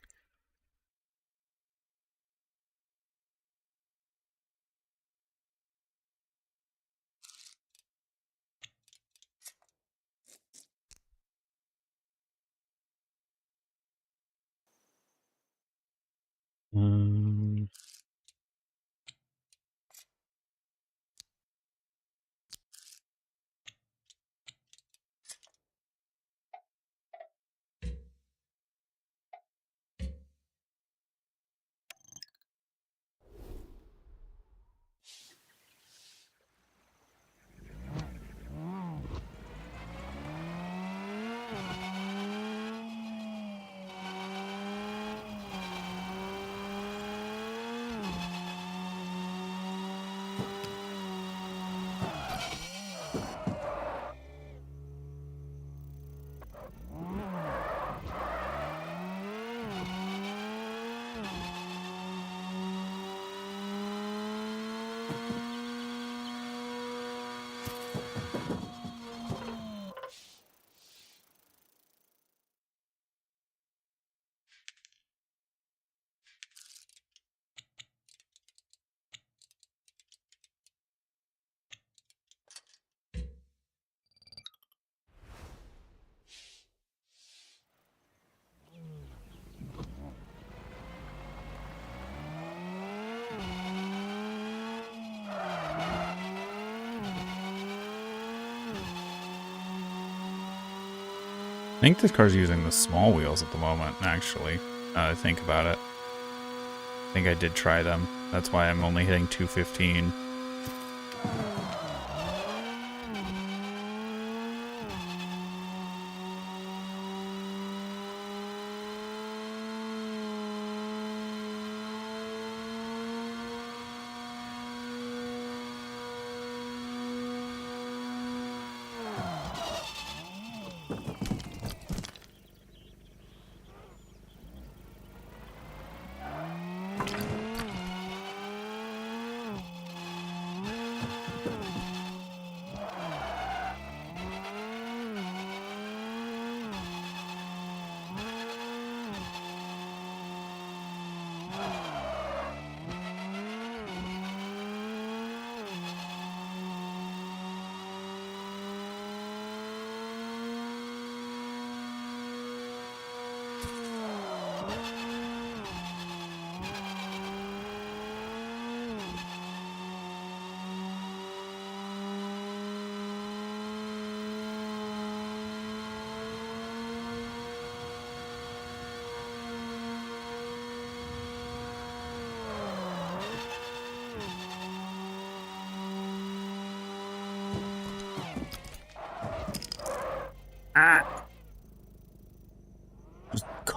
I think this car's using the small wheels at the moment, actually. I think about it. I think I did try them. That's why I'm only hitting 215.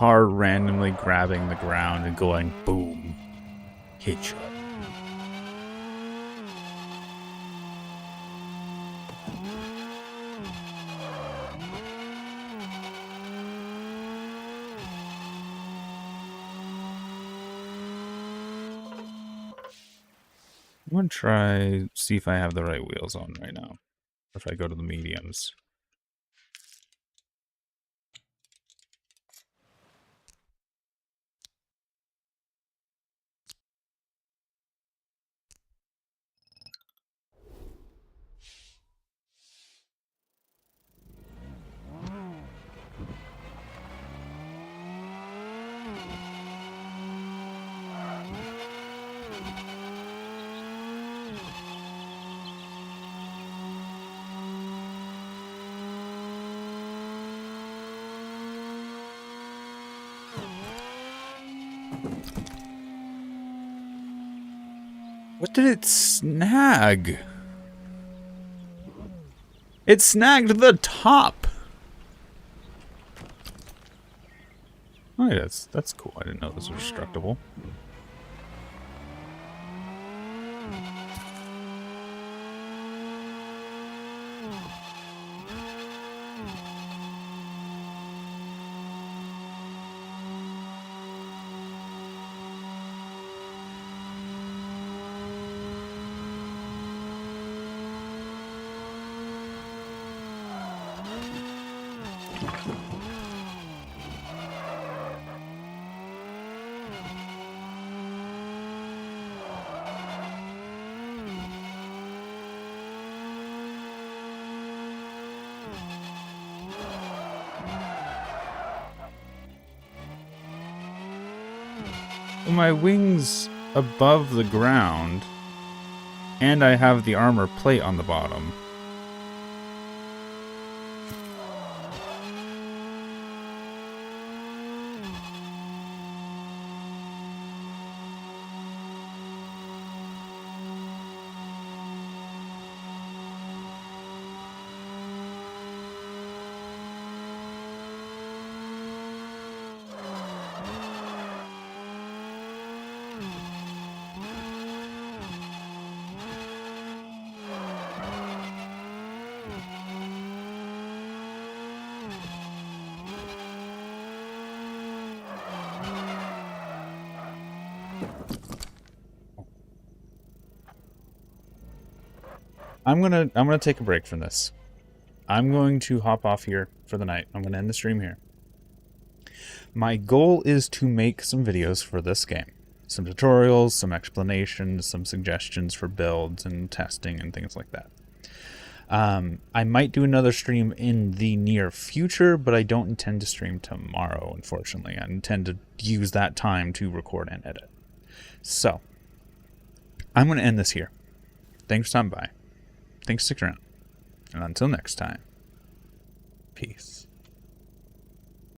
car randomly grabbing the ground and going boom, headshot. I'm gonna try see if I have the right wheels on right now. Or if I go to the mediums. What did it snag? It snagged the top. Oh, yeah, that's cool. I didn't know this was destructible. My wing's above the ground, and I have the armor plate on the bottom. I'm gonna take a break from this. I'm going to hop off here for the night. I'm gonna end the stream here. My goal is to make some videos for this game. Some tutorials, some explanations, some suggestions for builds and testing and things like that. I might do another stream in the near future, but I don't intend to stream tomorrow, unfortunately. I intend to use that time to record and edit. So, I'm going to end this here. Thanks for stopping by. Thanks for sticking around. And until next time, peace.